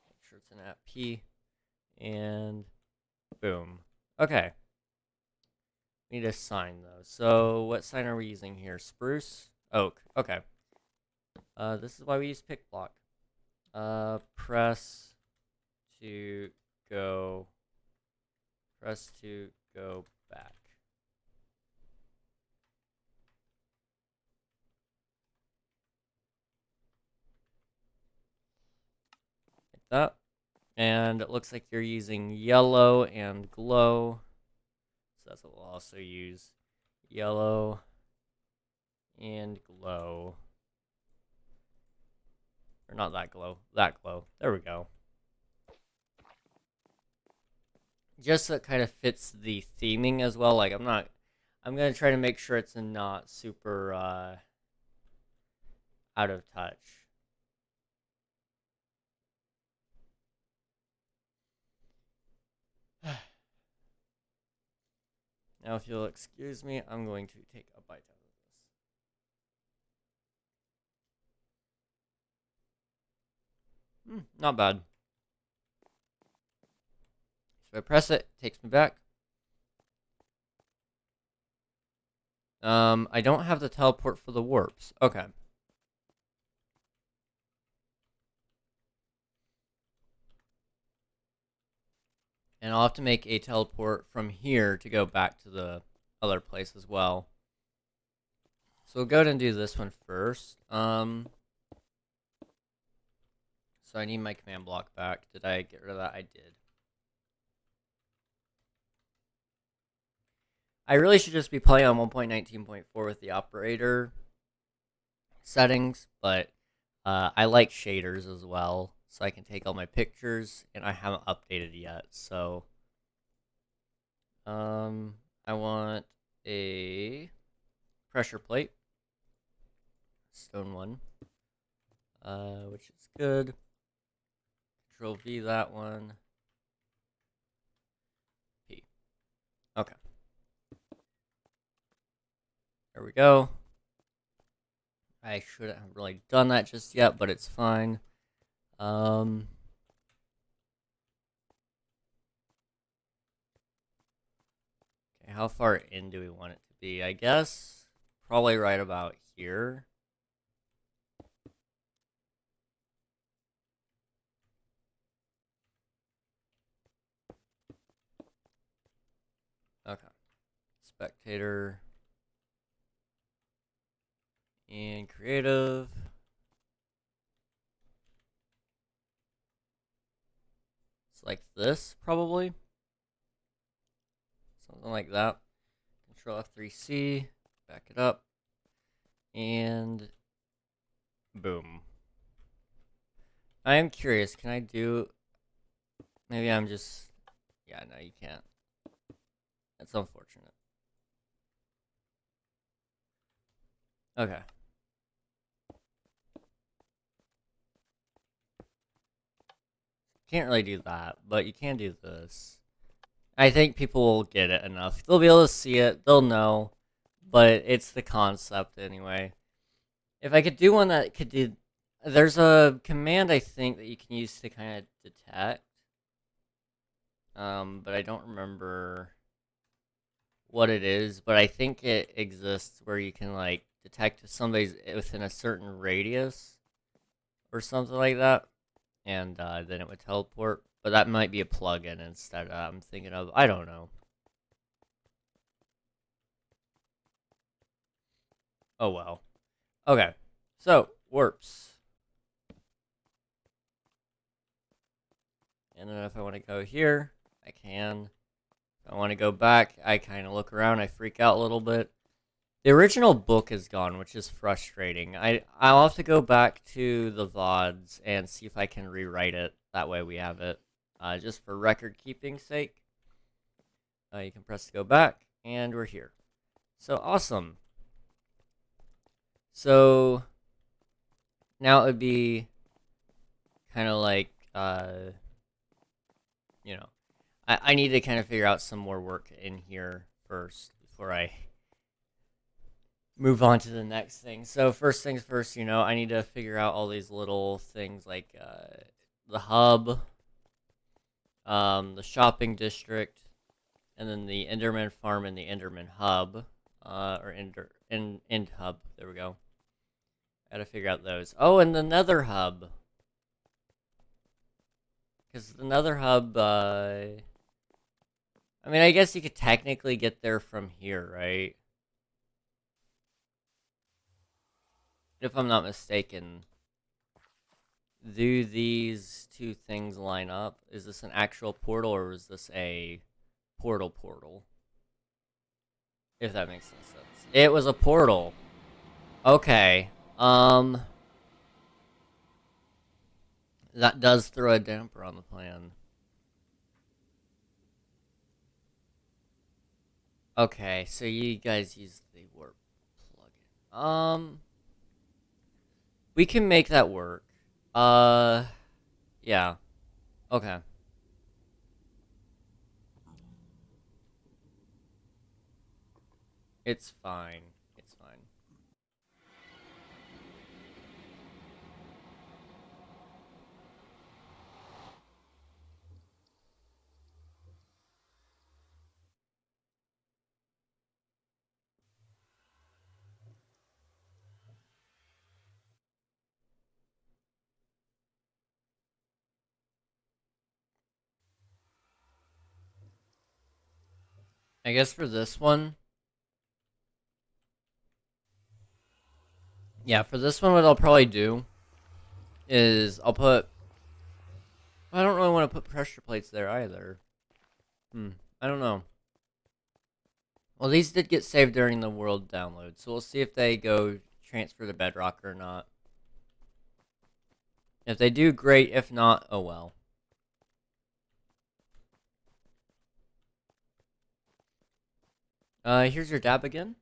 Make sure it's an app P. And boom. Okay. We need a sign though. So what sign are we using here? Spruce? Oak. Okay. This is why we use pick block. Press to go press to go back. Like that. And it looks like you're using yellow and glow. So that's what we'll also use. Yellow and glow. Or not that glow. That glow. There we go. Just so it kind of fits the theming as well. Like, I'm going to try to make sure it's not super out of touch. Now, if you'll excuse me, I'm going to take a bite out of this. Not bad. So I press it, it takes me back. I don't have the teleport for the warps. Okay. And I'll have to make a teleport from here to go back to the other place as well. So we'll go ahead and do this one first. So I need my command block back. Did I get rid of that? I did. I really should just be playing on 1.19.4 with the operator settings, but I like shaders as well, so I can take all my pictures, and I haven't updated yet, so I want a pressure plate, stone one, which is good. Control V that one. P. Okay. There we go. I shouldn't have really done that just yet, but it's fine. Okay, how far in do we want it to be? I guess probably right about here. Okay. Spectator. And creative. It's like this, probably. Something like that. Control F3C. Back it up. And boom. I am curious, can I do... Maybe I'm just... Yeah, no, you can't. That's unfortunate. Okay. Can't really do that, but you can do this. I think people will get it enough. They'll be able to see it, they'll know, but it's the concept anyway. If I could do one that could do... There's a command, I think, that you can use to kind of detect. But I don't remember what it is, but I think it exists where you can, like, detect if somebody's within a certain radius or something like that, and then it would teleport. But that might be a plugin instead I'm thinking of. I don't know. Oh well. Okay, so warps. And then if I want to go here, I can. If I want to go back, I kind of look around, I freak out a little bit. The original book is gone, which is frustrating. I'll have to go back to the Vods and see if I can rewrite it. That way we have it, just for record keeping sake. You can press to go back, and we're here. So awesome. So now it would be kind of like, you know, I need to kind of figure out some more work in here first before I move on to the next thing. So first things first, you know, I need to figure out all these little things like the hub, the shopping district, and then the Enderman farm and the Enderman hub, or end hub. There we go. Gotta figure out those. Oh, and the Nether hub. Because the Nether hub, I mean, I guess you could technically get there from here, right? If I'm not mistaken. Do these two things line up? Is this an actual portal or is this a portal? If that makes any sense. It was a portal. Okay. That does throw a damper on the plan. Okay, so you guys use the warp plugin. We can make that work. Yeah. Okay. It's fine. It's fine. I guess for this one, yeah, for this one, what I'll probably do is I'll put. I don't really want to put pressure plates there either. I don't know. Well, these did get saved during the world download, so we'll see if they go transfer to Bedrock or not. If they do, great. If not, oh well. Here's your dab again.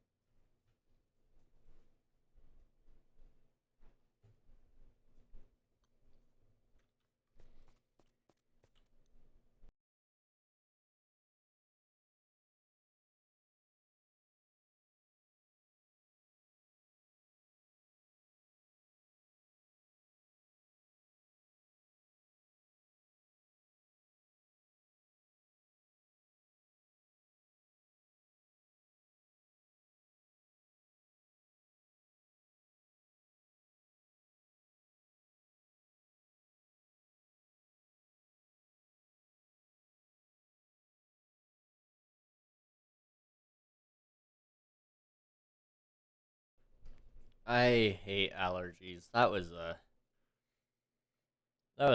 I hate allergies. That was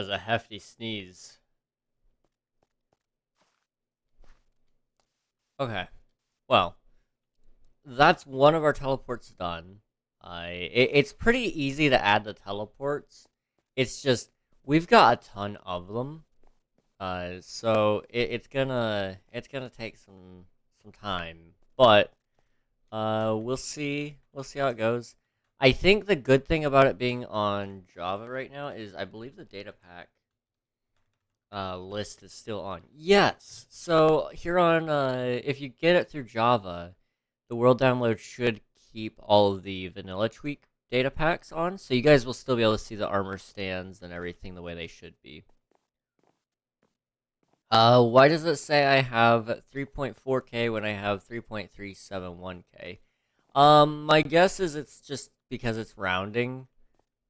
a hefty sneeze. Okay. Well, that's one of our teleports done. It's pretty easy to add the teleports. It's just we've got a ton of them. So it's gonna take some time, but we'll see how it goes. I think the good thing about it being on Java right now is I believe the data pack list is still on. Yes. So here on if you get it through Java, the world download should keep all of the vanilla tweak data packs on, so you guys will still be able to see the armor stands and everything the way they should be. Why does it say I have 3.4K when I have 3.371K? My guess is it's just because it's rounding.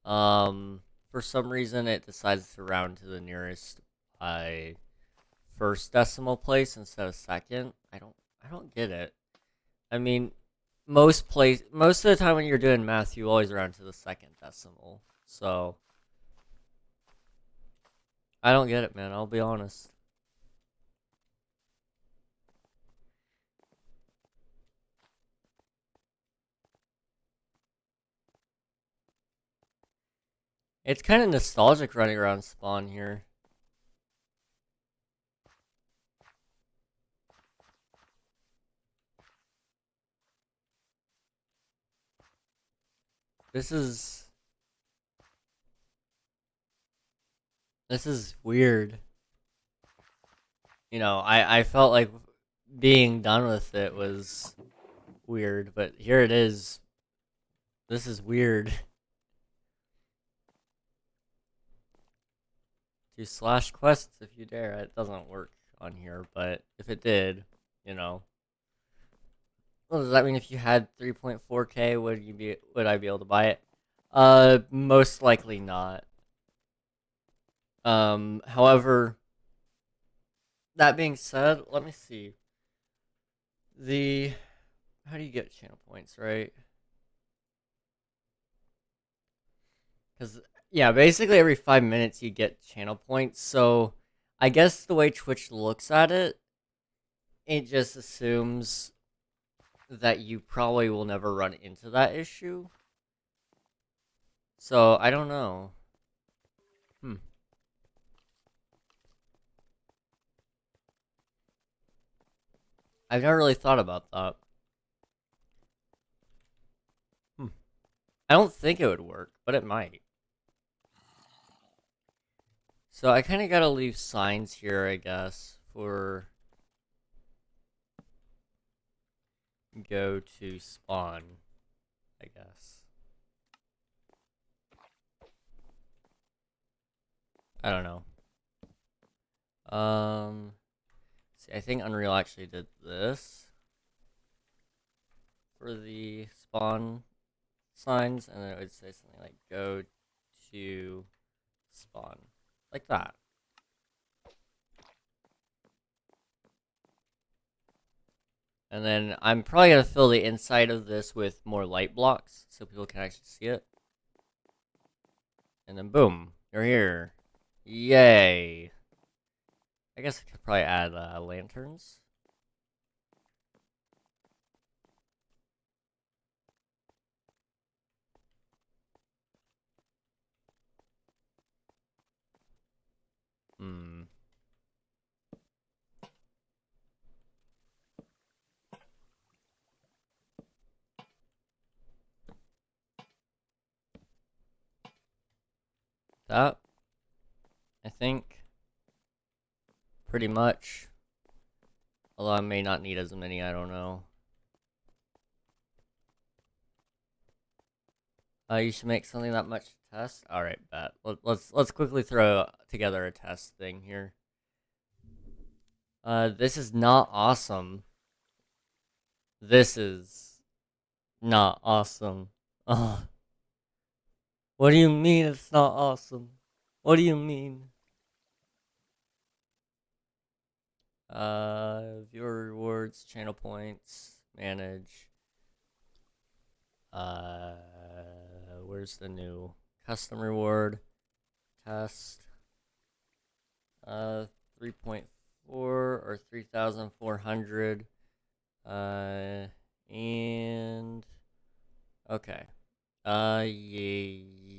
For some reason it decides to round to the nearest first decimal place instead of second. I don't get it. I mean, most of the time when you're doing math, you always round to the second decimal. So I don't get it, man. I'll be honest. It's kind of nostalgic running around spawn here. This is this is weird. I felt like being done with it was weird, but here it is. This is weird. Do slash quests if you dare. It doesn't work on here, but if it did, you know. Well, does that mean if you had 3.4K, would I be able to buy it? Most likely not. However, that being said, let me see. The how do you get channel points, right? Because yeah, basically every 5 minutes you get channel points. So I guess the way Twitch looks at it, it just assumes that you probably will never run into that issue. So I don't know. Hmm. I've never really thought about that. Hmm. I don't think it would work, but it might. So I kind of gotta leave signs here, I guess, for go to spawn, I guess. I don't know. See, I think Unreal actually did this for the spawn signs, and then it would say something like go to spawn, like that. And then I'm probably gonna fill the inside of this with more light blocks so people can actually see it. And then boom, you're here. Yay. I guess I could probably add lanterns. Hmm. That, I think, pretty much. Although I may not need as many, I don't know. You should make something that much to test. All right, bet. Let's quickly throw together a test thing here. This is not awesome. This is not awesome. Ugh. What do you mean it's not awesome? What do you mean? Viewer rewards, channel points, manage. Uh, where's the new custom reward? Test. 3.4 or 3,400. And okay.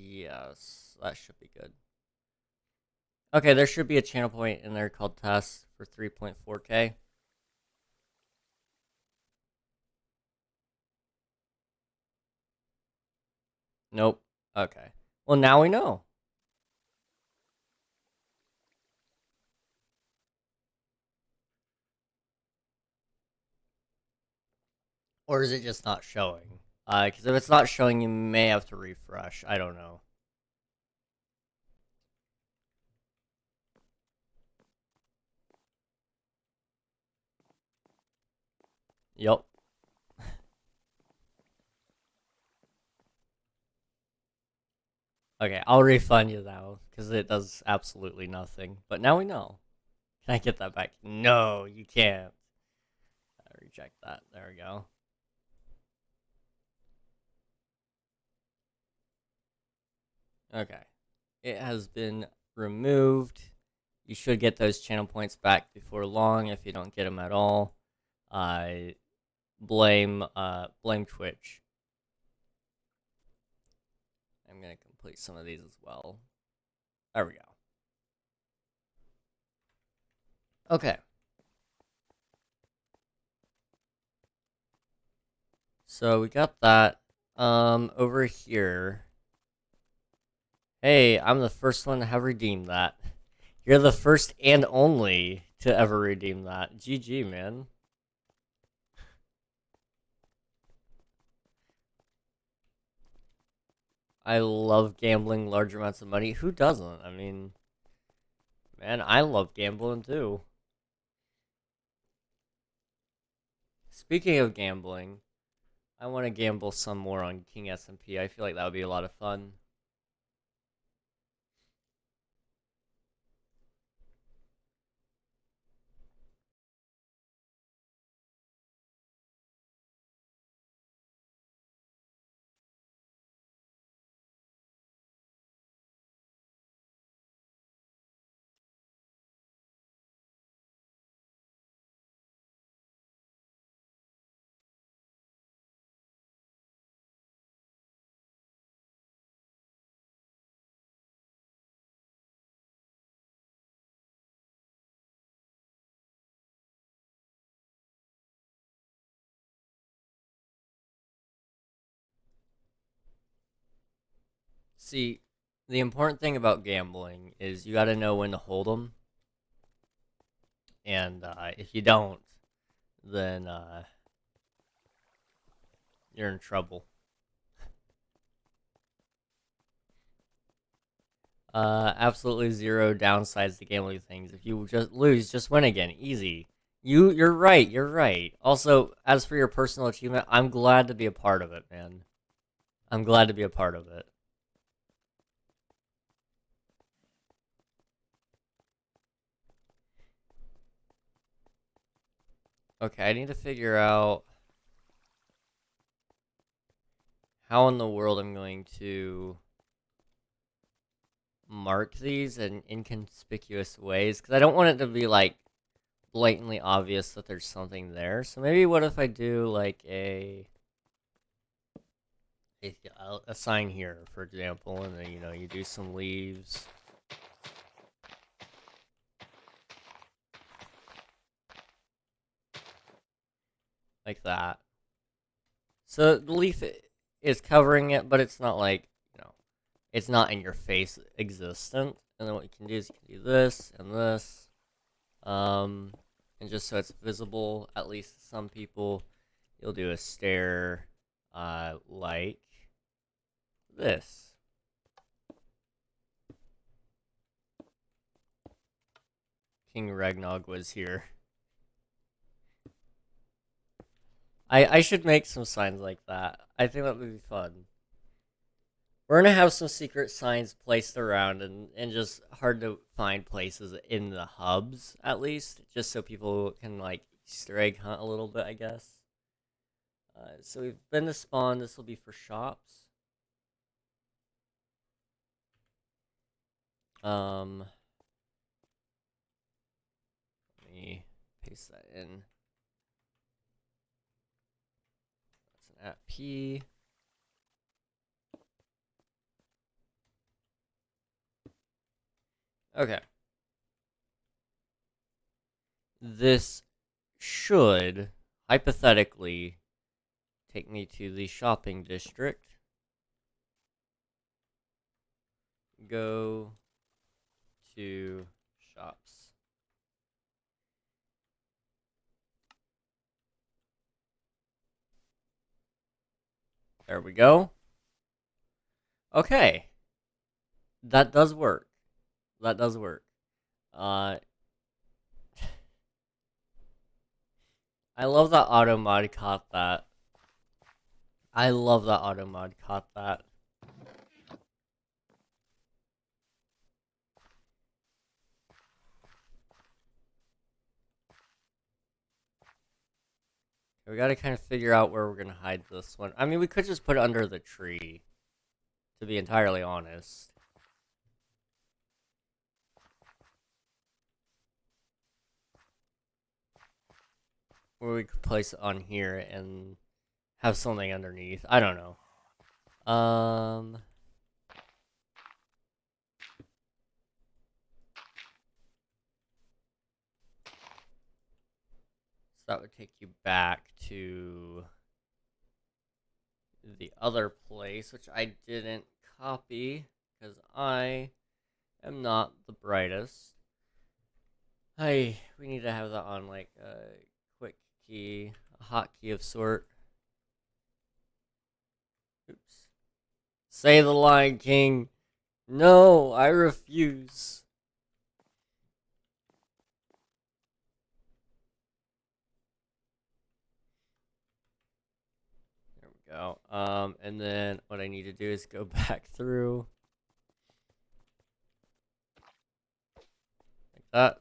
Yes, that should be good. Okay, there should be a channel point in there called test for 3.4K. Nope. Okay. Well, now we know. Or is it just not showing? Because if it's not showing, you may have to refresh. I don't know. Yep. Okay, I'll refund you though, because it does absolutely nothing. But now we know. Can I get that back? No, you can't. I reject that. There we go. Okay. It has been removed. You should get those channel points back before long. If you don't get them at all, I blame Twitch. I'm gonna complete some of these as well. There we go. Okay. So we got that. Over here. Hey, I'm the first one to have redeemed that. You're the first and only to ever redeem that. GG, man. I love gambling large amounts of money. Who doesn't? I mean, man, I love gambling too. Speaking of gambling, I want to gamble some more on King SMP. I feel like that would be a lot of fun. See, the important thing about gambling is you got to know when to hold them, and if you don't, then you're in trouble. Absolutely zero downsides to gambling things. If you just lose, just win again. Easy. You're right. You're right. Also, as for your personal achievement, I'm glad to be a part of it, man. I'm glad to be a part of it. Okay, I need to figure out how in the world I'm going to mark these in inconspicuous ways, because I don't want it to be like blatantly obvious that there's something there. So maybe what if I do like a sign here, for example, and then you do some leaves. Like that. So the leaf is covering it, but it's not like, it's not in your face existent. And then what you can do is you can do this and this. And just so it's visible, at least to some people, you'll do a stair like this. King Regnog was here. I should make some signs like that. I think that would be fun. We're gonna have some secret signs placed around and just hard to find places in the hubs, at least, just so people can like Easter egg hunt a little bit, I guess. So we've been to spawn. This will be for shops. Let me paste that in. That's an @p. Okay. This should, hypothetically, take me to the shopping district. Go to shops. There we go. Okay. That does work. That does work. I love that auto mod caught that. I love that auto mod caught that. We gotta kind of figure out where we're gonna hide this one. I mean, we could just put it under the tree, to be entirely honest. Or we could place it on here and have something underneath. I don't know. So that would take you back to the other place, which I didn't copy because I am not the brightest. We need to have that on like a quick key, a hotkey of sort. Oops. Say the line, King. No, I refuse. There we go. And then what I need to do is go back through. Like that.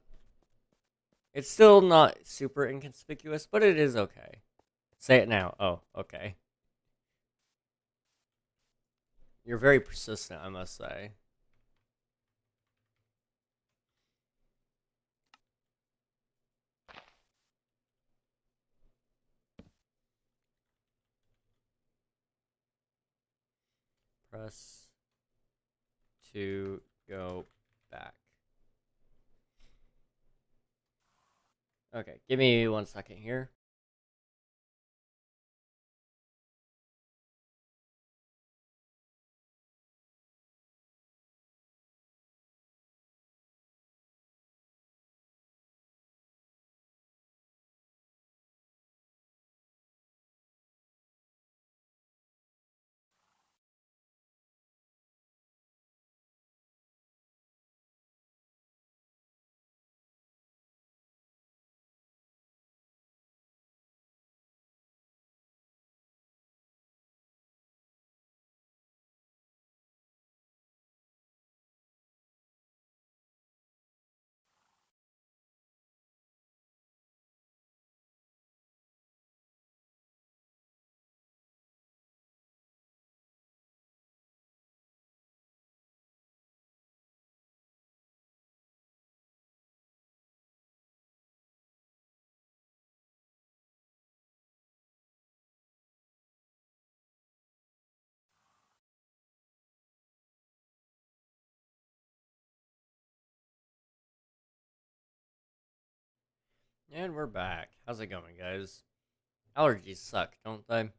It's still not super inconspicuous, but it is okay. Say it now. Oh, okay. You're very persistent, I must say. Press to go back. Okay, give me 1 second here. And we're back. How's it going, guys? Allergies suck, don't they?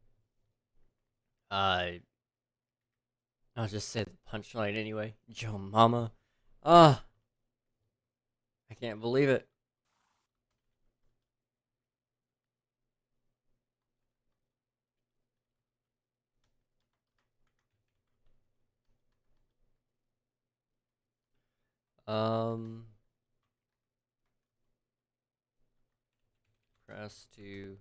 Uh, I'll just say the punchline anyway. Joe Mama. Ah, I can't believe it. Um, Press to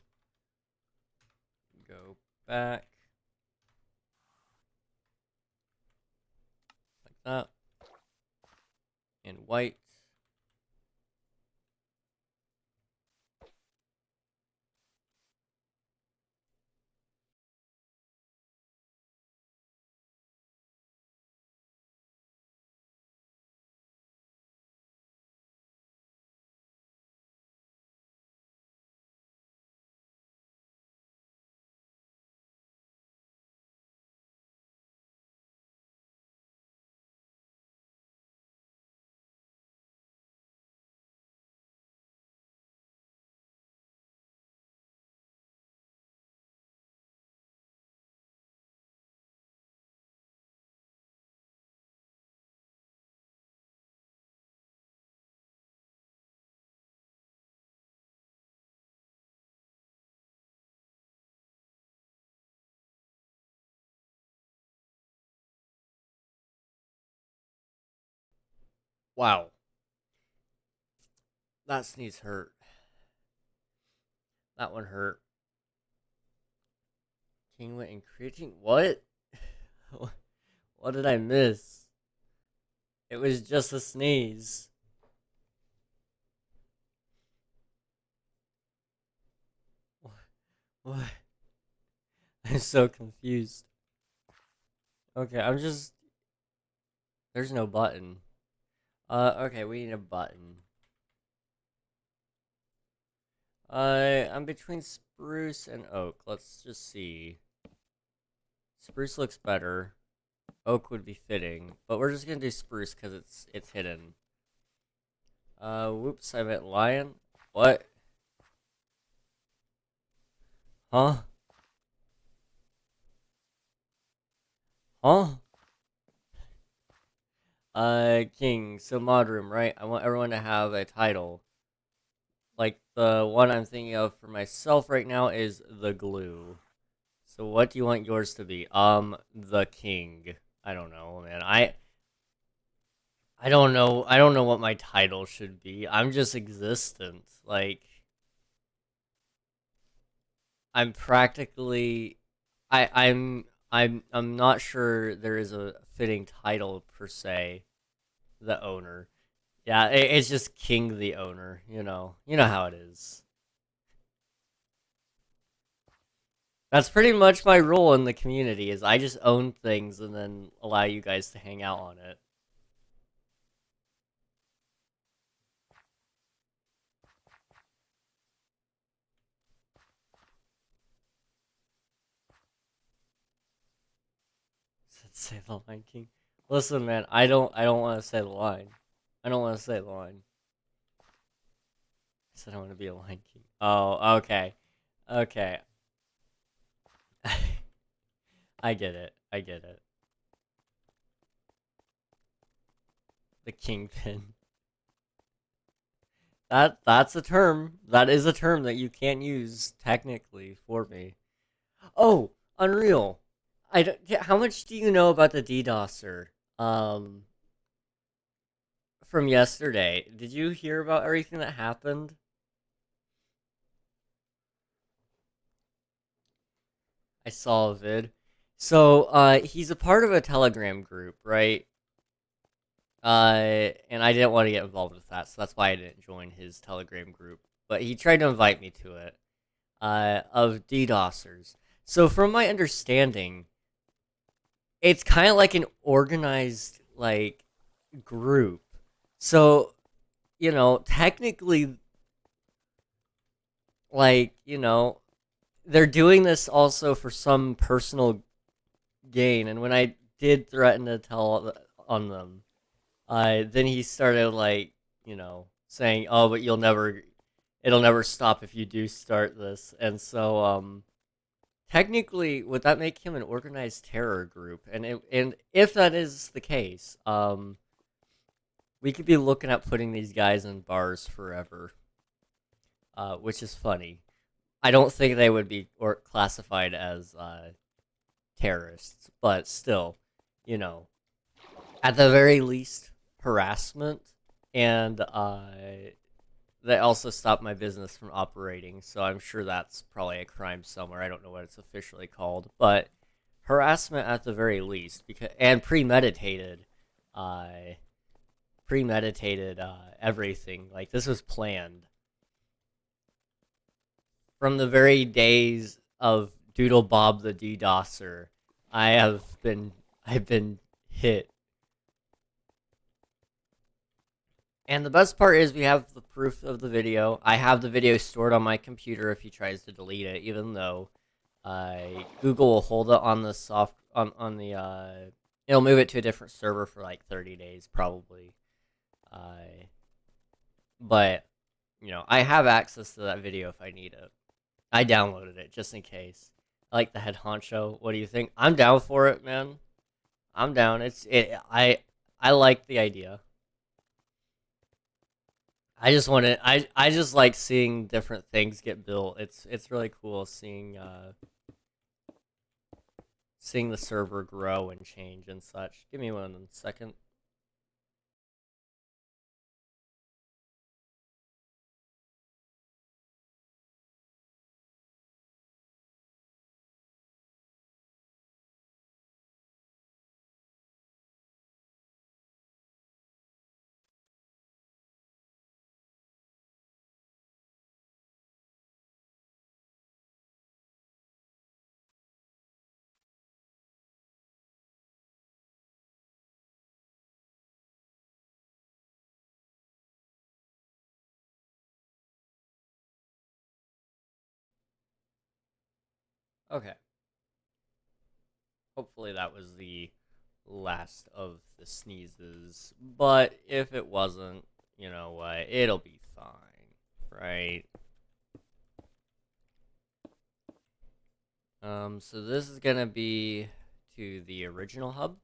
go back like that. And white. Wow, that sneeze hurt. That one hurt. King went and creatine. What? What did I miss? It was just a sneeze. What? I'm so confused. Okay, I'm just. There's no button. Okay, we need a button. I'm between spruce and oak. Let's just see. Spruce looks better. Oak would be fitting, but we're just gonna do spruce because it's hidden. Whoops, I meant lion. What? Huh? Huh? King. So mod room, right? I want everyone to have a title. Like the one I'm thinking of for myself right now is the glue. So what do you want yours to be? The king. I don't know, man. I don't know. I don't know what my title should be. I'm just existent. Like I'm practically I'm not sure there is a fitting title per se. The owner. Yeah, it's just king the owner, you know. You know how it is. That's pretty much my role in the community is I just own things and then allow you guys to hang out on it. Say the line, king. Listen, man, I don't want to say the line. I don't want to say the line. I said I want to be a line king. Oh, okay. Okay. I get it. I get it. The kingpin. That's a term. That is a term that you can't use technically for me. Oh, Unreal. I don't, yeah, how much do you know about the DDoSer? Um, from yesterday. Did you hear about everything that happened? I saw a vid. So, he's a part of a Telegram group, right? And I didn't want to get involved with that, so that's why I didn't join his Telegram group. But he tried to invite me to it. Of DDoSers. So, from my understanding, it's kind of like an organized like group. So, technically, like, they're doing this also for some personal gain. And when I did threaten to tell on them, then he started like, saying, "Oh, but you'll never." it'll never stop if you do start this. And so technically, would that make him an organized terror group? And if that is the case, we could be looking at putting these guys in bars forever, which is funny. I don't think they would be or classified as terrorists, but still, you know, at the very least, harassment, and they also stopped my business from operating, so I'm sure that's probably a crime somewhere. I don't know what it's officially called, but harassment at the very least, because and uh, everything. Like this was planned from the very days of Doodle Bob the DDoSer. I've been hit. And the best part is we have the proof of the video. I have the video stored on my computer if he tries to delete it, even though Google will hold it on the it'll move it to a different server for like 30 days probably. But you know, I have access to that video if I need it. I downloaded it just in case. I like the head honcho. What do you think? I'm down for it, man. I'm down. I like the idea. I just want to. I just like seeing different things get built. It's really cool seeing the server grow and change and such. Give me 1 second. Okay. Hopefully that was the last of the sneezes. But if it wasn't, you know what? It'll be fine, right? So this is gonna be to the original hub.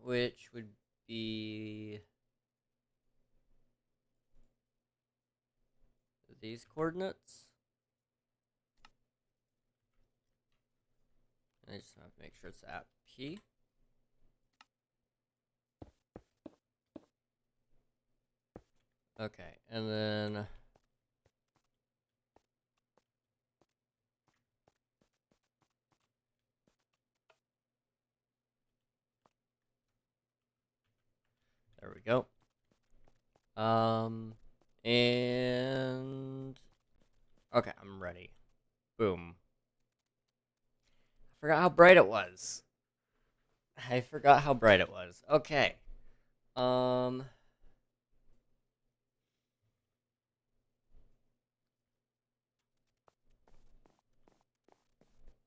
Which would be these coordinates. I just have to make sure it's at P. Okay, and then there we go. And okay, I'm ready. Boom. I forgot how bright it was. I forgot how bright it was. Okay. Um.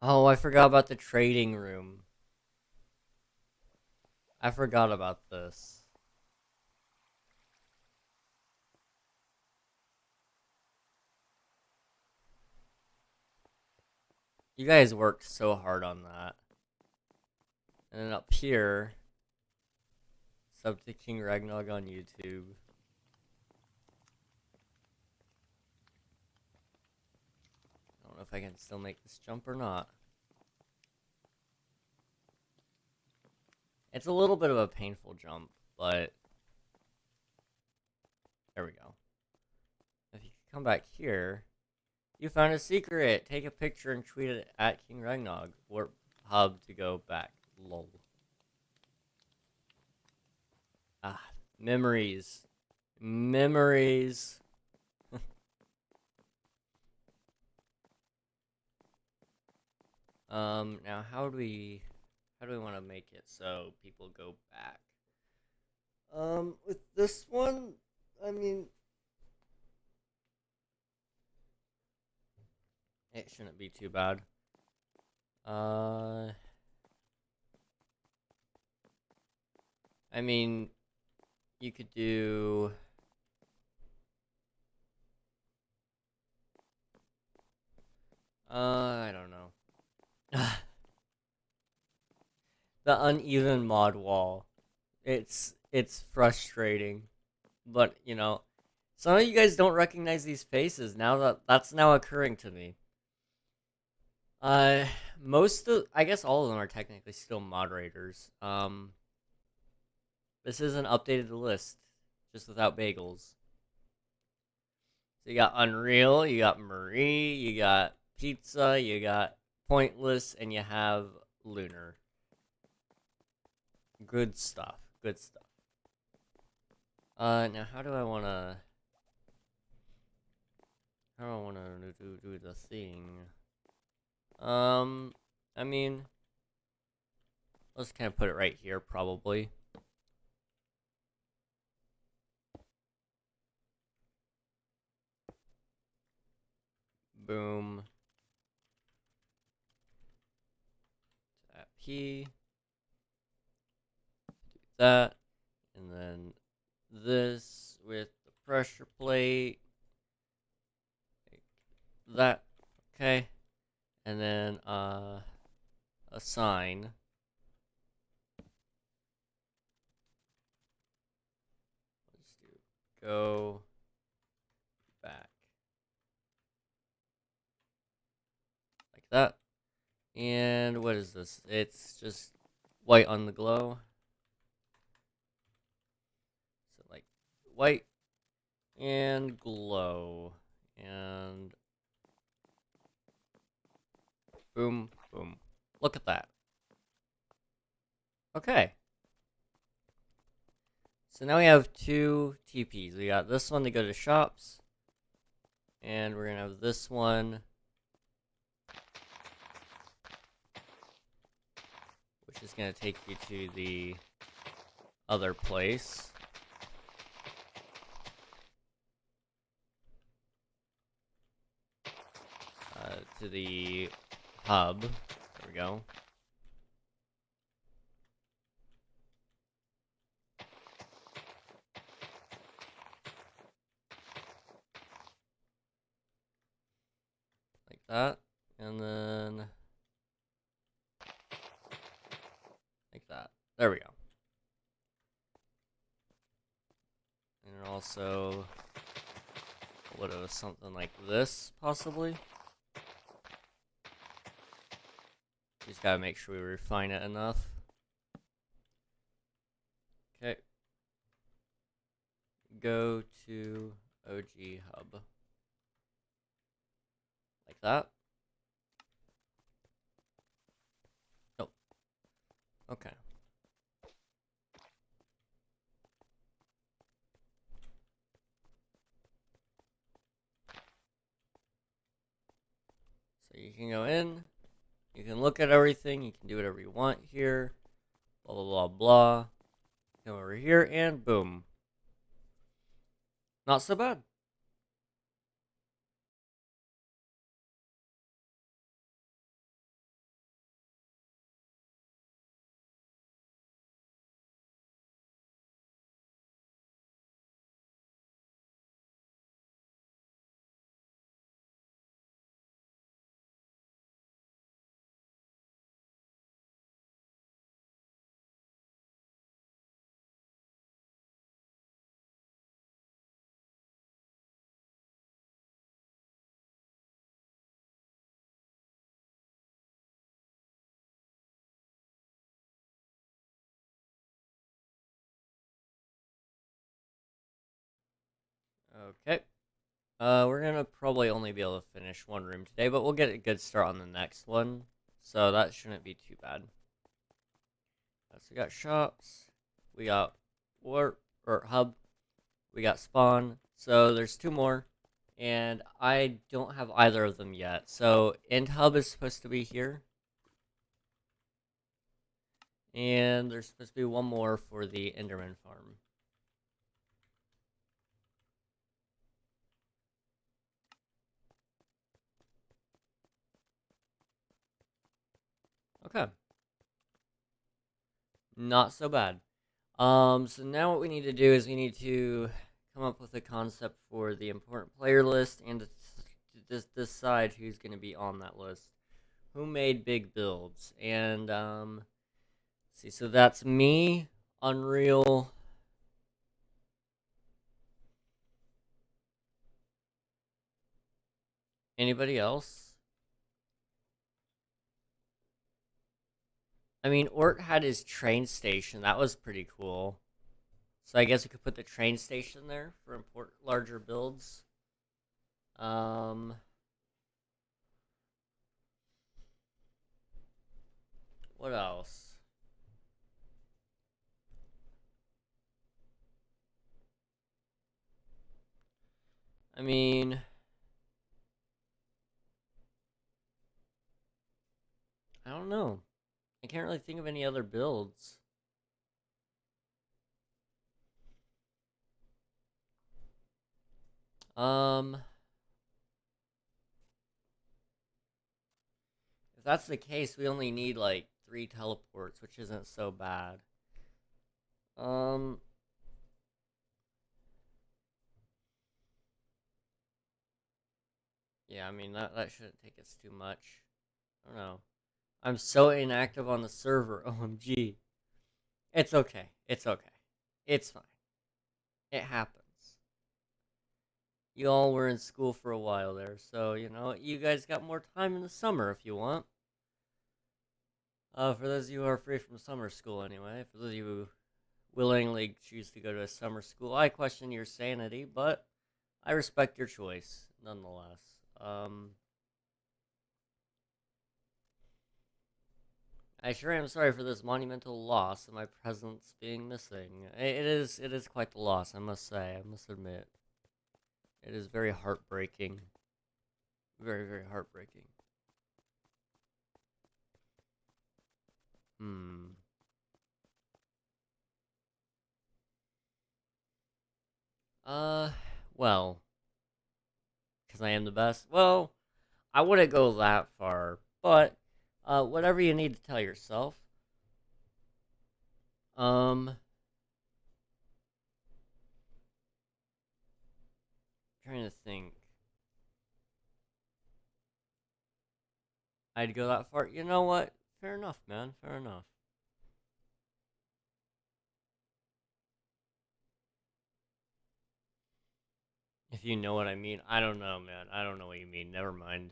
Oh, I forgot about the trading room. I forgot about this. You guys worked so hard on that. And then up here, sub to King Ragnog on YouTube. I don't know if I can still make this jump or not. It's a little bit of a painful jump, but there we go. If you come back here, you found a secret. Take a picture and tweet it at King Ragnog. Warp hub to go back. Lol. Ah, memories. Memories. Now how do we want to make it so people go back? With this one, I mean, it shouldn't be too bad. I mean, you could do I don't know. The uneven mod wall. It's frustrating, but some of you guys don't recognize these faces. Now that's now occurring to me. Uh, I guess all of them are technically still moderators. This is an updated list, just without bagels. So you got Unreal, you got Marie, you got Pizza, you got Pointless, and you have Lunar. Good stuff. Good stuff. Now how do I wanna do the thing? I mean, let's kind of put it right here, probably. Boom. That P. Do that. And then this with the pressure plate. Like that. Okay. And then, a sign. Let's do go back. Like that. And what is this? It's just white on the glow. So like white and glow. And boom, boom. Look at that. Okay. So now we have two TPs. We got this one to go to shops. And we're going to have this one, which is going to take you to the other place. To the hub. There we go. Like that. And then like that. There we go. And also what was something like this, possibly. Just gotta make sure we refine it enough. Okay. Go to OG hub. Like that. Oh. Okay. So you can go in. You can look at everything. You can do whatever you want here. Blah, blah, blah, blah. Come over here and boom. Not so bad. Okay. We're gonna probably only be able to finish one room today, but we'll get a good start on the next one. So that shouldn't be too bad. So we got shops, we got warp or hub, we got spawn. So there's two more, and I don't have either of them yet. So end hub is supposed to be here, and there's supposed to be one more for the Enderman farm. Okay. Not so bad. So now what we need to do is we need to come up with a concept for the important player list and to decide who's gonna be on that list. Who made big builds? And see, so that's me, Unreal. Anybody else? I mean, Ort had his train station. That was pretty cool. So I guess we could put the train station there for larger builds. Um, what else? I mean, I don't know. I can't really think of any other builds. Um, if that's the case, we only need like 3 teleports, which isn't so bad. Um, yeah, I mean that shouldn't take us too much. I don't know. I'm so inactive on the server. OMG. It's okay. It's okay. It's fine. It happens. You all were in school for a while there, so you guys got more time in the summer if you want. For those of you who are free from summer school, anyway, for those of you who willingly choose to go to a summer school, I question your sanity, but I respect your choice nonetheless. I sure am sorry for this monumental loss and my presence being missing. It is quite the loss, I must say. I must admit, it is very heartbreaking. Very, very heartbreaking. Hmm. Uh, well, because I am the best. Well, I wouldn't go that far, but whatever you need to tell yourself. Um, trying to think. I'd go that far. You know what? Fair enough, man. Fair enough. If you know what I mean. I don't know, man. I don't know what you mean. Never mind.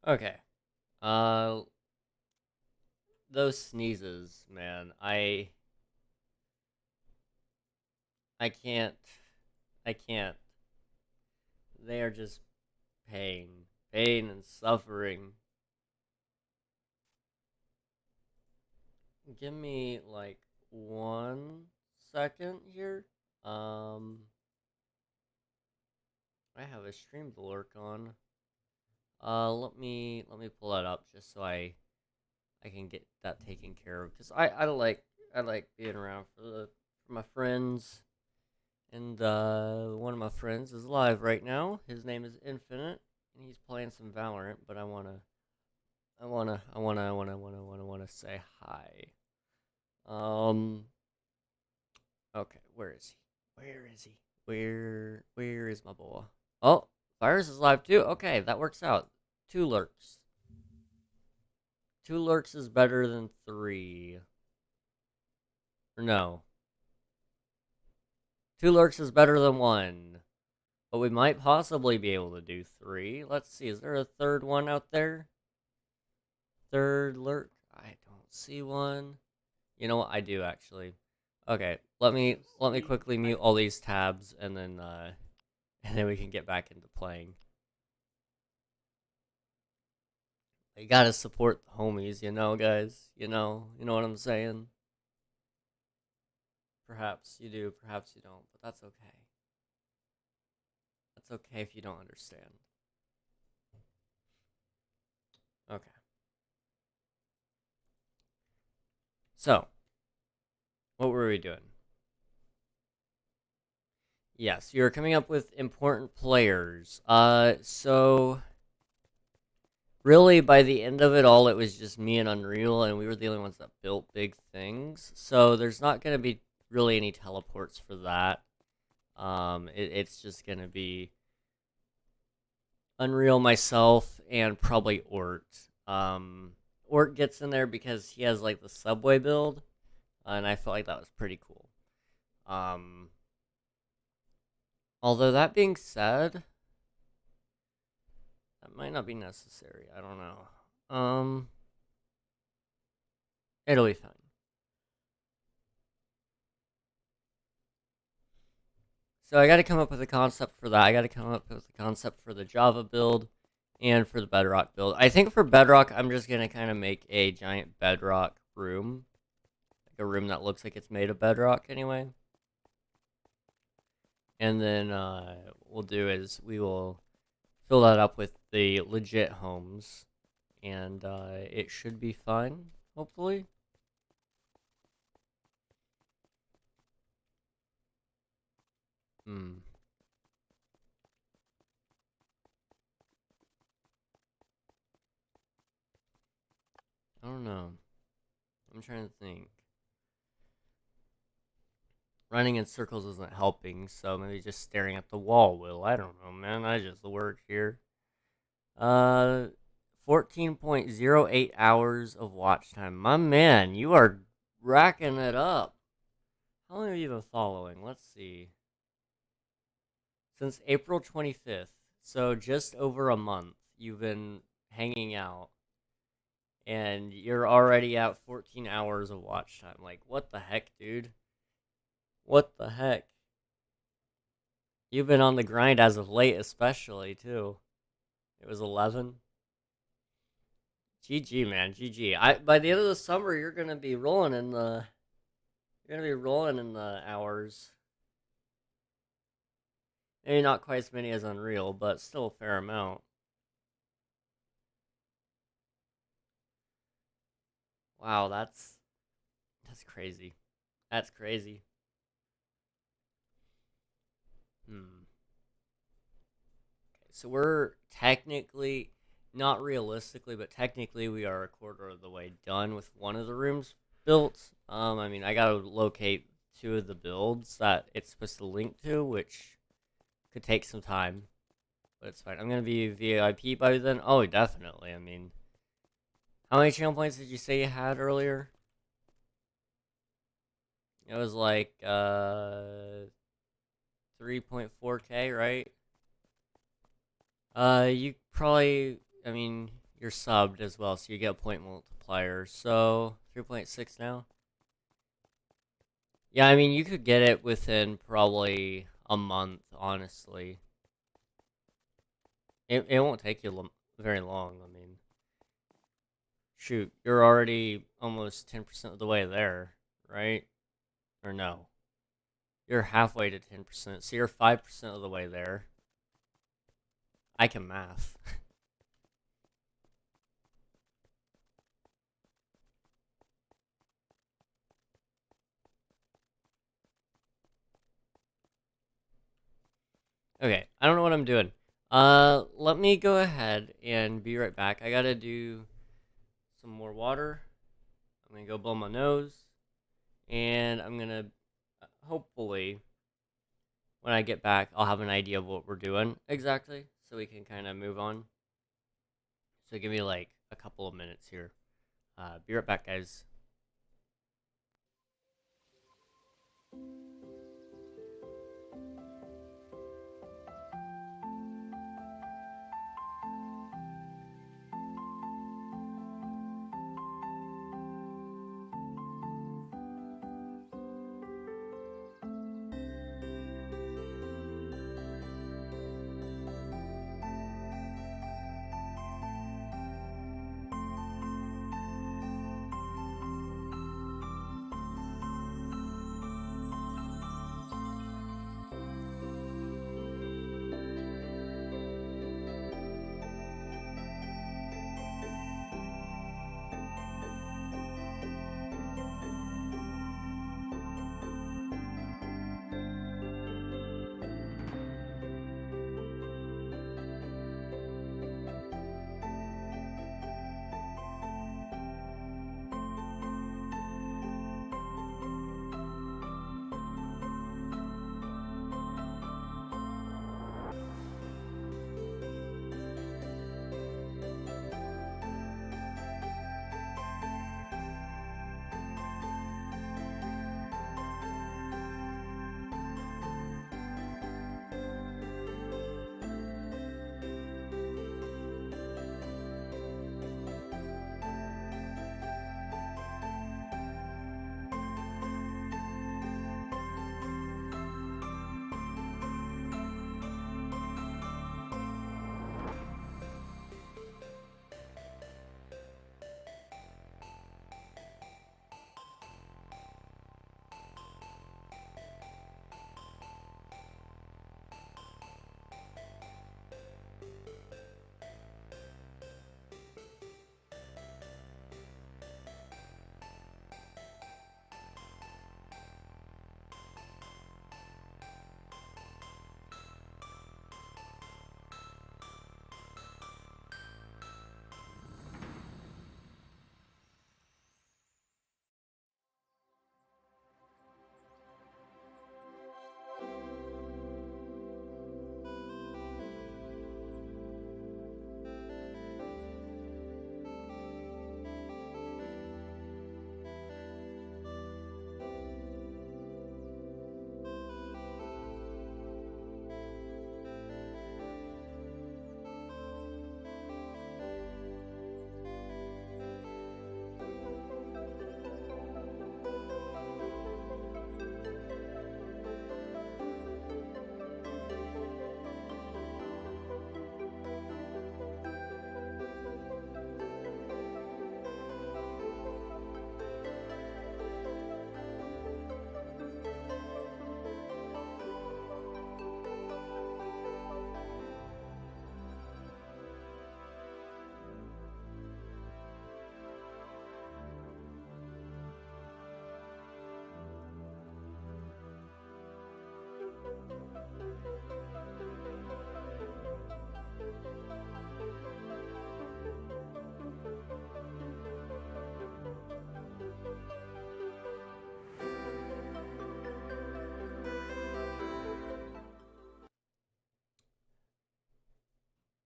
Okay. Uh, those sneezes, man. I can't. I can't. They are just pain and suffering. Give me like 1 second here. Um, I have a stream to lurk on. Let me pull that up just so I can get that taken care of because I like being around for my friends, and one of my friends is live right now. His name is Infinite, and he's playing some Valorant. But I wanna say hi. Um, okay, where is he? Where is he? Where is my boy? Oh, Virus is live too. Okay, that works out. 2 lurks. 2 lurks is better than 3. Or no, 2 lurks is better than 1. But we might possibly be able to do 3. Let's see. Is there a third one out there? Third lurk? I don't see one. You know what? I do actually. Okay, let me quickly mute all these tabs and then and then we can get back into playing. You gotta support the homies, guys. You know what I'm saying. Perhaps you do, perhaps you don't, but that's okay. That's okay if you don't understand. Okay. So, what were we doing? Yes, you're coming up with important players. So really by the end of it all, it was just me and Unreal, and we were the only ones that built big things. So there's not going to be really any teleports for that. It's just going to be Unreal, myself, and probably Ort. Ort gets in there because he has like the subway build, and I felt like that was pretty cool. Although that being said, that might not be necessary. I don't know. It'll be fine. So I got to come up with a concept for that. I got to come up with a concept for the Java build and for the Bedrock build. I think for Bedrock, I'm just going to kind of make a giant Bedrock room. Like a room that looks like it's made of Bedrock anyway. And then we'll do is we will fill that up with the legit homes. And it should be fun, hopefully. I don't know. I'm trying to think. Running in circles isn't helping, so maybe just staring at the wall will. I don't know, man. I just work here. 14.08 hours of watch time. My man, you are racking it up. How long have you been following? Let's see. Since April 25th. So just over a month you've been hanging out. And you're already at 14 hours of watch time. Like, what the heck, dude? What the heck? You've been on the grind as of late, especially, too. It was 11. GG, man. GG. By the end of the summer, you're gonna be rolling in the hours. Maybe not quite as many as Unreal, but still a fair amount. Wow, that's crazy. That's crazy. Okay, so we're technically, not realistically, but technically we are a quarter of the way done with one of the rooms built. I mean, I gotta locate two of the builds that it's supposed to link to, which could take some time, but it's fine. I'm gonna be VIP by then. Oh, definitely. I mean, how many channel points did you say you had earlier? It was like 3.4k, right? You probably, I mean, you're subbed as well, so you get a point multiplier. So 3.6 now. Yeah, I mean, you could get it within probably a month, honestly. It won't take you very long. I mean, shoot, you're already almost 10% of the way there, right? Or no? You're halfway to 10%, so you're 5% of the way there. I can math. Okay, I don't know what I'm doing. Let me go ahead and be right back. I gotta do some more water. I'm gonna go blow my nose, and I'm gonna hopefully when I get back, I'll have an idea of what we're doing exactly, so we can kind of move on. So give me like a couple of minutes here. Be right back, guys.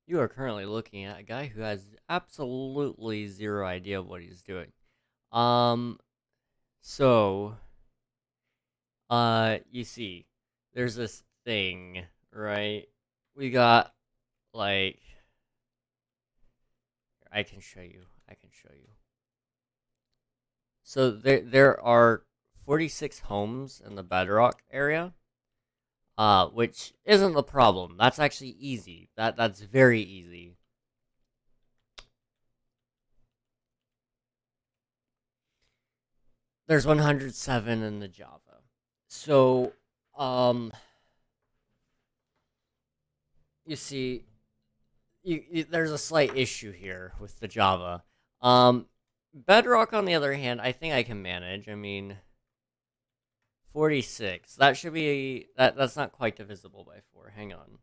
You are currently looking at a guy who has absolutely zero idea of what he's doing. Um, so, you see, there's this thing, right? We got, like, I can show you. I can show you. So there are 46 homes in the Bedrock area, which isn't the problem. That's actually easy. That's very easy. There's 107 in the Java. So, um, you see, there's a slight issue here with the Java. Bedrock, on the other hand, I think I can manage. I mean, 46. That should be that's not quite divisible by 4. Hang on.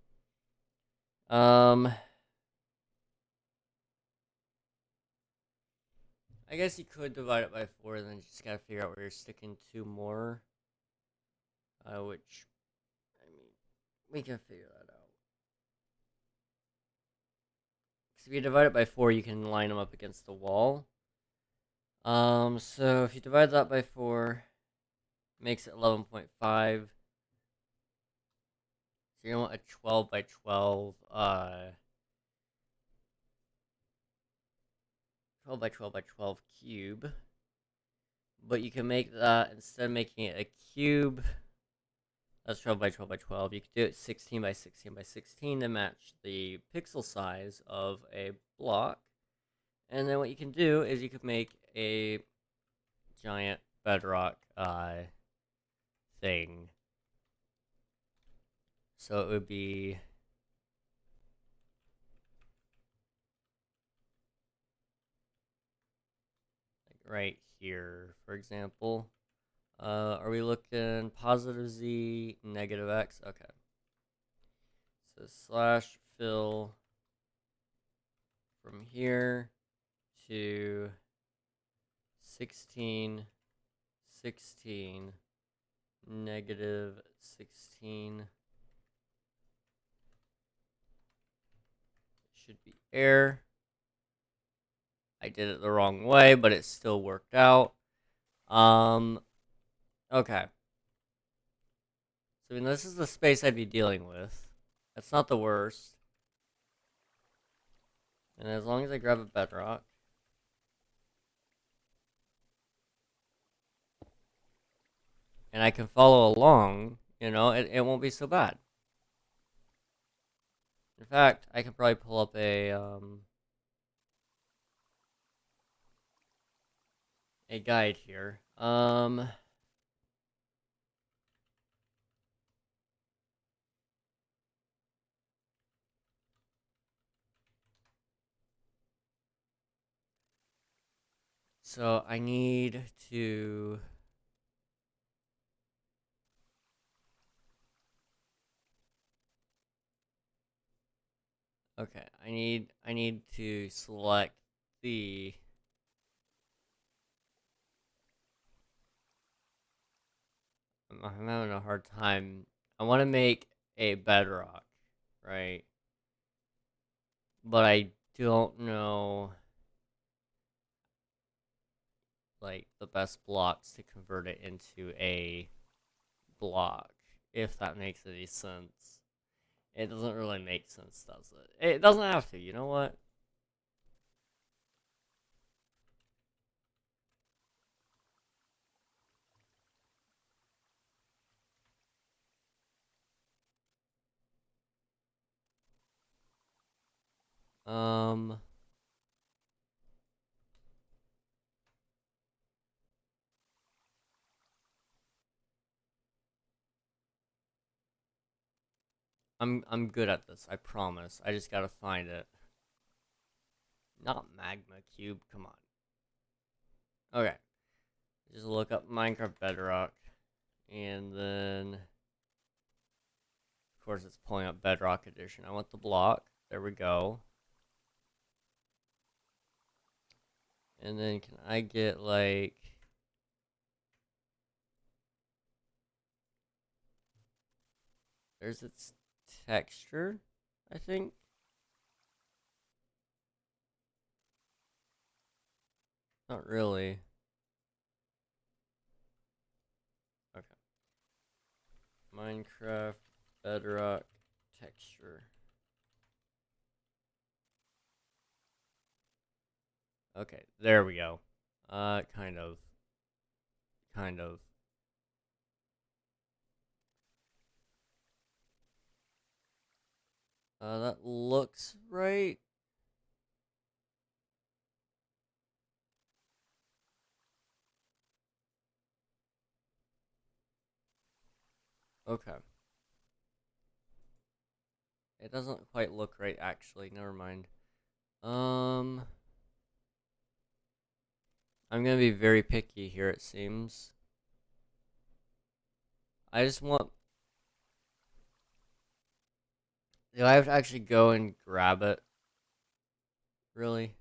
I guess you could divide it by 4, and then you just gotta figure out where you're sticking 2 more. Which, I mean, we can figure that out. Because if you divide it by 4, you can line them up against the wall. So if you divide that by 4, it makes it 11.5. So you're gonna want a 12 by 12, 12 by 12 by 12 cube. But you can make that, instead of making it a cube, that's 12 by 12 by 12. You could do it 16 by 16 by 16 to match the pixel size of a block. And then what you can do is you could make a giant bedrock thing. So it would be like right here, for example. Are we looking positive z, negative x? Okay. So slash fill from here to 16, 16, negative 16. Should be air. I did it the wrong way, but it still worked out. Okay. So I mean, this is the space I'd be dealing with. That's not the worst. And as long as I grab a bedrock. And I can follow along, it won't be so bad. In fact, I can probably pull up a guide here. So I need to okay, I need to select the I'm having a hard time. I want to make a bedrock, right? But I don't know like the best blocks to convert it into a block, if that makes any sense. It doesn't really make sense, does it? It doesn't have to, you know what? Um, I'm good at this, I promise. I just gotta find it. Not magma cube, come on. Okay. Just look up Minecraft Bedrock. And then of course, it's pulling up Bedrock Edition. I want the block. There we go. And then can I get like... There's its texture, I think. Not really. Okay. Minecraft Bedrock texture. Okay, there we go. Kind of. Kind of. That looks right. Okay. It doesn't quite look right, actually. Never mind. I'm gonna be very picky here, it seems. I just want... Do I have to actually go and grab it? Really?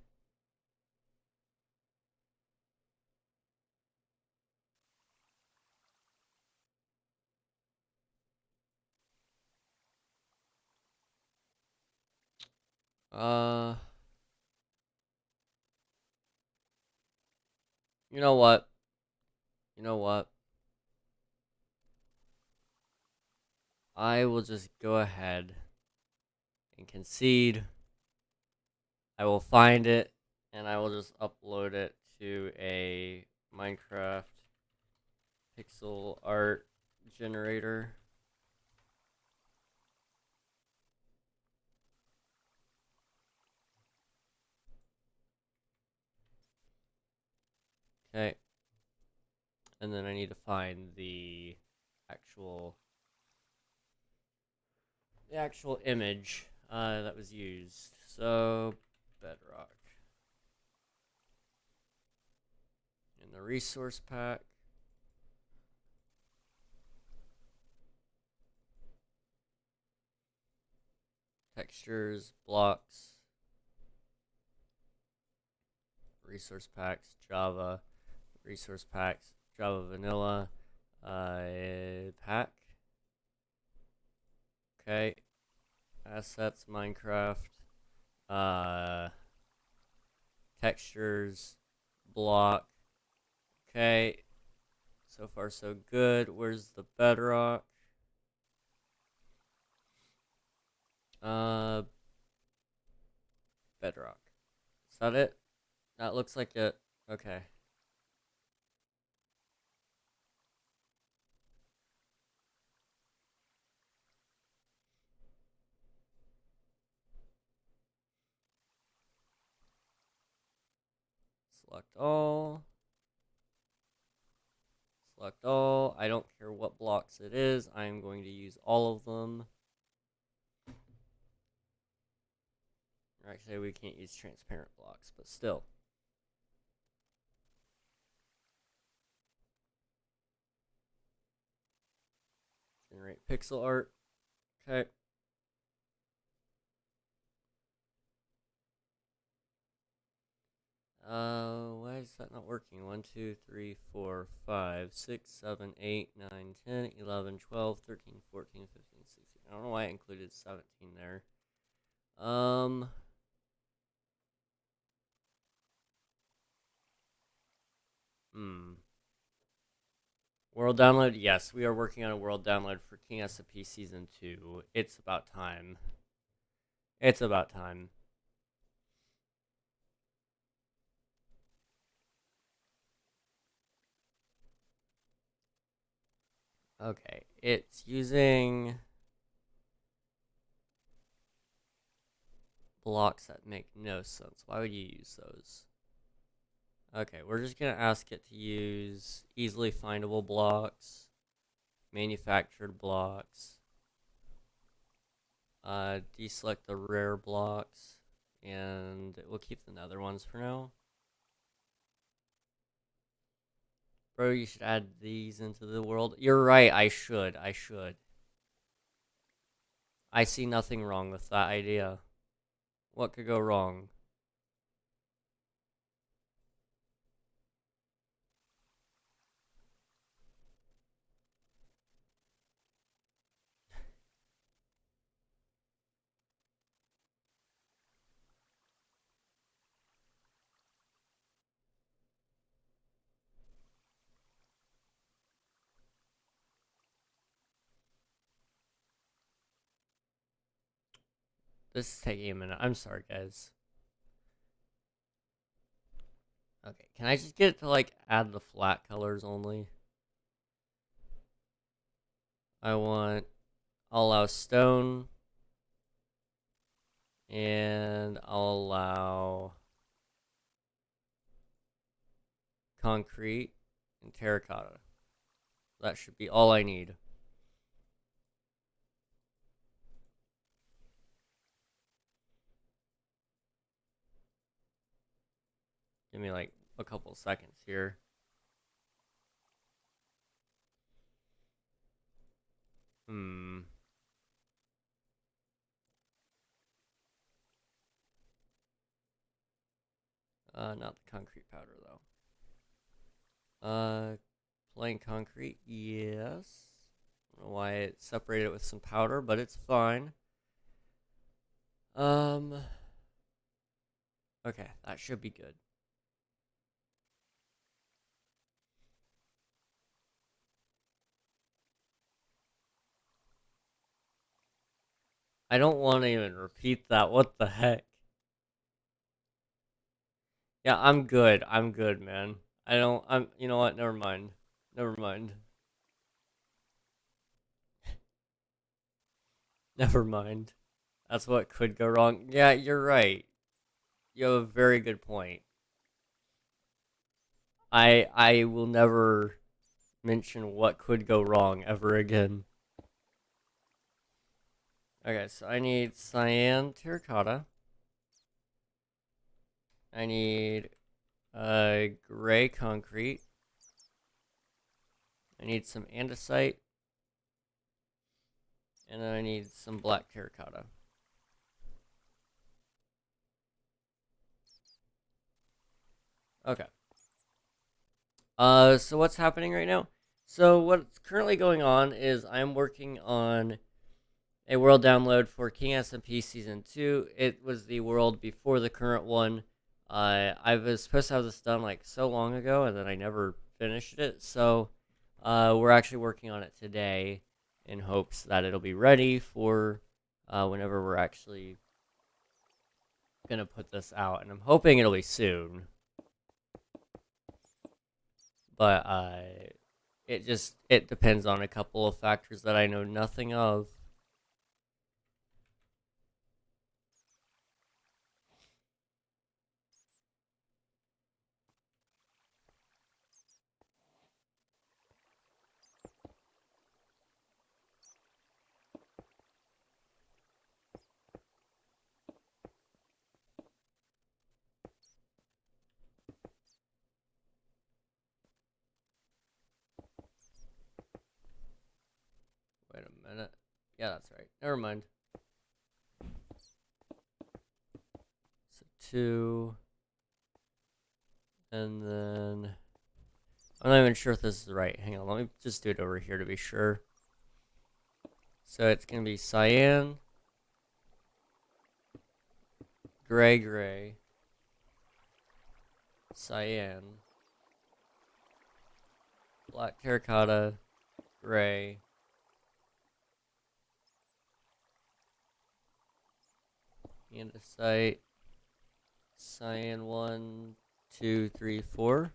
Uh... You know what? You know what? I will just go ahead and concede. I will find it, and I will just upload it to a Minecraft pixel art generator. Okay. And then I need to find actual the actual image that was used. So Bedrock in the resource pack. Textures, blocks, resource packs, Java, resource packs, Java vanilla, pack. Okay. Assets, Minecraft, uh, textures, block. Okay. So far, so good. Where's the bedrock? Uh, bedrock. Is that it? That looks like it. Okay. Select all. Select all. I don't care what blocks it is. I'm going to use all of them. Actually, we can't use transparent blocks, but still. Generate pixel art. Okay. Why is that not working? 1, 2, 3, 4, 5, 6, 7, 8, 9, 10, 11, 12, 13, 14, 15, 16. I don't know why I included 17 there. World download? Yes, we are working on a world download for King SMP Season 2. It's about time. It's about time. Okay, it's using blocks that make no sense. Why would you use those? Okay, we're just going to ask it to use easily findable blocks, manufactured blocks, deselect the rare blocks, and we'll keep the nether ones for now. Bro, you should add these into the world. You're right, I should. I see nothing wrong with that idea. What could go wrong? This is taking a minute. I'm sorry, guys. Okay, can I just get it to, like, add the flat colors only? I'll allow stone. And I'll allow concrete and terracotta. That should be all I need. Give me like a couple seconds here. Not the concrete powder though. Plain concrete, yes. I don't know why it separated it with some powder, but it's fine. Okay, that should be good. I don't want to even repeat that. What the heck? Yeah, I'm good. I'm good, man. You know what? Never mind. Never mind. Never mind. That's what could go wrong. Yeah, you're right. You have a very good point. I will never mention what could go wrong ever again. Okay, so I need cyan terracotta. I need gray concrete. I need some andesite. And then I need some black terracotta. Okay. So what's happening right now? So what's currently going on is I'm working on a world download for King SMP Season 2. It was the world before the current one. I was supposed to have this done like so long ago, and then I never finished it. So we're actually working on it today in hopes that it'll be ready for whenever we're actually going to put this out. And I'm hoping it'll be soon. But it depends on a couple of factors that I know nothing of. Wait a minute. Yeah, that's right. Never mind. So 2. And then I'm not even sure if this is right. Hang on, let me just do it over here to be sure. So it's gonna be cyan, gray, cyan, black terracotta, gray, andesite, cyan 1, 2, 3, 4.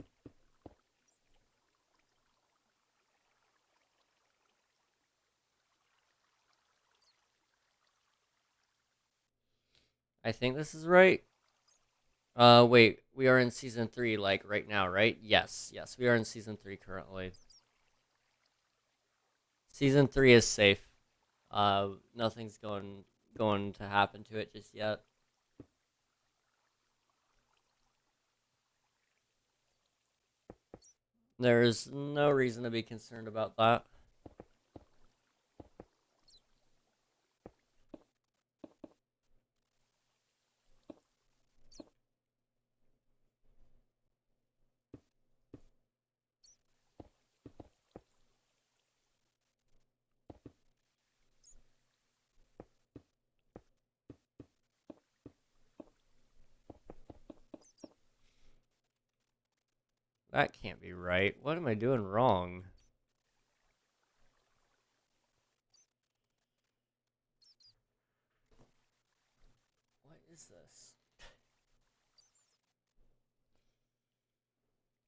I think this is right. Wait, we are in season 3, like right now, right? Yes, we are in season 3 currently. Season 3 is safe. Nothing's going to happen to it just yet. There's no reason to be concerned about that. That can't be right. What am I doing wrong? What is this?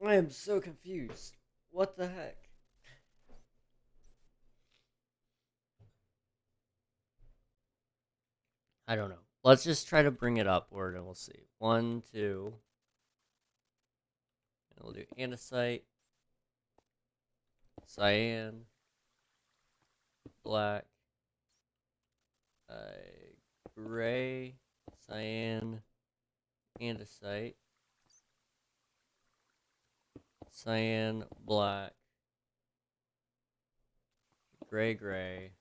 I am so confused. What the heck? I don't know. Let's just try to bring it upward and we'll see. 1, 2. And we'll do andesite, cyan, black, gray, cyan, andesite, cyan, black, gray, gray.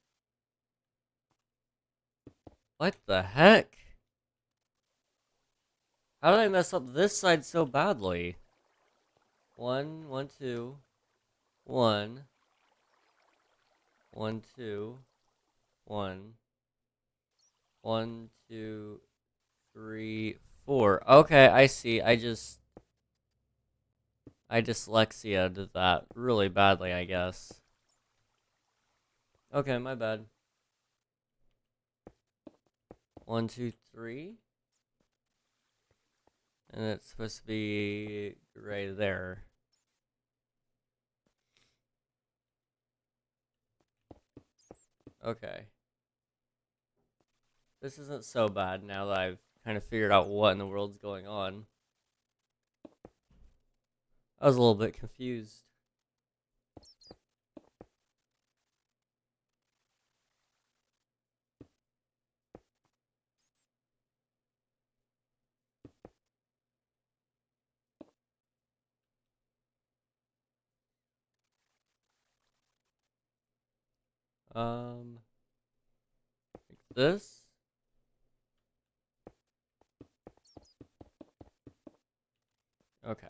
What the heck? How did I mess up this side so badly? 1, 1, 2, 1, 1, 2, 1, 1, 2, 3, 4. Okay, I see. I dyslexia did that really badly, I guess. Okay, my bad. 1, 2, 3. And it's supposed to be right there. Okay. This isn't so bad now that I've kind of figured out what in the world's going on. I was a little bit confused. Like this. Okay.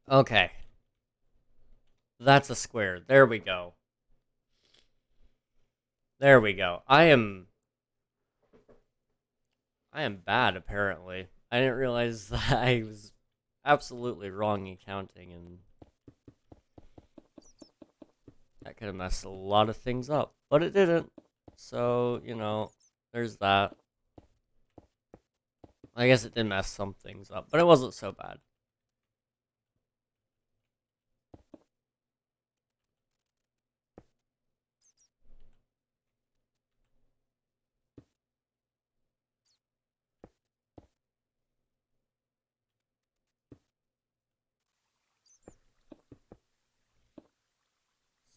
Okay. That's a square. There we go. There we go. I am bad, apparently. I didn't realize that I was absolutely wrong in counting, and that could have messed a lot of things up. But it didn't. So, there's that. I guess it did mess some things up, but it wasn't so bad.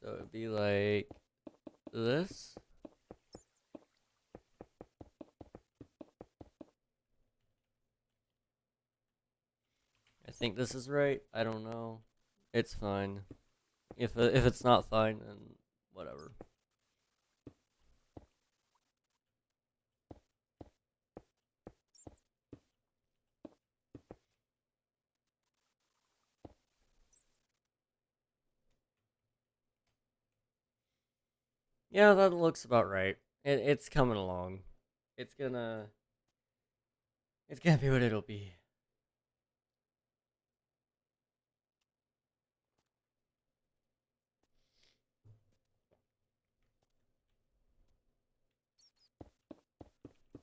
So it'd be like this. I think this is right. I don't know. It's fine. If it's not fine, then whatever. Yeah, that looks about right. It's coming along. It's gonna be what it'll be.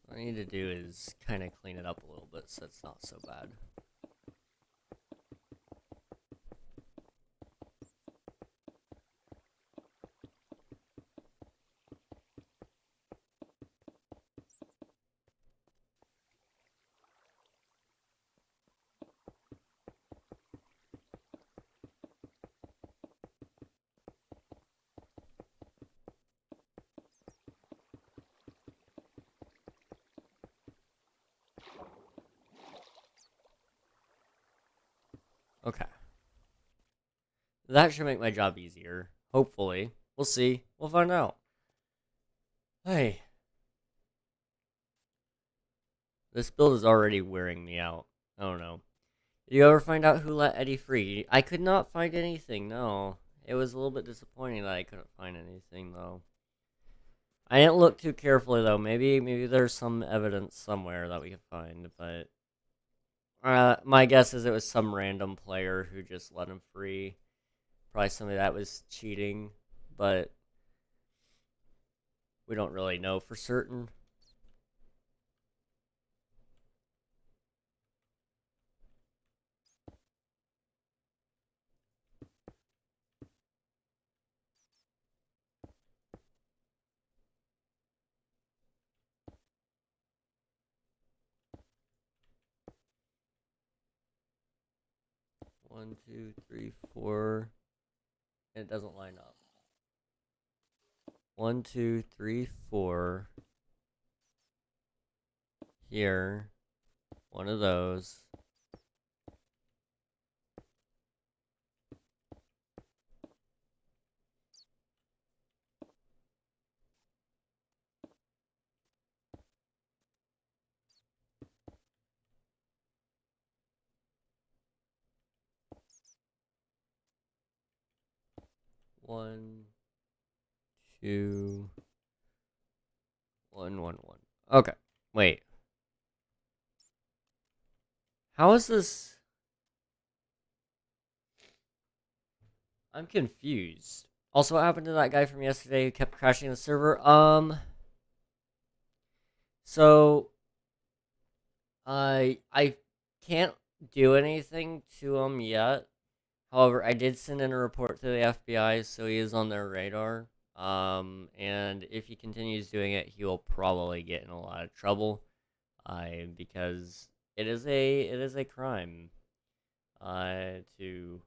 What I need to do is kind of clean it up a little bit so it's not so bad. Okay. That should make my job easier. Hopefully. We'll see. We'll find out. Hey. This build is already wearing me out. I don't know. Did you ever find out who let Eddie free? I could not find anything, no. It was a little bit disappointing that I couldn't find anything, though. I didn't look too carefully, though. Maybe there's some evidence somewhere that we could find, but my guess is it was some random player who just let him free. Probably somebody that was cheating, but we don't really know for certain. One, two, three, four. And it doesn't line up. 1, 2, 3, 4. Here. One of those. One, two, one, one, one. Okay. Wait. How is this? I'm confused. Also, what happened to that guy from yesterday who kept crashing the server? So I can't do anything to him yet. However, I did send in a report to the FBI, so he is on their radar. And if he continues doing it, he will probably get in a lot of trouble. Because it is a crime. To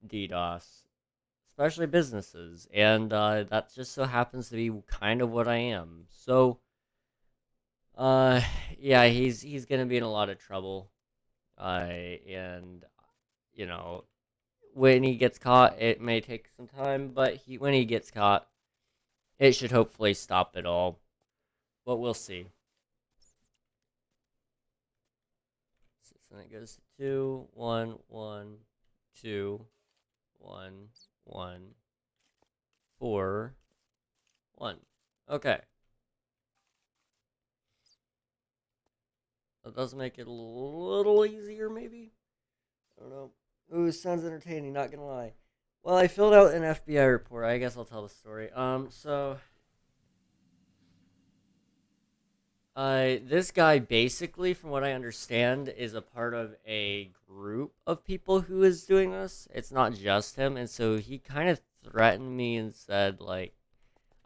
DDoS, especially businesses, and that just so happens to be kind of what I am. So, uh, yeah, he's gonna be in a lot of trouble. And you know, when he gets caught, it may take some time, but when he gets caught, it should hopefully stop it all. But we'll see. So then it goes to 2, 1, 1, 2, 1, 1, 4, 1. Okay. That does make it a little easier, maybe? I don't know. Ooh, sounds entertaining, not gonna lie. Well, I filled out an FBI report. I guess I'll tell the story. This guy basically, from what I understand, is a part of a group of people who is doing this. It's not just him, and so he kind of threatened me and said, like,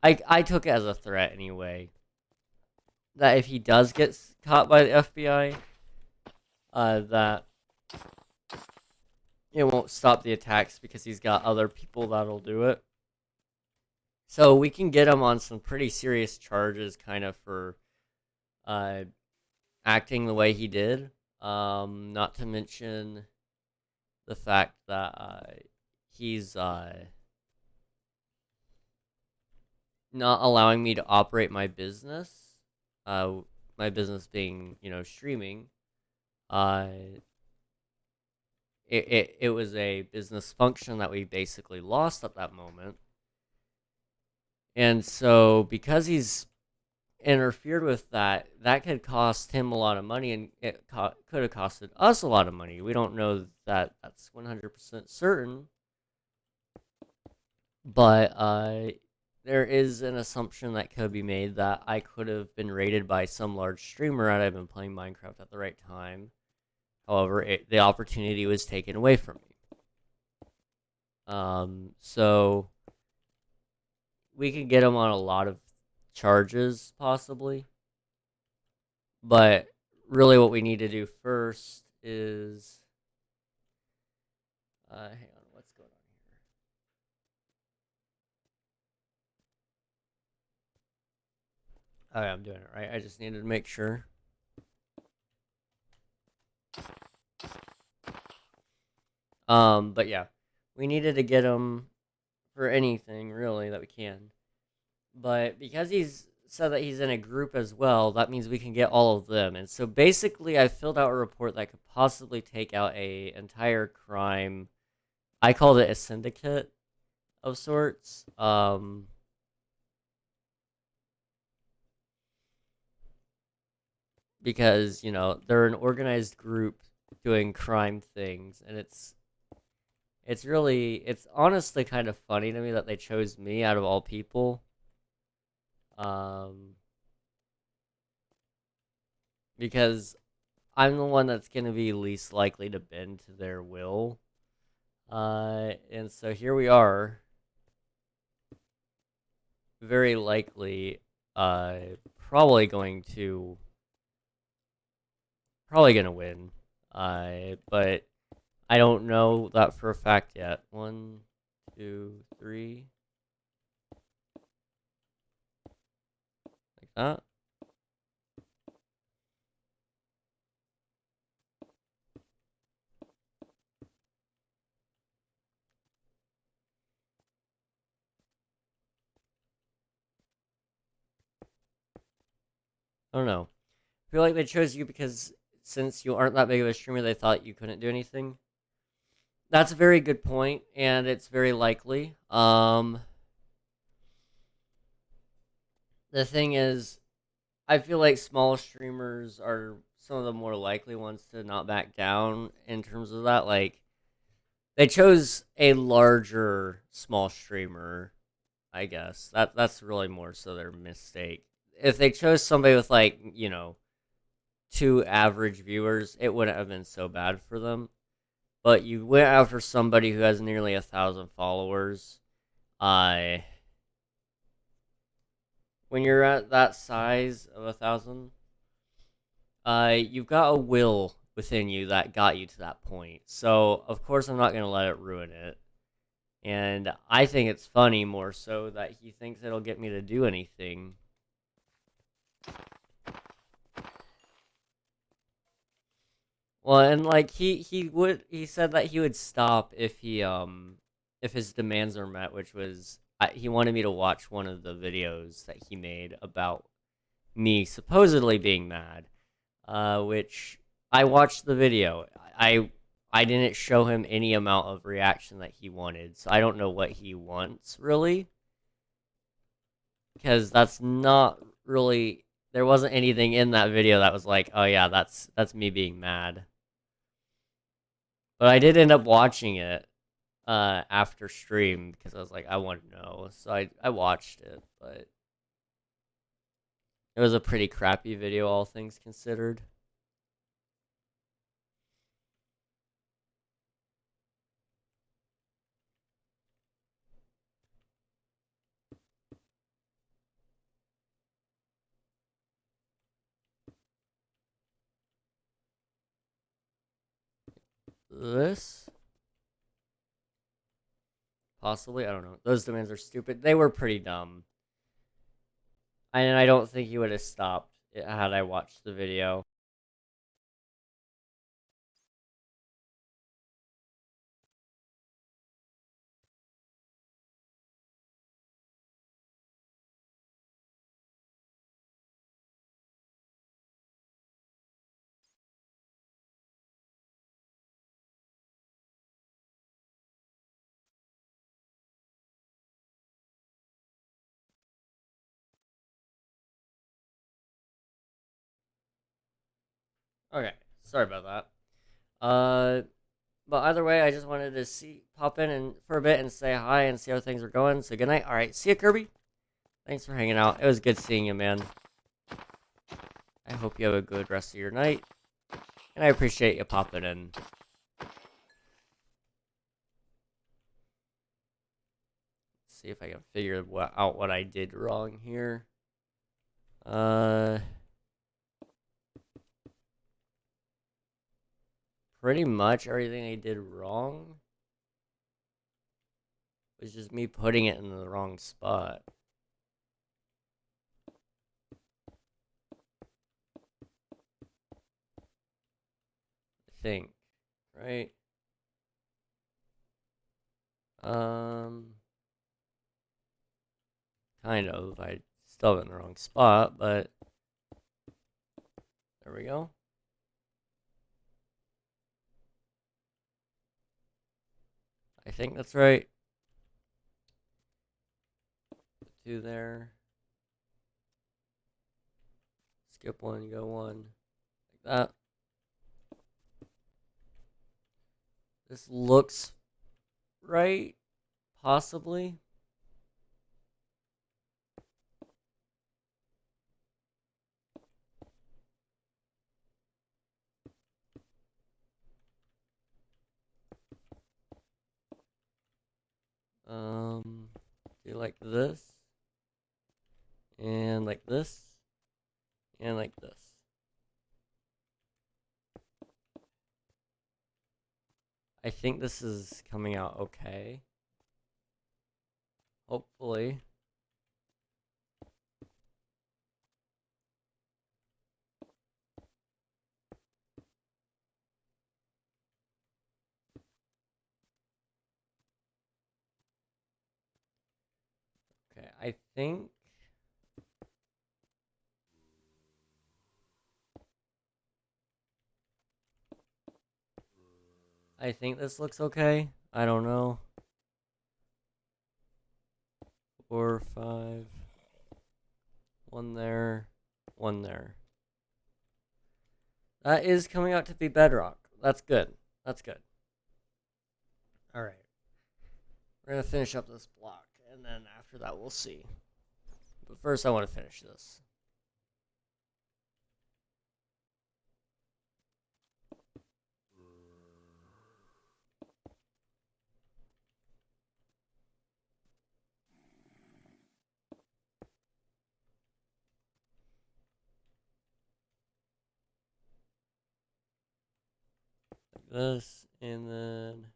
I took it as a threat anyway, that if he does get caught by the FBI, that it won't stop the attacks because he's got other people that'll do it. So we can get him on some pretty serious charges, kind of for uh, acting the way he did. Not to mention the fact that he's not allowing me to operate my business. My business being, streaming. Uh, it was a business function that we basically lost at that moment. And so, because he's interfered with that, that could cost him a lot of money, and it could have costed us a lot of money. We don't know that that's 100% certain, but there is an assumption that could be made that I could have been raided by some large streamer had I been playing Minecraft at the right time. However, the opportunity was taken away from me. So we could get him on a lot of charges, possibly. But really, what we need to do first is, hang on, what's going on here? Okay, I'm doing it right. I just needed to make sure. But yeah, we needed to get him for anything really that we can. But because he's said that he's in a group as well, that means we can get all of them. And so basically, I filled out a report that could possibly take out a entire crime. I called it a syndicate of sorts. Because they're an organized group doing crime things, and it's honestly kind of funny to me that they chose me out of all people. Um, because I'm the one that's gonna be least likely to bend to their will. And so here we are, very likely, uh, probably going to probably gonna win. But I don't know that for a fact yet. One, two, three, like that. I don't know. I feel like they chose you because since you aren't that big of a streamer, they thought you couldn't do anything. That's a very good point, and it's very likely. The thing is, I feel like small streamers are some of the more likely ones to not back down in terms of that. Like, they chose a larger small streamer, I guess. That's really more so their mistake. If they chose somebody with like, two average viewers, it wouldn't have been so bad for them. But you went after somebody who has nearly 1,000 followers. Uh, when you're at that size of 1,000, you've got a will within you that got you to that point. So of course I'm not gonna let it ruin it. And I think it's funny more so that he thinks it'll get me to do anything. Well, and like he said that he would stop if his demands are met, which was he wanted me to watch one of the videos that he made about me supposedly being mad, which I watched the video. I didn't show him any amount of reaction that he wanted, so I don't know what he wants really, because that's not really there wasn't anything in that video that was like, oh yeah, that's me being mad. But I did end up watching it after stream because I was like, I want to know. So I watched it, but it was a pretty crappy video, all things considered. This possibly, I don't know. Those demands are stupid. They were pretty dumb, and I don't think he would have stopped it had I watched the video. Okay, sorry about that. But either way, I just wanted to pop in and for a bit and say hi and see how things are going. So good night. All right, see you, Kirby. Thanks for hanging out. It was good seeing you, man. I hope you have a good rest of your night, and I appreciate you popping in. Let's see if I can figure out what I did wrong here. Uh, pretty much everything I did wrong was just me putting it in the wrong spot. I think, right? Um, kind of. I Still in the wrong spot, but there we go. I think that's right. 2 there. Skip 1, go 1. Like that. This looks right, possibly. Do like this, and like this, and like this. I think this is coming out okay. Hopefully. Okay, I think this looks okay. I don't know. 4, 5. 1 there. 1 there. That is coming out to be bedrock. That's good. That's good. Alright. We're going to finish up this block, and then after that we'll see. But first I want to finish this. Like this, and then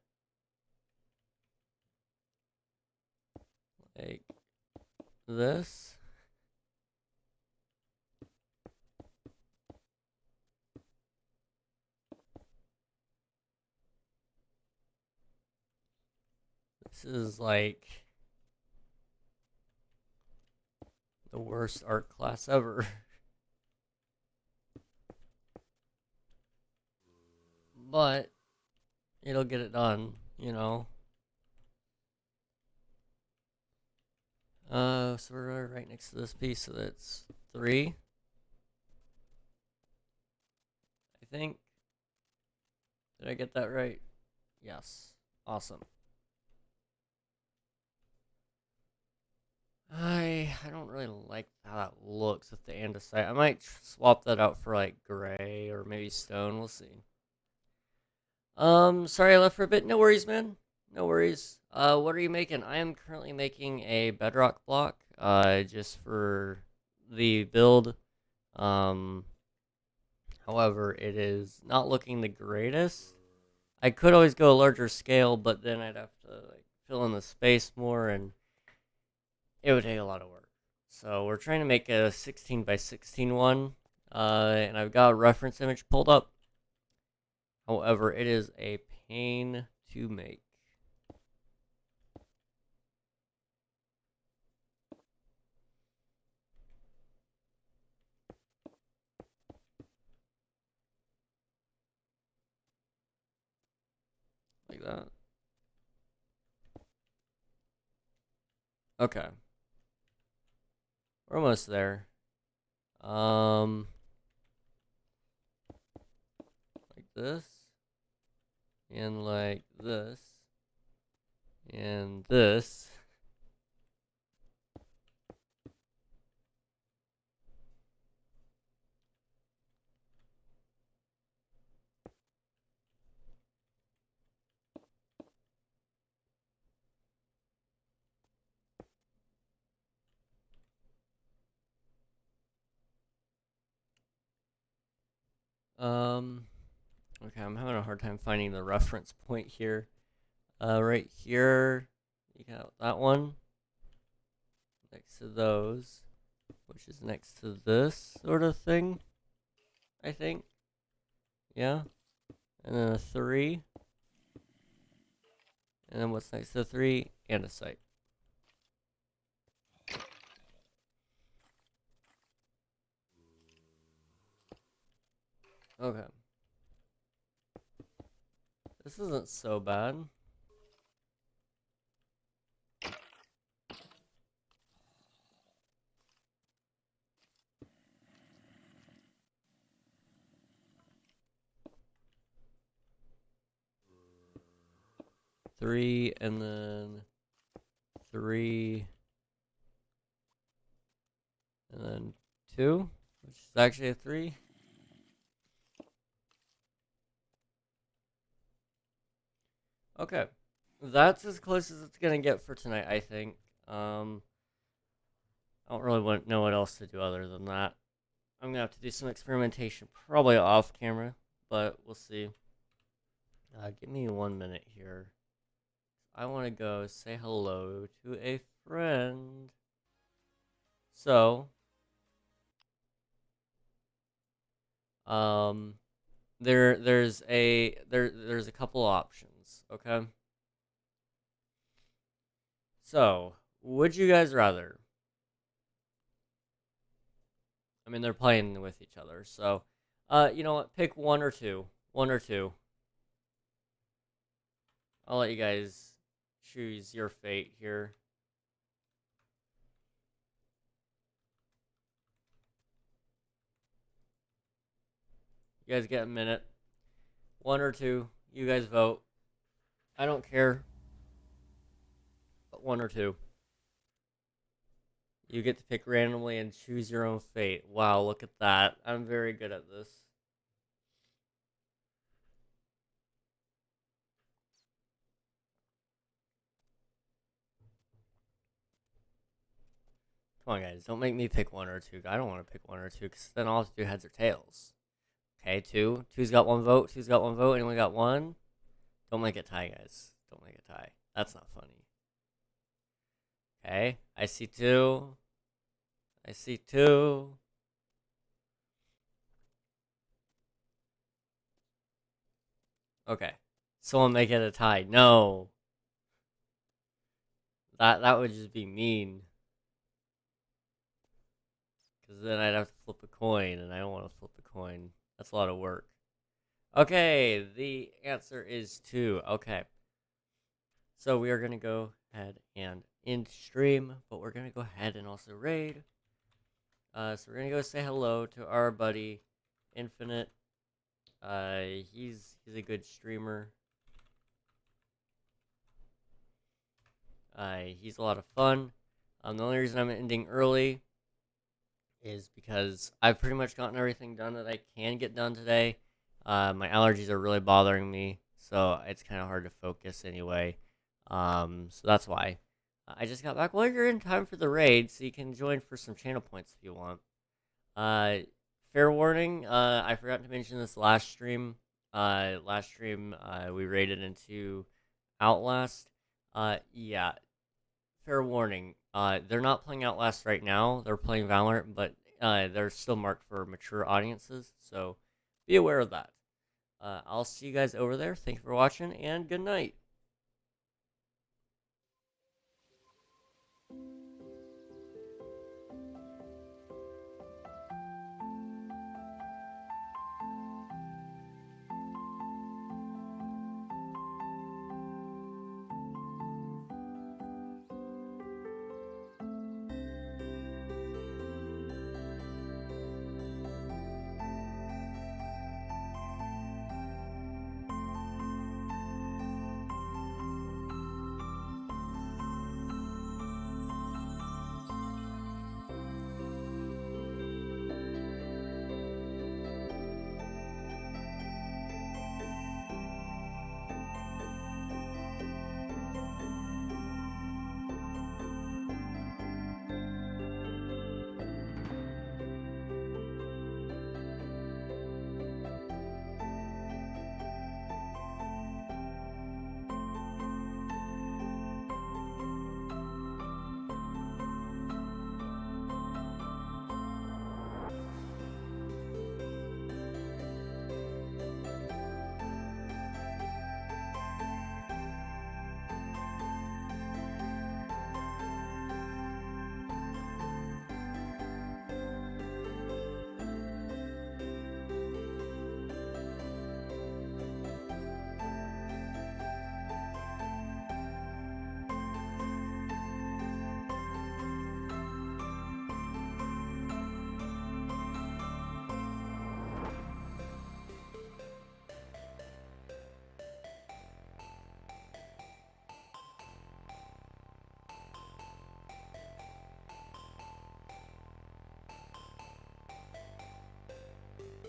like this. This is like the worst art class ever. But it'll get it done, you know. So we're right next to this piece, so that's 3. I think. Did I get that right? Yes. Awesome. I don't really like how that looks with the andesite. I might swap that out for like gray or maybe stone. We'll see. Sorry I left for a bit. No worries, man. No worries. What are you making? I am currently making a bedrock block. Just for the build. However, it is not looking the greatest. I could always go a larger scale, but then I'd have to like fill in the space more, and it would take a lot of work. So we're trying to make a 16 by 16 one, and I've got a reference image pulled up. However, it is a pain to make. Like that. Okay. We're almost there. Like this. And like this. And this. Okay, I'm having a hard time finding the reference point here. Right here, you got that one next to those, which is next to this sort of thing, I think. Yeah. And then a 3. And then what's next to 3? Andesite. Okay. This isn't so bad. Three, and then 3, and then 2, which is actually a 3. Okay. That's as close as it's gonna get for tonight, I think. I don't really know what else to do other than that. I'm gonna have to do some experimentation, probably off camera, but we'll see. Give me 1 minute here. I want to go say hello to a friend. So, there's a couple options. Okay. So, would you guys rather? I mean, they're playing with each other, so, you know what? Pick one or two. One or two. I'll let you guys choose your fate here. You guys get a minute. One or two. You guys vote. I don't care. But one or two. You get to pick randomly and choose your own fate. Wow, look at that. I'm very good at this. Come on, guys. Don't make me pick one or two. I don't want to pick one or two because then I'll have to do heads or tails. Okay, two. Two's got one vote. Two's got one vote. Anyone got one? Don't make it tie, guys. Don't make it tie. That's not funny. Okay, I see two. I see two. Okay, someone make it a tie. No, that would just be mean. Because then I'd have to flip a coin, and I don't want to flip a coin. That's a lot of work. Okay, the answer is 2. Okay. So we are going to go ahead and end stream, but we're going to go ahead and also raid. So we're going to go say hello to our buddy, Infinite. He's a good streamer. He's a lot of fun. The only reason I'm ending early is because I've pretty much gotten everything done that I can get done today. My allergies are really bothering me, so it's kind of hard to focus anyway. So that's why. I just got back. Well, you're in time for the raid, so you can join for some channel points if you want. Fair warning, I forgot to mention this last stream. We raided into Outlast. Yeah, fair warning. They're not playing Outlast right now. They're playing Valorant, but they're still marked for mature audiences, so be aware of that. I'll see you guys over there. Thank you for watching, and good night.